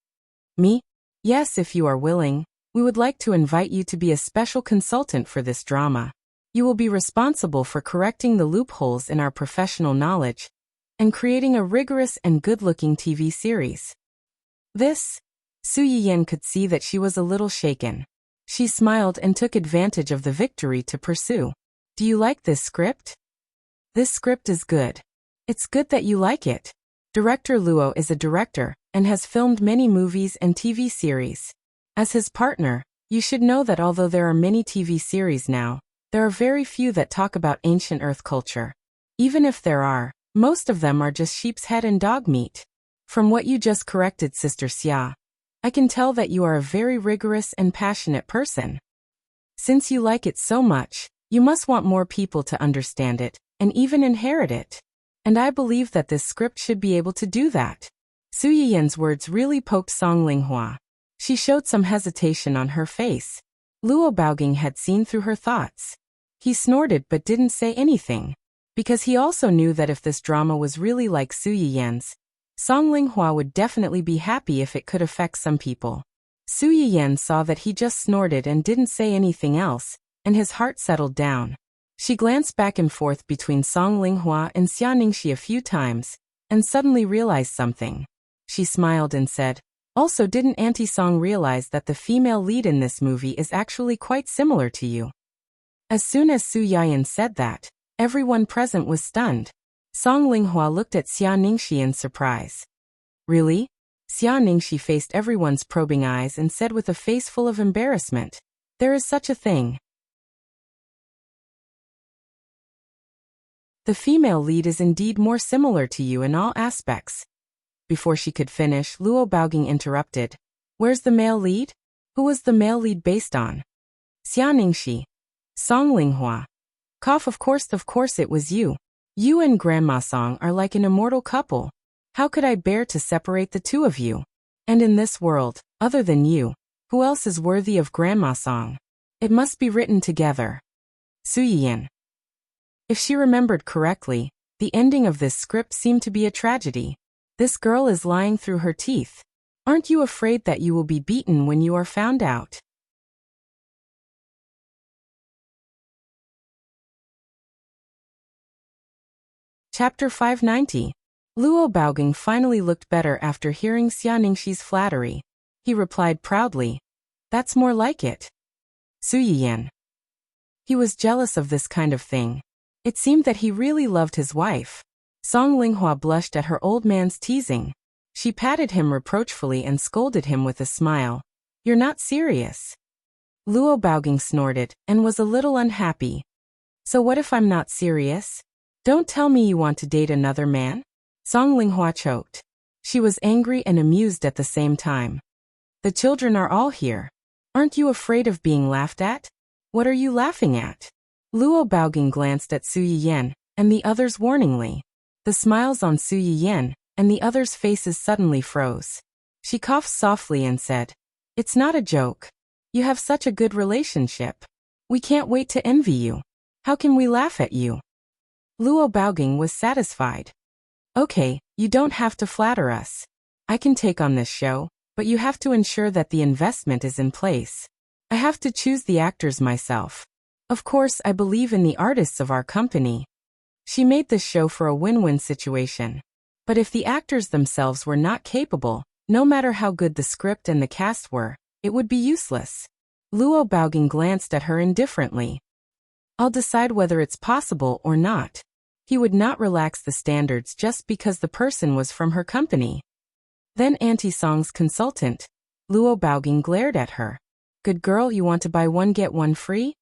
"Me? Yes, if you are willing. We would like to invite you to be a special consultant for this drama. You will be responsible for correcting the loopholes in our professional knowledge and creating a rigorous and good-looking TV series." This? Su Yiyan could see that she was a little shaken. She smiled and took advantage of the victory to pursue. "Do you like this script?" "This script is good. It's good that you like it. Director Luo is a director and has filmed many movies and TV series. As his partner, you should know that although there are many TV series now, there are very few that talk about ancient Earth culture. Even if there are, most of them are just sheep's head and dog meat. From what you just corrected, Sister Xia, I can tell that you are a very rigorous and passionate person. Since you like it so much, you must want more people to understand it, and even inherit it. And I believe that this script should be able to do that. Su Yiyan's words really poked Song Linghua. She showed some hesitation on her face. Luo Baoging had seen through her thoughts. He snorted but didn't say anything, because he also knew that if this drama was really like Su Yiyan's, Song Linghua would definitely be happy if it could affect some people. Su Yiyan saw that he just snorted and didn't say anything else, and his heart settled down. She glanced back and forth between Song Linghua and Xia Ningxi a few times, and suddenly realized something. She smiled and said, "Also, didn't Auntie Song realize that the female lead in this movie is actually quite similar to you?" As soon as Su Yiyan said that, everyone present was stunned. Song Linghua looked at Xia Ningxi in surprise. "Really?" Xia Ningxi faced everyone's probing eyes and said with a face full of embarrassment, "There is such a thing. The female lead is indeed more similar to you in all aspects." Before she could finish, Luo Baoging interrupted. "Where's the male lead? Who was the male lead based on?" "Xia Ningxi." Song Linghua. "Cough, of course it was you. You and Grandma Song are like an immortal couple. How could I bear to separate the two of you? And in this world, other than you, who else is worthy of Grandma Song? It must be written together." Su Yiyan. If she remembered correctly, the ending of this script seemed to be a tragedy. This girl is lying through her teeth. Aren't you afraid that you will be beaten when you are found out? Chapter 590. Luo Baoging finally looked better after hearing Xia Ningxi's flattery. He replied proudly, "That's more like it." Su Yiyan. He was jealous of this kind of thing. It seemed that he really loved his wife. Song Linghua blushed at her old man's teasing. She patted him reproachfully and scolded him with a smile. "You're not serious." Luo Baoging snorted and was a little unhappy. "So what if I'm not serious? Don't tell me you want to date another man?" Song Linghua choked. She was angry and amused at the same time. "The children are all here. Aren't you afraid of being laughed at? What are you laughing at?" Luo Baoging glanced at Su Yiyan and the others warningly. The smiles on Su Yiyan and the others' faces suddenly froze. She coughed softly and said, "It's not a joke. You have such a good relationship. We can't wait to envy you. How can we laugh at you?" Luo Baoging was satisfied. "Okay, you don't have to flatter us. I can take on this show, but you have to ensure that the investment is in place. I have to choose the actors myself. Of course, I believe in the artists of our company." She made this show for a win-win situation. But if the actors themselves were not capable, no matter how good the script and the cast were, it would be useless. Luo Baoging glanced at her indifferently. "I'll decide whether it's possible or not." He would not relax the standards just because the person was from her company. Then Auntie Song's consultant. Luo Baoging glared at her. "Good girl, you want to buy one get one free?"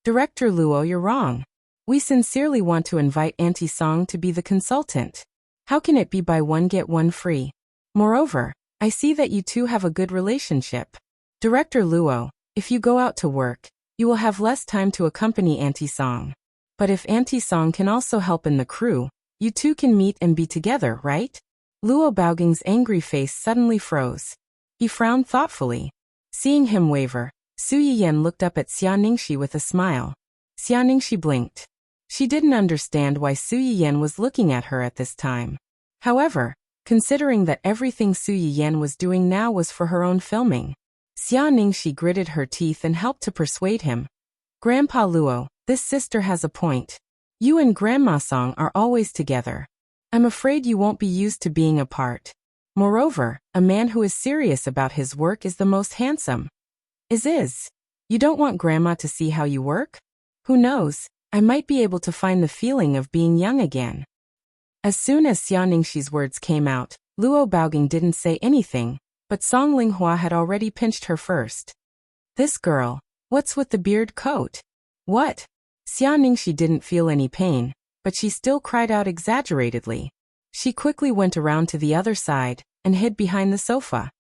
"Director Luo, you're wrong. We sincerely want to invite Auntie Song to be the consultant. How can it be buy one get one free? Moreover, I see that you two have a good relationship. Director Luo, if you go out to work, you will have less time to accompany Auntie Song. But if Auntie Song can also help in the crew, you two can meet and be together, right?" Luo Baoging's angry face suddenly froze. He frowned thoughtfully. Seeing him waver, Su Yiyan looked up at Xia Ningxi with a smile. Xia Ningxi blinked. She didn't understand why Su Yiyan was looking at her at this time. However, considering that everything Su Yiyan was doing now was for her own filming, Xia Ningxi gritted her teeth and helped to persuade him. "Grandpa Luo, this sister has a point. You and Grandma Song are always together. I'm afraid you won't be used to being apart. Moreover, a man who is serious about his work is the most handsome. Is. You don't want Grandma to see how you work? Who knows, I might be able to find the feeling of being young again." As soon as Xia Ningxi's words came out, Luo Baoging didn't say anything, but Song Linghua had already pinched her first. "This girl, what's with the beard coat? What?" Xia Ningxi didn't feel any pain, but she still cried out exaggeratedly. She quickly went around to the other side and hid behind the sofa.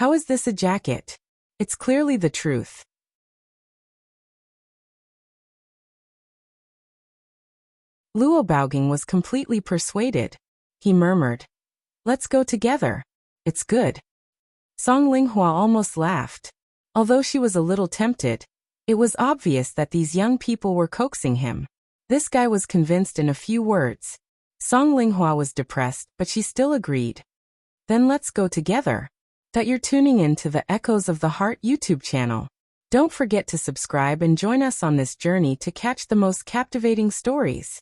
How is this a jacket? It's clearly the truth. Luo Baoging was completely persuaded. He murmured, "Let's go together. It's good." Song Linghua almost laughed. Although she was a little tempted, it was obvious that these young people were coaxing him. This guy was convinced in a few words. Song Linghua was depressed, but she still agreed. Then let's go together. That you're tuning in to the Echoes of the Heart YouTube channel. Don't forget to subscribe and join us on this journey to catch the most captivating stories.